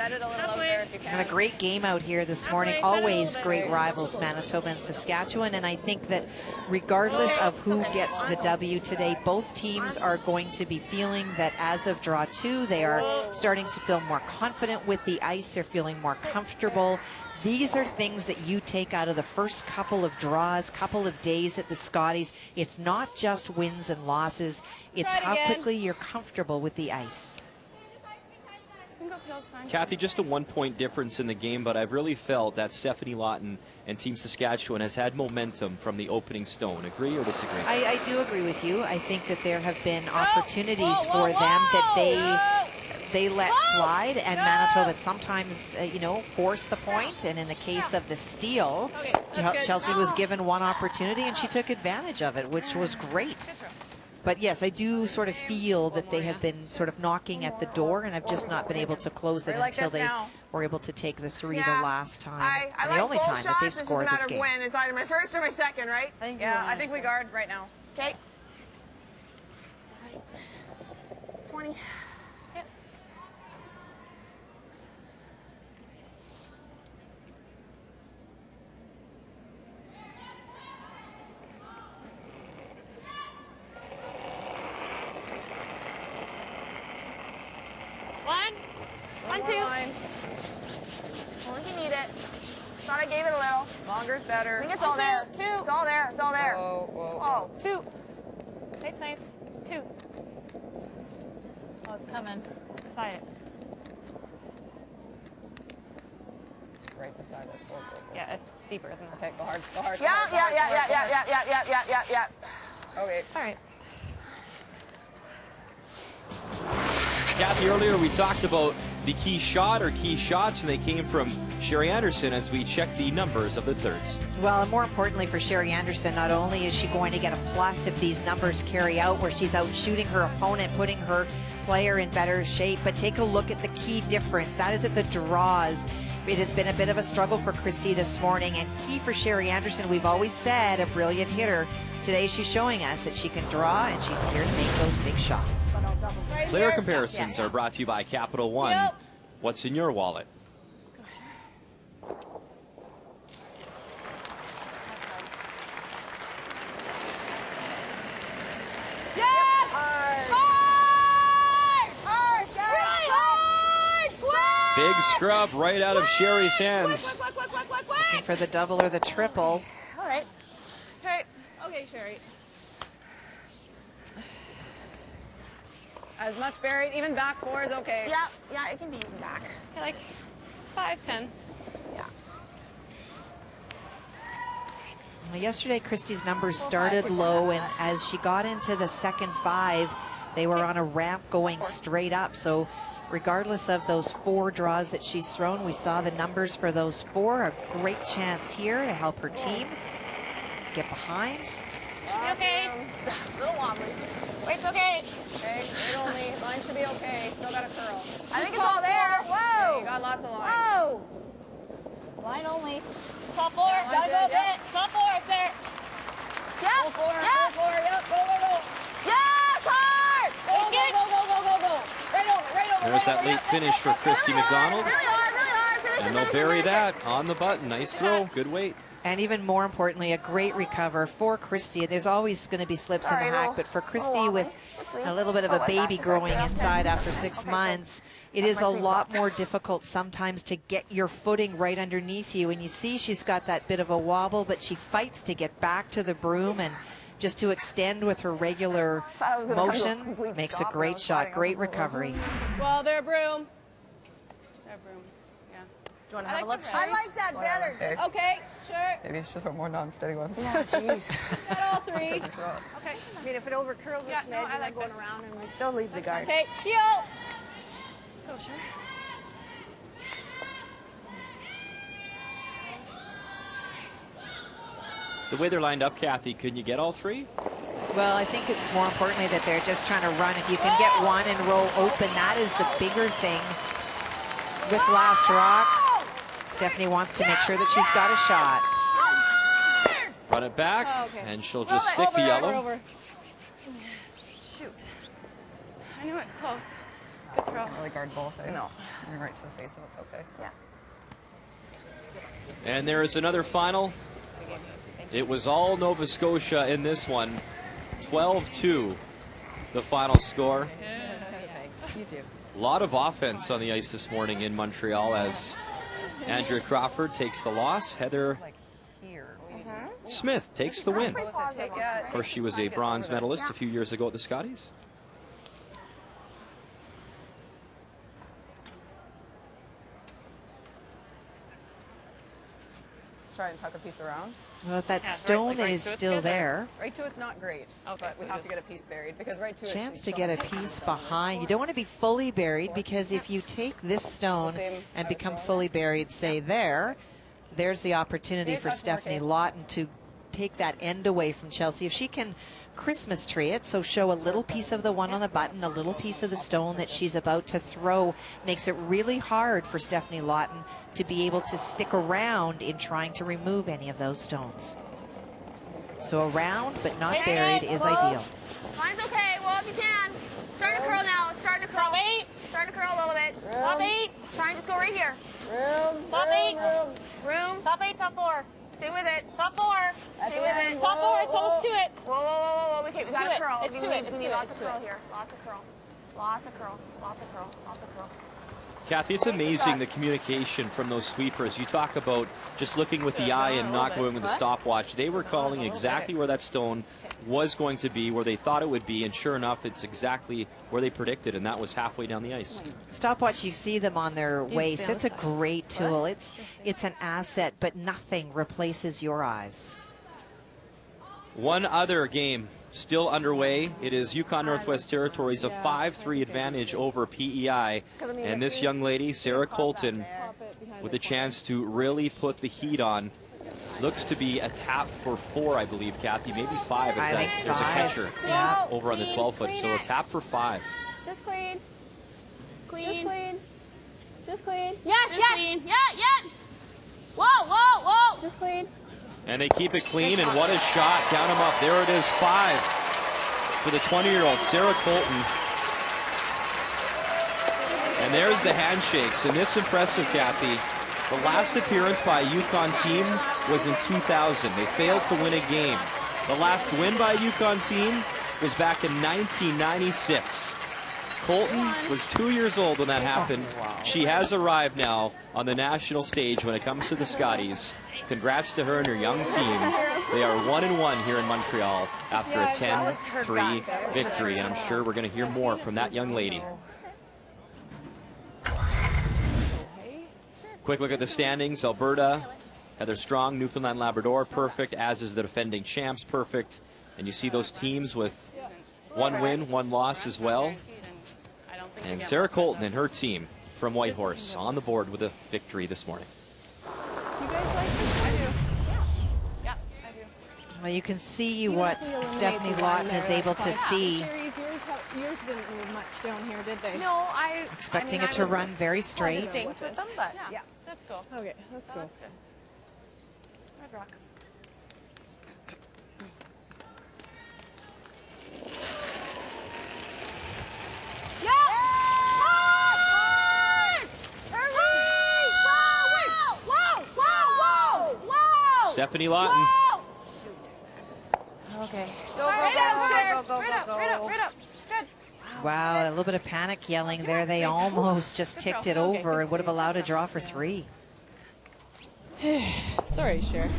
Set it a little out there if you can. And a great game out here this morning. Always great rivals, Manitoba and Saskatchewan. And I think that regardless of who gets the W today, both teams are going to be feeling that as of draw 2, they are starting to feel more confident with the ice. They're feeling more comfortable. These are things that you take out of the first couple of draws, couple of days at the Scotties. It's not just wins and losses. It's how quickly you're comfortable with the ice. Kathy, just a 1-point difference in the game, but I've really felt that Stefanie Lawton and Team Saskatchewan has had momentum from the opening stone. Agree or disagree? I do agree with you. I think that there have been opportunities for them that they let slide, and Manitoba sometimes, you know, force the point. And in the case of the steal, Chelsea was given one opportunity and she took advantage of it, which was great. But yes, I do sort of feel that they have been sort of knocking at the door, and I've just not been able to close it until they were able to take the 3 the last time. And the only time that they've scored this game. When. It's either my first or my second, right? I think we guard right now. Okay. 20. Yep. One, two. Only if you need it. Thought I gave it a little. Longer's better. I think it's all there. Two. It's all there. It's all there. Whoa. 2. It's nice. It's 2. Oh, it's coming. It's beside it. Right beside us. Go. Yeah, it's deeper than that. Okay, go hard. Go hard. Yeah. Okay. All right. Kathy, earlier we talked about the key shot or key shots, and they came from Sherry Anderson as we check the numbers of the thirds. Well, and more importantly for Sherry Anderson, not only is she going to get a plus if these numbers carry out, where she's out shooting her opponent, putting her player in better shape, but take a look at the key difference. That is at the draws. It has been a bit of a struggle for Christy this morning, and key for Sherry Anderson, we've always said, a brilliant hitter. Today she's showing us that she can draw, and she's here to make those big shots. Player comparisons are brought to you by Capital One. Yep. What's in your wallet? Big scrub right out of Sherry's hands. Looking for the double or the triple. All right. Okay, Sherry. As much buried, even back 4 is okay. Yeah, it can be even back. Okay, like 5, 10. Yeah. Well, yesterday, Christy's numbers started low, and as she got into the second 5, they were on a ramp going straight up. So regardless of those 4 draws that she's thrown, we saw the numbers for those 4. A great chance here to help her team get behind. Should be okay. A little wobbly. Wait's okay. Okay, wait only. Line should be okay. Still got a curl. I think it's all there. Whoa! Okay, you got lots of line. Whoa! Line only. Top 4. Gotta go a bit. Top 4. It's there. Yeah. Go for it. Go for it. Yep. Go. Yes, hard. Go. Right over. There's that late finish for Christy McDonald. Really hard. And they'll bury that on the button. Nice throw. Good weight. And even more importantly, a great recover for Christy. There's always going to be slips in the hack, but for Christy, with a little bit of a baby growing inside after 6 months, it is a lot more difficult sometimes to get your footing right underneath you. And you see she's got that bit of a wobble, but she fights to get back to the broom and just to extend with her regular motion. Makes a great shot, great recovery. Well, their broom. Do you want to have a look? I like that better. Okay, sure. Maybe it's just more non-steady ones. Yeah, jeez. Got all 3. Okay. I mean, if it overcurls a smidge and then goes around and we still leave the guard. Okay, heel. Let's go, sure. The way they're lined up, Kathy, can you get all 3? Well, I think it's more importantly that they're just trying to run. If you can get one and roll open, that is the bigger thing. With last rock, Stefanie wants to make sure that she's got a shot. Run it back, and she'll just stick the yellow. Shoot. I knew it's close. Good throw. Can't really guard both. No. You're right to the face of it's okay. Yeah. And there is another final. It was all Nova Scotia in this one. 12-2, the final score. You too. A lot of offense on the ice this morning in Montreal as Andrea Crawford takes the loss. Heather Smith takes the win. Of course, she was a bronze medalist a few years ago at the Scotties. Let's try and tuck a piece around. Well, that stone that is still there. Right to it's not great, but we have to get a piece buried because right to it. Chance to get a piece behind. You don't want to be fully buried because if you take this stone and become fully buried, say there's the opportunity for Stefanie Lawton to take that end away from Chelsea. If she can Christmas tree it, so show a little piece of the one on the button, a little piece of the stone that she's about to throw, makes it really hard for Stefanie Lawton to be able to stick around in trying to remove any of those stones. So around but not buried is ideal. Line's okay. Well, if you can. Starting to curl now. It's starting to curl. Starting to curl a little bit. Top 8. Try and just go right here. Top 8. Room. Top 8, top 4. Stay with it. Top 4. Stay with it. Top 4. It's almost to it. Whoa. Okay, we got to curl. It's to it. We need lots of curl here. Lots of curl. Lots of curl. Lots of curl. Lots of curl. Kathy, it's amazing the communication from those sweepers. You talk about just looking with the eye and not going with the stopwatch. They were calling exactly where that stone was going to be, where they thought it would be, and sure enough, it's exactly where they predicted, and that was halfway down the ice. Stopwatch, you see them on their waist. That's a great tool. It's an asset, but nothing replaces your eyes. One other game still underway. It is Yukon Northwest Territories, a 5-3 advantage over PEI. And this young lady, Sarah Colton, with a chance to really put the heat on. Looks to be a tap for 4, I believe, Kathy. Maybe 5 if there's a catcher over on the 12-foot. So a tap for 5. Just clean. Clean. Just clean. Just clean. Yes. Clean. Yeah. Whoa. Just clean. And they keep it clean, and what a shot. Count them up. There it is, 5 for the 20-year-old Sarah Colton. And there's the handshakes. And this impressive, Kathy. The last appearance by a Yukon team was in 2000. They failed to win a game. The last win by a Yukon team was back in 1996. Colton was 2 years old when that happened. She has arrived now on the national stage when it comes to the Scotties. Congrats to her and her young team. They are 1-1 here in Montreal after a 10-3 victory. And I'm sure we're going to hear more from that young lady. Quick look at the standings. Alberta, Heather Strong, Newfoundland Labrador, perfect, as is the defending champs, perfect. And you see those teams with 1 win, 1 loss as well. And Sarah Colton and her team from Whitehorse on the board with a victory this morning. You guys like this? I do. Yeah, I do. Well, you can see what Stefanie Lawton is able to see. Yours didn't move much down here, did they? No, Expecting it to run very straight. Distinct with them, but yeah, let's go. Okay, let's go. That's good. Red Rock. Stefanie Lawton. Shoot. Okay. Go. Right up. Good. Wow, a little bit of panic yelling there. They almost just ticked it over and would have allowed a draw for 3. Sorry, Cher.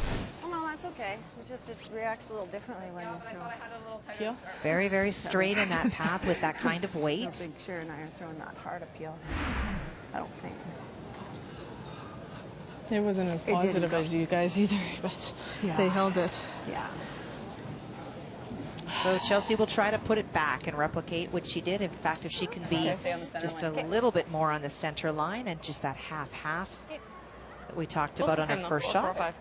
Oh, no, that's okay. It's just it reacts a little differently when you throw. Very, very straight in that path with that kind of weight. I don't think Cher and I are throwing that hard appeal. I don't think. It wasn't as positive as you guys either, but they held it. Yeah. So Chelsea will try to put it back and replicate what she did. In fact, if she can be just a little bit more on the center line and just that half that we talked about on her first shot.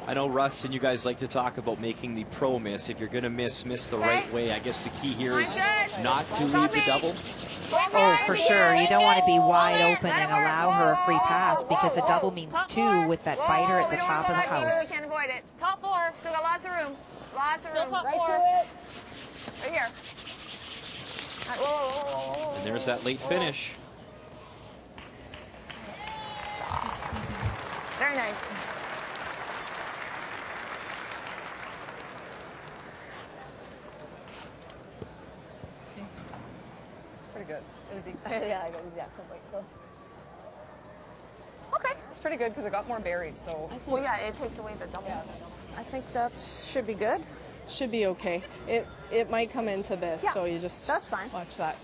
I know Russ and you guys like to talk about making the pro miss. If you're going to miss the right way. I guess the key here is not to leave the double. Oh, for sure. You don't want to be wide open and allow her a free pass because a double means 2 with that biter at the top of the house. Can't avoid it. It's top 4. Still got lots of room. Lots of room. Right to it. Right here. And there's that late finish. Very nice. It's pretty good. It was yeah, I got the exact same weight, so. Okay. It's pretty good because it got more buried, so. Well, yeah, it takes away the double. Yeah. I think that should be good. Should be okay. It might come into this, Yeah, so you just that's fine. watch that.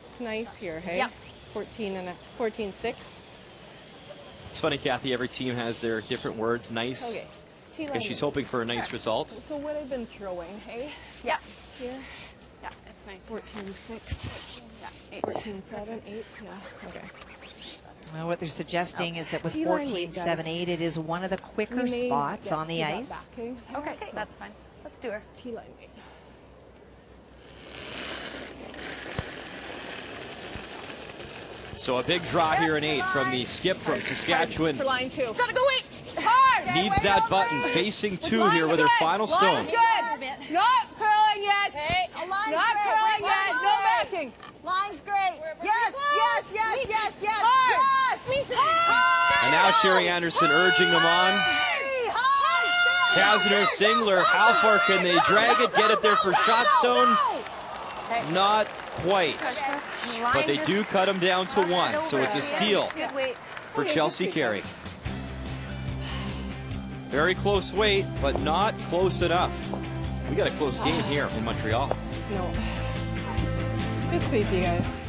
It's nice here, hey? Yeah. 14.6. It's funny, Kathy, every team has their different words. Nice. Okay. Because she's hoping for a nice result. So what I've been throwing, hey? Yeah. Here. Yeah, it's nice. 14.6. Yeah, 8. 14.7, 8. Yeah. Okay. Well, what they're suggesting is that with T-line weight, 14.78, it is one of the quicker spots on the ice. Okay, that's fine. Let's do her. T-line weight. So a big draw here in 8 from the skip from Saskatchewan. For line 2. Gotta go wait. Hard. Needs that button, facing 2 here with her final stone. Line's good. Not curling yet. Hey, Not curling yet. No backing. Line's great. Yes, yes, yes, yes, yes, Hard. yes. And now Sherry Anderson urging them on. Kasner, Singler, how far can they drag it, get it there for shot stone? Not quite. But they do cut them down to 1, so it's a steal for Chelsea Carey. Very close weight, but not close enough. We got a close game here in Montreal. No. Good sweep, you guys.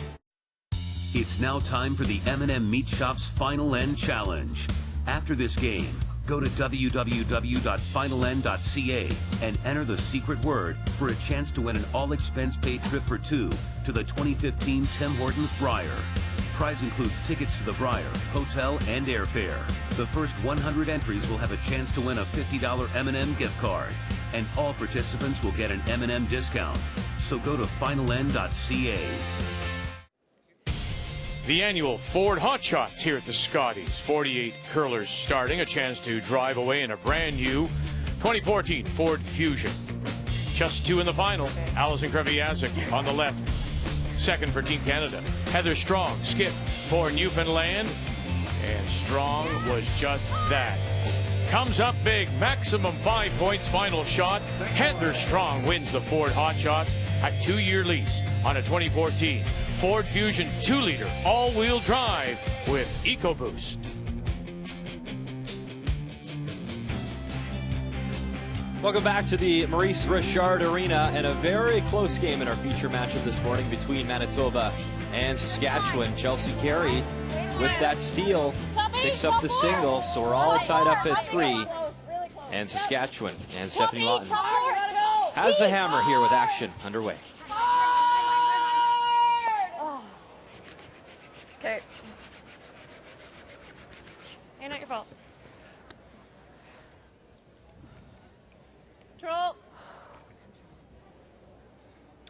It's now time for the M&M Meat Shop's Final End Challenge. After this game, go to www.finalend.ca and enter the secret word for a chance to win an all-expense-paid trip for 2 to the 2015 Tim Hortons Briar. Prize includes tickets to the Briar, hotel, and airfare. The first 100 entries will have a chance to win a $50 M&M gift card, and all participants will get an M&M discount. So go to finalend.ca. The annual Ford Hot Shots here at the Scotties. 48 curlers starting, a chance to drive away in a brand new 2014 Ford Fusion. Just 2 in the final. Allison Kreviazuk on the left. Second for Team Canada. Heather Strong, skip for Newfoundland. And Strong was just that. Comes up big, maximum 5 points, final shot. Heather Strong wins the Ford Hot Shots, a 2-year lease on a 2014 Ford Fusion 2-liter all-wheel drive with EcoBoost. Welcome back to the Maurice Richard Arena, and a very close game in our feature matchup this morning between Manitoba and Saskatchewan. Chelsea Carey with that steal picks up the single, so we're all tied up at 3. And Saskatchewan and Stefanie Lawton has the hammer here with action underway. Okay. Hey, not your fault. Control.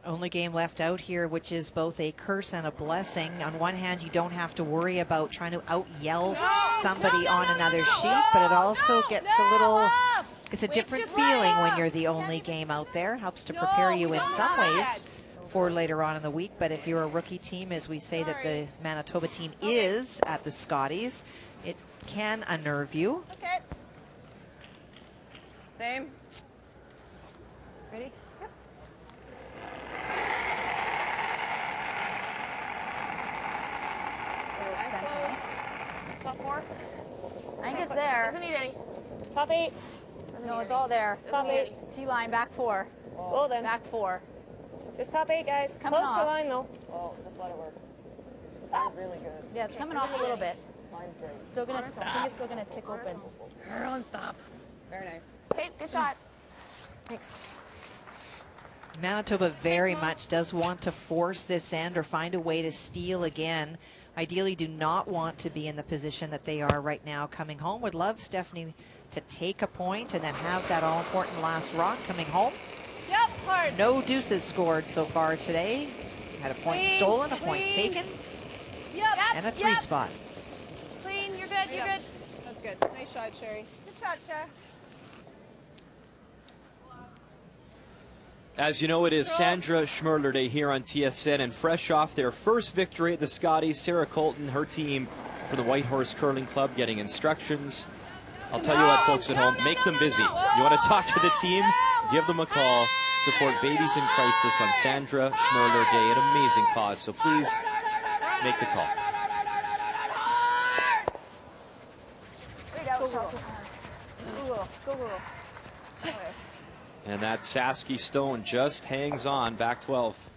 Only game left out here, which is both a curse and a blessing. On one hand, you don't have to worry about trying to out-yell somebody on another sheet, but it also gets a little, it's a different feeling when you're the only game out there. Helps to prepare you in some ways for later on in the week, but if you're a rookie team, as we say that the Manitoba team is at the Scotties, it can unnerve you. Okay. Same. Ready? Yep. Top 4. I think it's there. Doesn't need any. Top 8. No, it's all there. Top 8. T-line, back 4. Well then. Back 4. Just top 8, guys. Coming Close off. the line, though. Oh, just let it work. That's really good. Yeah, it's coming off a little bit. Line's great. Still gonna, I think it's still gonna tick open. Girl, stop. Very nice. Okay, good shot. Thanks. Manitoba very much does want to force this end or find a way to steal again ideally do not want to be in the position that they are right now coming home. Would love Stefanie to take a point and then have that all-important last rock coming home. Yep, hard. No deuces scored so far today. Had a point stolen, a point taken, and a 3 spot. Clean, you're good, you're good. That's good. Nice shot, Sherry. Good shot, Sher. As you know, it is Sandra Schmurler Day here on TSN, and fresh off their first victory at the Scotties, Sarah Colton, her team for the Whitehorse Curling Club, getting instructions. I'll tell you what, folks at home, make them busy. You want to talk to the team? Give them a call. Support Babies in Crisis on Sandra Schmurler Day, an amazing cause. So please make the call. Go, girl. And that Sasky Stone just hangs on, back 12.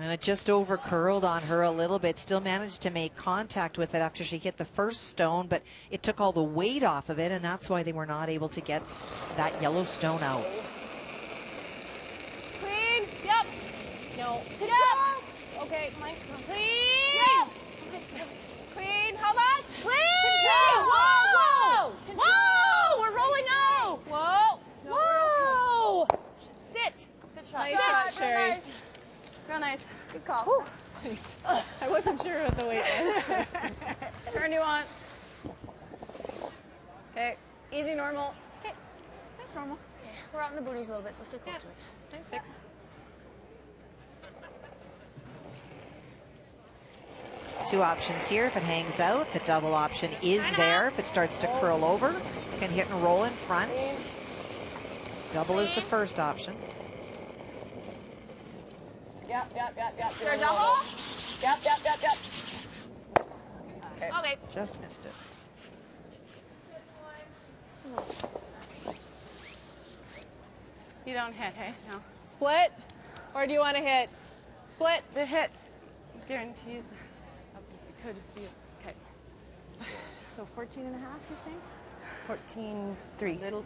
And it just over curled on her a little bit. Still managed to make contact with it after she hit the first stone, but it took all the weight off of it, and that's why they were not able to get that yellow stone out. Clean. Yep. No. Good job. Okay, Mike. Clean. Yep. Clean. How much? Clean. Control. Whoa. Control. Whoa. We're rolling out. Whoa. Whoa. Sit. Good shot. Nice shot, Sherry. Nice. Real nice. Good call. Thanks. I wasn't sure what the weight was. Turn you want. Okay. Easy, normal. Okay. Nice, normal. Okay. We're out in the booties a little bit, so stay close to it. 9-6. Two options here. If it hangs out, the double option is there. If it starts to curl over, can hit and roll in front. Double is the first option. Yep. For a double? Yep. Okay. Just missed it. You don't hit, hey? No. Split? Or do you want to hit? Split? The hit guarantees it could be. Okay. So 14 and a half, you think? 14-3. Little,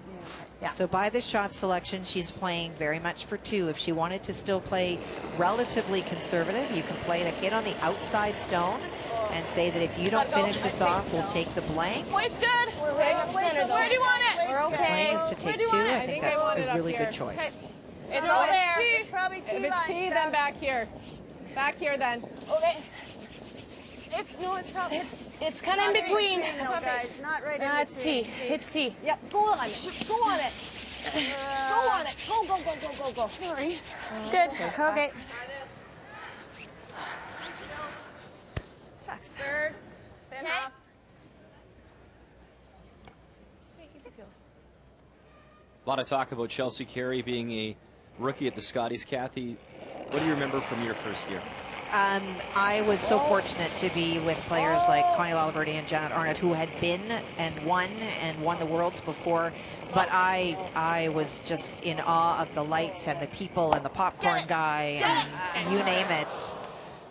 yeah. So by the shot selection, she's playing very much for 2. If she wanted to still play relatively conservative, you can play the hit on the outside stone and say that if you don't finish this off, we'll take the blank. Point's good. We're right up center, though. Where do you want it? We're okay. The blank is to take 2. I think that's a really good choice. Okay. It's all there. It's probably T. If it's T, then back here. Back here, then. Okay. It's top. It's kind of in between. No, guys, not right in between. It's T. It's T. Yep. Go on it. Go on it. Go on it. Go. Sorry. Good. Okay. Third. Then off. A lot of talk about Chelsea Carey being a rookie at the Scotties. Kathy, what do you remember from your first year? I was so fortunate to be with players like Connie Lalaberty and Janet Arnott, who had been and won the Worlds before. But I was just in awe of the lights and the people and the popcorn guy and you name it.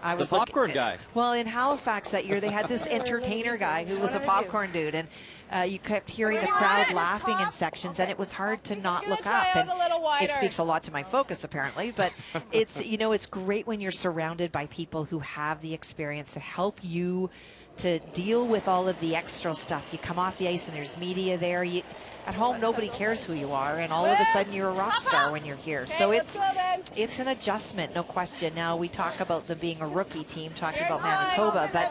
I was the popcorn guy. Well, in Halifax that year, they had this entertainer guy who was a popcorn dude, and you kept hearing the crowd laughing in sections, and it was hard to not look up. And it speaks a lot to my focus, apparently. But it's it's great when you're surrounded by people who have the experience to help you to deal with all of the extra stuff. You come off the ice and there's media there. At home, nobody cares who you are, and all of a sudden you're a rock star when you're here. So it's an adjustment, no question. Now we talk about them being a rookie team, talking about Manitoba, but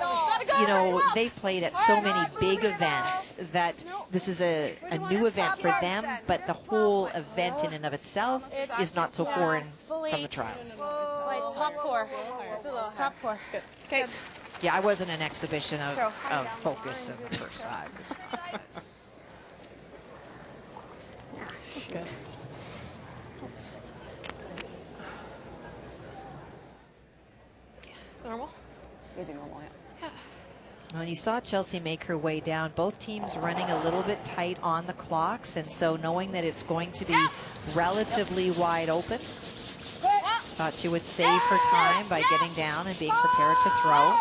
they've played at so many big events that this is a new event for them, but the whole event in and of itself is not so foreign from the trials. Top 4. It's top 4. Okay. Yeah, I wasn't an exhibition of focus in the first 5. That's good. Oops. It's normal? Easy normal, yeah. Well, you saw Chelsea make her way down. Both teams running a little bit tight on the clocks, and so knowing that it's going to be relatively wide open, thought she would save her time by getting down and being prepared to throw.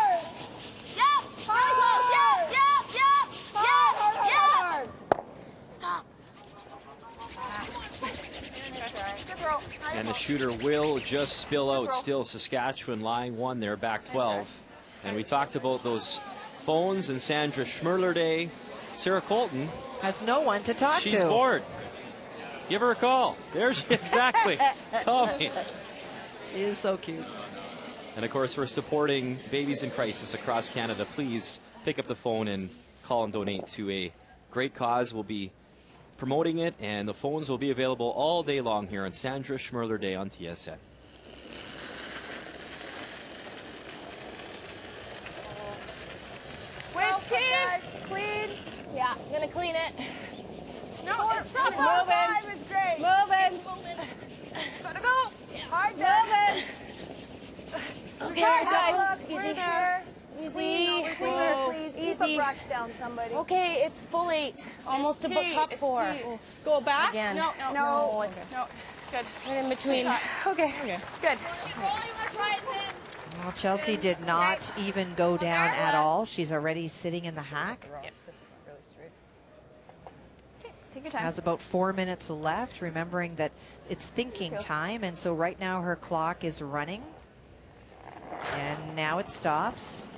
And the shooter will just spill out. Still Saskatchewan lying 1 there, back 12. And we talked about those phones and Sandra Schmurler Day. Sarah Colton has no one to talk to. She's bored. Give her a call. There she exactly. Call me. She is so cute. And of course, we're supporting babies in crisis across Canada. Please pick up the phone and call and donate to a great cause. We'll be promoting it, and the phones will be available all day long here on Sandra Schmurler Day on TSN. Guys, clean. Yeah, I'm gonna clean it. No, it's tough. It's moving. It's great. It's moving. It's moving. Gotta go. Hard Moving. Okay, guys. easy. Easy. Clean over here, please. Easy. Keep a brush down, somebody. Okay, it's full 8. Almost It's about tea, top it's 4. tea. Go back? Again. No, No, it's no, it's good. right in between. Okay. Good. Well, Chelsea did not even go down at all. She's already sitting in the hack. This is not really straight. Take your time. Has about 4 minutes left, remembering that it's thinking time, and so right now her clock is running. And now it stops.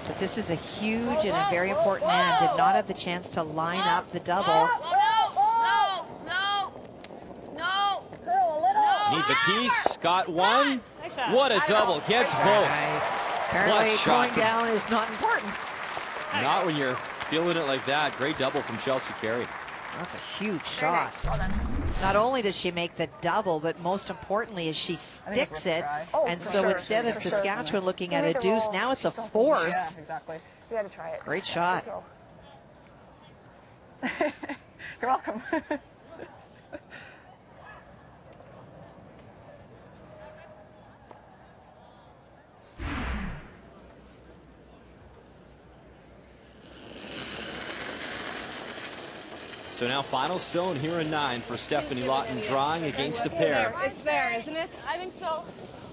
But this is a huge and a very important man. Did not have the chance to line up the double. No. Needs a piece. Got one. What a double. Gets both. Nice. Apparently What going shot. down is not important. Not when you're feeling it like that. Great double from Chelsea Carey. That's a huge shot. Not only does she make the double, but most importantly is she sticks it. And so instead of Saskatchewan looking at a deuce, now it's a force. Yeah, exactly. You gotta try it. Great shot. You're welcome. So now final stone here in 9 for Stefanie Lawton, drawing against a pair. It's there, isn't it? I think so.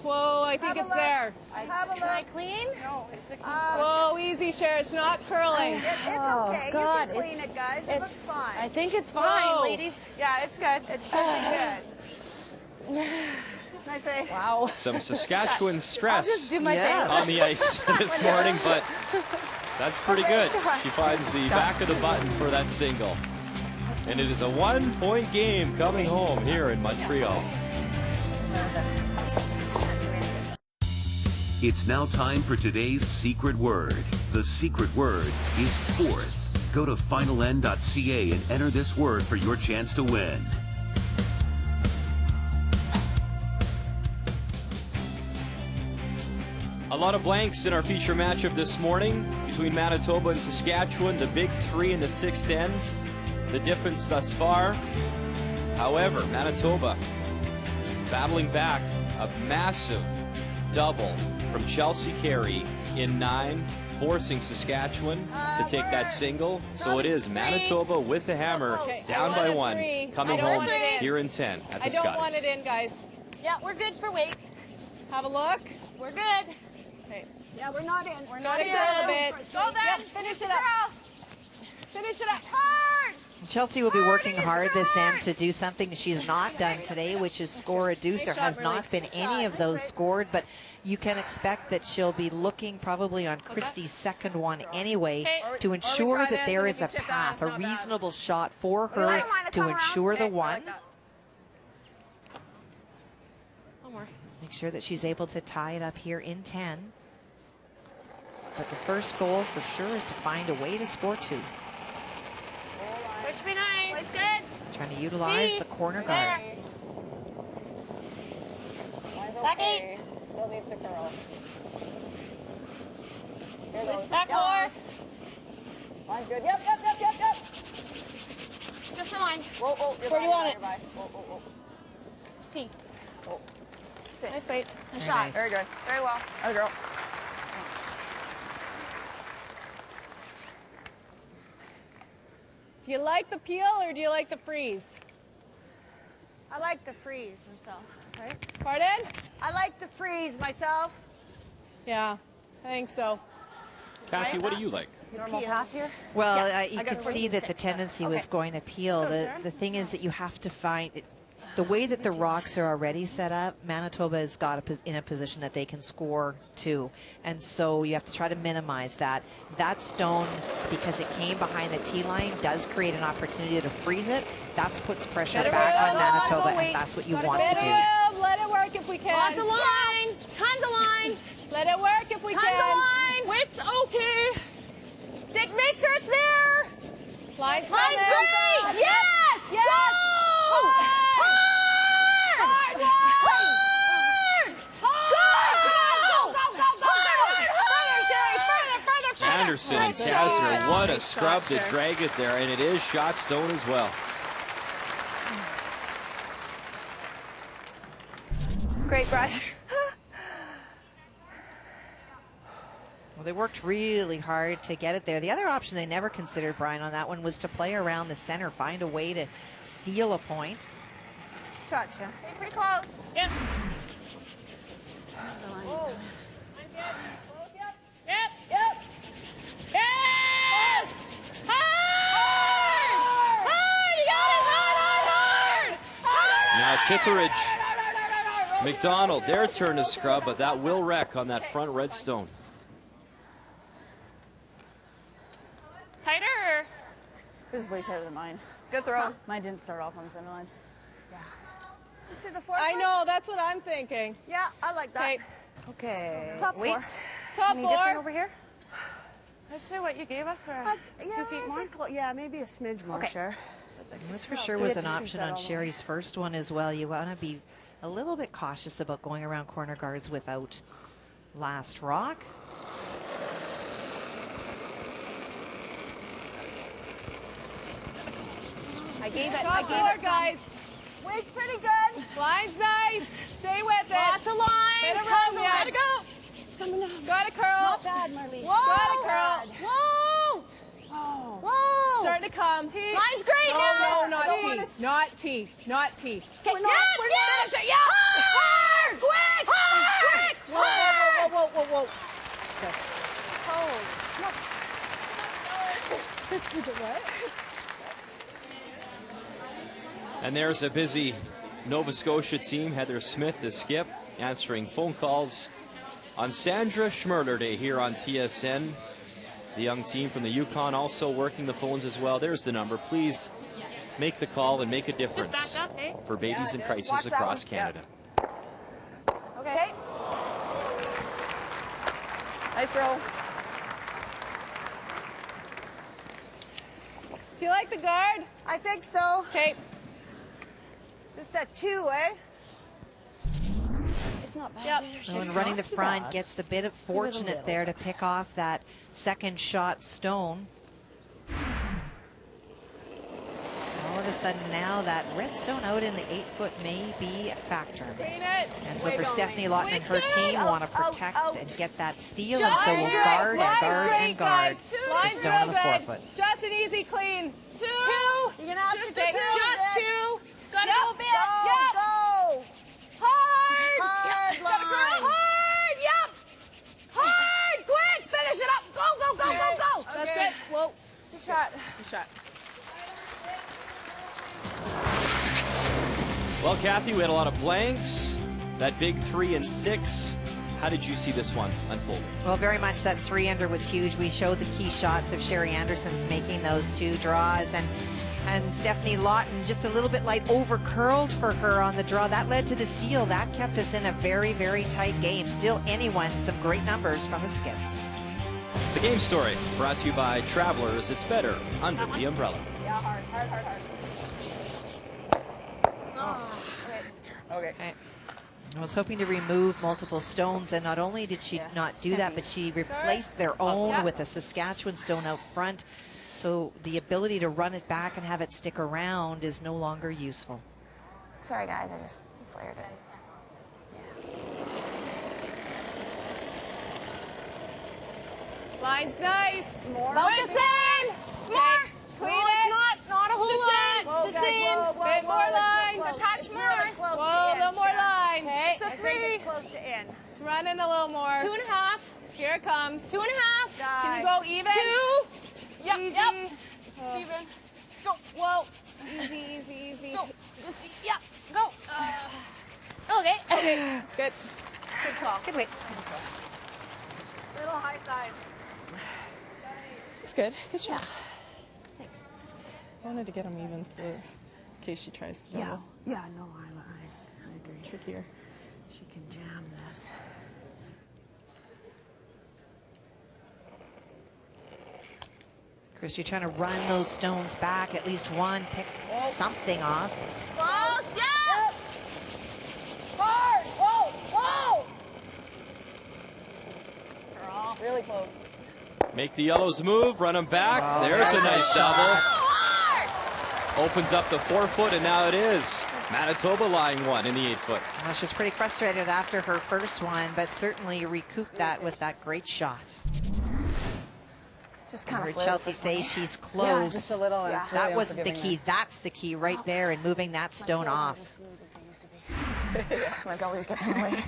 Whoa, I think it's there. Have a Can I look. clean? No, it's a whoa, easy, Cher. It's not curling. It's okay. God, you can clean it, guys. It looks fine. I think it's fine, Whoa. ladies. Yeah, it's good. It should be good. Nice. Wow. Some Saskatchewan stress I'll just do my Yes. on the ice this morning, but that's pretty good. She finds the back of the button for that single. And it is a 1-point game coming home here in Montreal. It's now time for today's secret word. The secret word is fourth. Go to finaln.ca and enter this word for your chance to win. A lot of blanks in our feature matchup this morning between Manitoba and Saskatchewan, the big 3 and the 6-10. The difference thus far, however, Manitoba battling back a massive double from Chelsea Carey in 9, forcing Saskatchewan to take that single. So it is Manitoba with the hammer, down by 1, coming home here in 10 at the I don't Scotties. want it in, guys. Yeah, we're good for weight. Have a look. We're good. Okay. Yeah, we're not in. We're not in a bit. Go then. Yep, finish it up. Finish it up. Hard. Chelsea will be working hard this end to do something she's not done today, which is score a deuce. There has not been any of those scored, but you can expect that she'll be looking probably on Christie's second one anyway to ensure that there is a path, a reasonable shot for her to ensure the one. Make sure that she's able to tie it up here in 10. But the first goal for sure is to find a way to score 2. Which be nice. It's good. Trying to utilize the corner guard. Back 8. Still needs to curl. It's back horse. Mine's good. Yep. Just for mine. Whoa, Where do you want it? Whoa. It's T. Oh. Nice weight. Nice Very shot. nice. Very good. Very well. Other girl. Do you like the peel or do you like the freeze? I like the freeze myself. Okay. Pardon? I like the freeze myself. Yeah, I think so. Kathy, what do you like? Normal path here? Well, Yeah, you I got could see that the tendency was going to peel. The thing is that you have to find it. the way that the rocks are already set up, Manitoba has got in a position that they can score too. And so you have to try to minimize that. That stone, because it came behind the tee line, does create an opportunity to freeze it. That puts pressure back on Manitoba, and that's what you want to do. Let it work if we can. Lots of line. Tons of line. Let it work if we can. Tons of line. Width's okay. Dick, make sure it's there. Line's great. coming. Yes. Yes. Go. Hard. Go. Anderson and Kasner, what a scrub to drag it there, and it is shot stone as well. Great brush. Well, they worked really hard to get it there. The other option they never considered, Brian, on that one was to play around the center, find a way to steal a point. Gotcha. Hey, pretty close. Yep. Whoa. Yep. Yes! Hard! You got it! Hard! Now Titteridge, McDonald, their turn to scrub, but that will wreck on that front red stone. Tighter. It was way tighter than mine. Good throw. Mine didn't start off on the center line. To the fourth. I know, that's what I'm thinking. Yeah, I like that. Okay. Top Wait. 4. Top Any 4. different over here? I'd say what you gave us, or 2 feet more? Yeah, maybe a smidge more, sure. This for sure was an option on Sherry's first one as well. You want to be a little bit cautious about going around corner guards without last rock. I gave it, guys. Weight's pretty good. Line's nice. Stay with it. Lots of line. Tons Tons of of Gotta go. It's coming down. Gotta curl. It's not bad, Marlies. Gotta curl. Whoa. Whoa. Whoa. Starting to come. Line's great no, now. No, not teeth. Not teeth. Not teeth. We're not. Finish it. Yeah. Hard. Quick. Hard. Whoa. Oh, smokes. We did what? And there's a busy Nova Scotia team. Heather Smith, the skip, answering phone calls on Sandra Schmurler Day here on TSN. The young team from the Yukon also working the phones as well. There's the number. Please make the call and make a difference for babies in crisis across Canada. Okay. Nice throw. Do you like the guard? I think so. Okay. Just a 2, eh? It's not bad. Yep. And running the front gets the bit of fortunate there to pick off that second shot stone. All of a sudden now that red stone out in the 8-foot may be a factor. And so for Stefanie Lawton and her team want to protect and get that steal, and so we'll guard and guard and guard the stone on the 4-foot. Just an easy clean. 2. You're gonna have to Just do 2. Just 2. Gotta go a bit. Go. Hard. Hard Yep. Gotta curl hard. Yep. Hard. Quick. Finish it up. Go. That's good. Whoa. Good shot. Good shot. Well, Kathy, we had a lot of blanks. That big 3 and 6. How did you see this one unfold? Well, very much that 3-under was huge. We showed the key shots of Sherry Anderson's making those 2 draws, and Stefanie Lawton just a little bit light over curled for her on the draw. That led to the steal. That kept us in a very, very tight game. Still anyone, some great numbers from the skips. The game story brought to you by Travelers. It's better under the umbrella. Yeah, hard. Okay. I was hoping to remove multiple stones, and not only did she not do that, but she replaced their own with a Saskatchewan stone out front. So the ability to run it back and have it stick around is no longer useful. Sorry, guys, I just flared it. Line's nice. More. About the same. It's more. Clean it. Not a whole lot. It's the same. Bit more line. A touch more. Whoa, a little more line. Okay. It's a 3. It's close to in. It's running a little more. 2.5. Here it comes. 2.5. Can you go even? 2. Yep. Easy. It's even. Go. Whoa. Easy. Go. Just, yeah. Go. Okay, it's good. Good call. Good weight. Little high side. It's good. Good shots. Thanks. I wanted to get them even so in case she tries to double. Yeah, no, I agree. Trickier. She can jam this. Chris, you're trying to run those stones back, at least one, pick something off. Close, yeah! Hard! Whoa! Whoa! Girl. Really close. Make the yellows move, run them back. There's a nice double. Opens up the 4-foot, and now it is Manitoba lying one in the 8-foot. Well, she was pretty frustrated after her first one, but certainly recouped that with that great shot. Just kind of Chelsea says she's close. Yeah, just a little. Yeah. That wasn't the key. That's the key right there in moving that stone off. Like always getting in the way.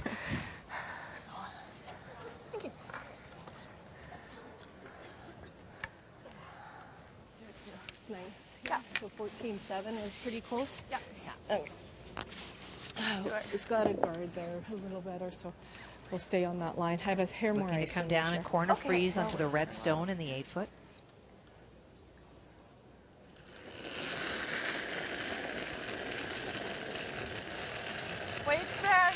It's nice. Yeah. So 14-7 is pretty close. Yeah. Okay. It's got a guard there a little better, so we'll stay on that line. I have a hair more Looking ice. to come down and corner freeze onto the red stone in the 8-foot. Weight's there.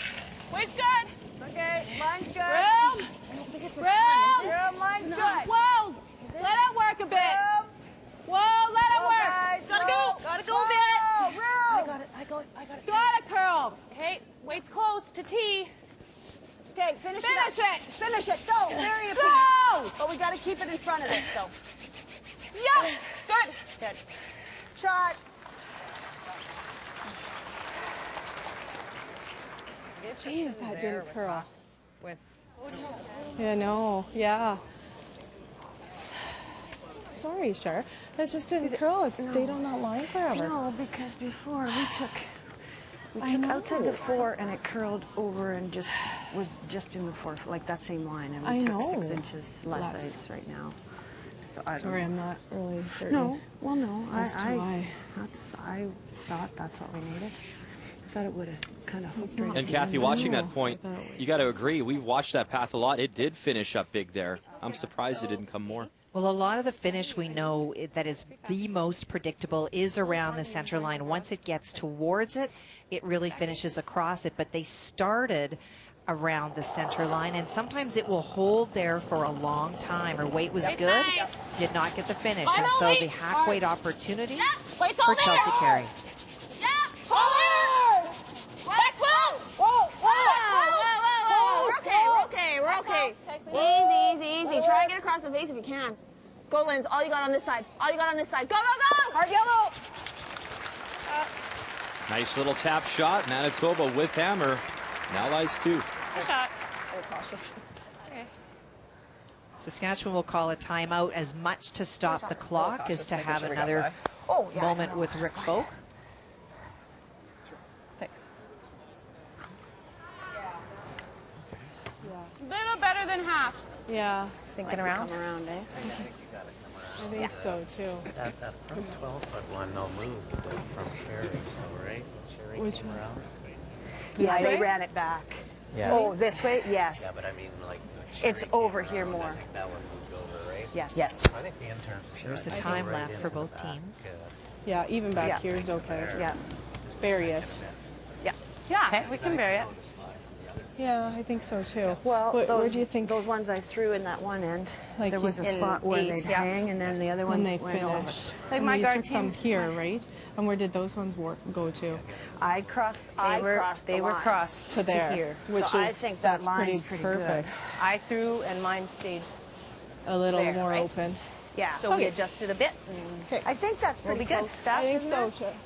Weight's good. Okay, line's good. Room. I don't think it's a room, line's good. Whoa. Let it work a bit. Whoa, let it work. Guys, Gotta go. Gotta go a bit. Room. I got it. Gotta curl. Okay, weight's close to T. Okay, finish it. Finish it. Go. There you Go. But we got to keep it in front of this, though. Yeah. Good. Good. Shot. Jeez, that didn't curl. With. Yeah, no. Yeah. Sorry, Char. It just didn't curl. It stayed on that line forever. No, because before we took know. outside the 4 and it curled over and just was just in the 4, like that same line, and we I took know. 6 inches less ice right now. So I Sorry, I'm not really certain. No, well, no. As to why. I thought that's what we needed. I thought it would have kind of hooked right And at Kathy, the end. watching that point, you got to agree, we've watched that path a lot. It did finish up big there. I'm surprised it didn't come more. Well, a lot of the finish we know that is the most predictable is around the center line. Once it gets towards it, it really finishes across it. But they started around the center line, and sometimes it will hold there for a long time. Her weight was good, did not get the finish, and so the hack weight opportunity for Chelsea Carey. We're okay. Easy. Try and get across the face if you can. Go, Linz. All you got on this side. Go, go, go! Hard yellow! Nice little tap shot. Manitoba with hammer. Now lies 2. Good shot. We're cautious. Okay. Saskatchewan will call a timeout as much to stop the clock as to have another moment with Rick Folk. Thanks. Little better than half. Yeah. Sinking around. Around, eh? I think so, too. That front 12-foot one, no moved from Carey, so right? Carey Which came one? around. Yeah, they ran it back. Yeah. Oh, this way? Yes. Yeah, but I mean, like, It's over here more. I think that one moved over, right? Yes. I think the interns. There's the time left for both teams. Yeah, even back here is okay. Yeah. Bury it. Yeah. Yeah, we can bury it. Yeah, I think so, too. Well, where do you think? Those ones I threw in that one end, Like there was a in spot where 8, they'd yeah. hang, and then the other When ones they went over. finished. Like And my you guard took some team. here, right? And where did those ones go to? I crossed the They were line. crossed To there, here. which So I is think that that's line's pretty perfect. good. I threw and mine stayed. A little There, more right? open. Yeah. So we adjusted a bit. And I think that's We'll pretty be good. close stuff, I think isn't so, it? too.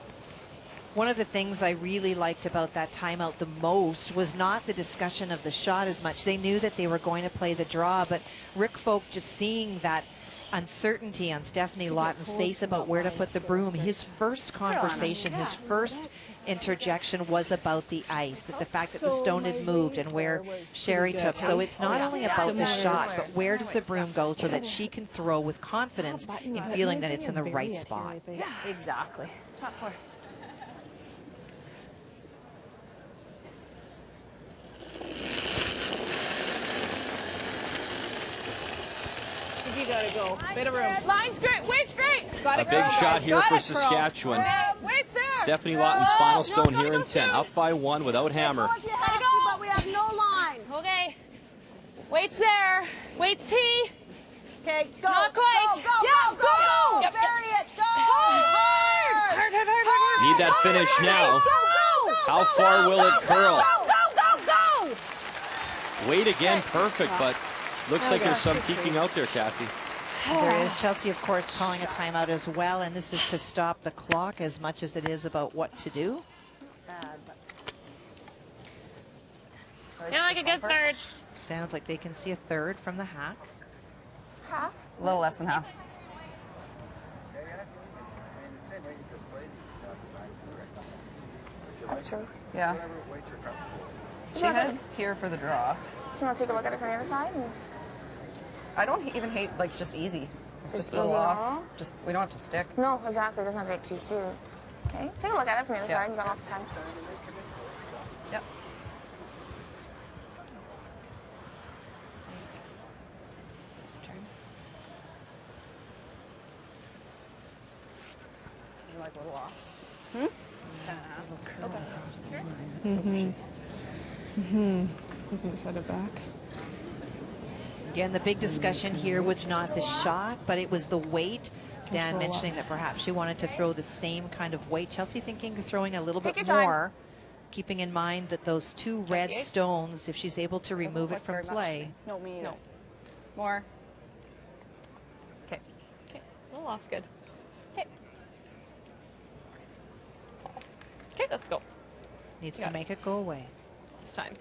One of the things I really liked about that timeout the most was not the discussion of the shot as much. They knew that they were going to play the draw, but Rick Folk just seeing that uncertainty on Stefanie Lawton's face about where to put the broom. His first conversation, his first interjection was about the ice, that the fact that the stone had moved and where Sherry took. So it's not only about the shot, but where does the broom go so that she can throw with confidence in feeling that it's in the right spot. yeah, exactly. Top 4. go. Bit of room. Line's great. Weight's great. Got A it, big girl. shot here Got for it, girl. Saskatchewan. Weight's there. Stephanie Lawton's final stone here in 10. Up by 1 without hammer. Gotta go, but we have no line. Okay. Weight's there. Weight's T. Okay, go. Not quite. Go, go, Yeah, go. go. Yep, bury it. Go. Hard. Hard, hard, hard, hard. Need that finish now. How far will it curl? Weight again, perfect, but looks like there's some peeking out there, Kathy. There is. Chelsea, of course, calling a timeout as well, and this is to stop the clock as much as it is about what to do. Feel like a good third. Sounds like they can see a third from the hack. Half? A little less than half. That's true. Yeah. She had here for the draw. Do you want to take a look at it from the other side? I don't even hate, like, just easy. It's just a Easy little off. now? Just, we don't have to stick. No, exactly. It doesn't have to be too cute. Okay, take a look at it from the other Yeah. side. You've got lots of time. Yep. You like a little off? 10 and a half. Doesn't set it back. Again, the big discussion here was not the shot, but it was the weight. Dan Control mentioning that perhaps she wanted to throw the same kind of weight. Chelsea thinking of throwing a little Take bit your time. more, keeping in mind that those two red stones, if she's able to remove it from play. No, me either. No. More. Okay. Okay. A little off's good. Okay. Okay, let's go. Needs to make it go away. It's time.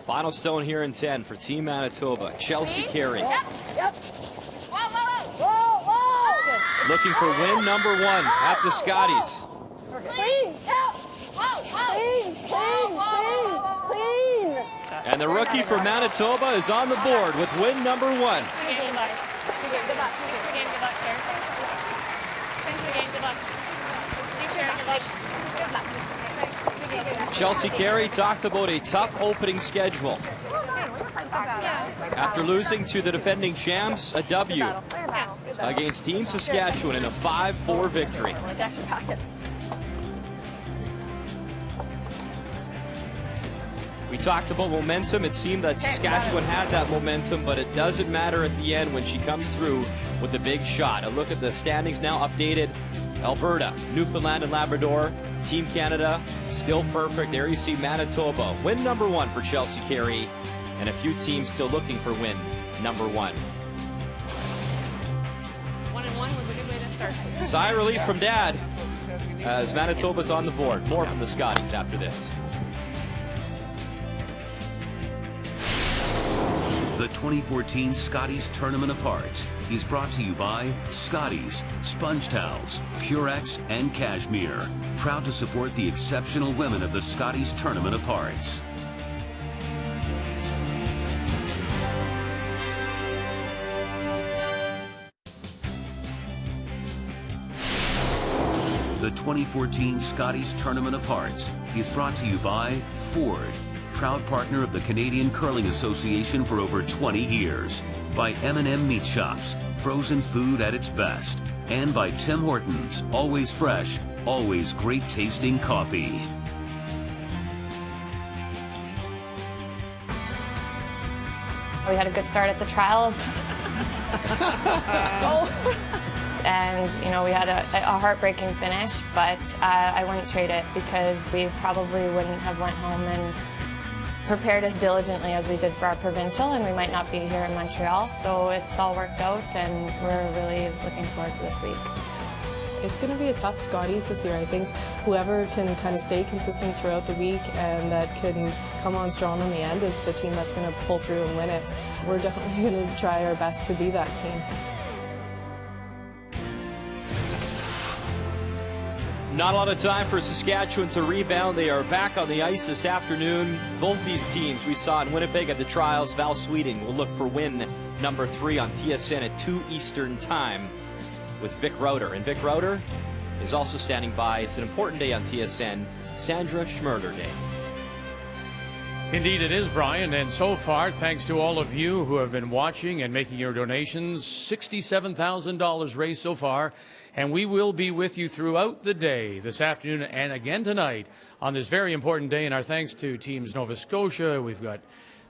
Final stone here in 10 for Team Manitoba. Chelsea Carey. Yep. Whoa, whoa, whoa. Whoa, whoa. Looking for win number 1 at the Scotties. Clean. Yep. Whoa, whoa. Clean. Clean. And the rookie for Manitoba is on the board with win number 1. Good luck. Good luck. Good luck. Thanks for the game. Good luck, Sharon. Thanks for the game. Good luck. Thanks, Sharon. Good luck. Good luck. Chelsea Carey talked about a tough opening schedule. After losing to the defending champs, a W against Team Saskatchewan in a 5-4 victory. We talked about momentum. It seemed that Saskatchewan had that momentum, but it doesn't matter at the end when she comes through with the big shot. A look at the standings now updated. Alberta, Newfoundland and Labrador, Team Canada, still perfect. There you see Manitoba. Win number 1 for Chelsea Carey, and a few teams still looking for win number 1. 1-1 was a good way to start. Sigh of relief from Dad as Manitoba's on the board. More from the Scotties after this. The 2014 Scotties Tournament of Hearts is brought to you by Scotties, Sponge Towels, Purex, and Cashmere. Proud to support the exceptional women of the Scotties Tournament of Hearts. The 2014 Scotties Tournament of Hearts is brought to you by Ford, proud partner of the Canadian Curling Association for over 20 years, by M&M Meat Shops, frozen food at its best, and by Tim Hortons, always fresh, always great tasting coffee. We had a good start at the trials. And, you know, we had a heartbreaking finish, but I wouldn't trade it because we probably wouldn't have went home and prepared as diligently as we did for our provincial, and we might not be here in Montreal, so it's all worked out, and we're really looking forward to this week. It's going to be a tough Scotties this year. I think whoever can kind of stay consistent throughout the week and that can come on strong in the end is the team that's going to pull through and win it. We're definitely going to try our best to be that team. Not a lot of time for Saskatchewan to rebound. They are back on the ice this afternoon. Both these teams we saw in Winnipeg at the trials. Val Sweeting will look for win number 3 on TSN at 2 Eastern time with Vic Rauter. And Vic Rauter is also standing by. It's an important day on TSN, Sandra Schmurler Day. Indeed it is, Brian, and so far, thanks to all of you who have been watching and making your donations, $67,000 raised so far, and we will be with you throughout the day, this afternoon and again tonight, on this very important day, and our thanks to Teams Nova Scotia, we've got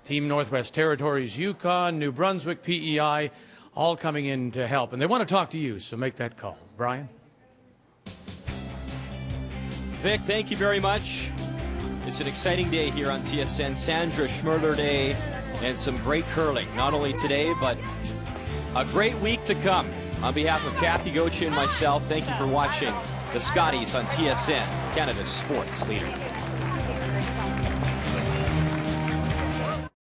Team Northwest Territories, Yukon, New Brunswick, PEI, all coming in to help, and they want to talk to you, so make that call. Brian? Vic, thank you very much. It's an exciting day here on TSN, Sandra Schmurler Day, and some great curling, not only today, but a great week to come. On behalf of Kathy Goche and myself, thank you for watching the Scotties on TSN, Canada's sports leader.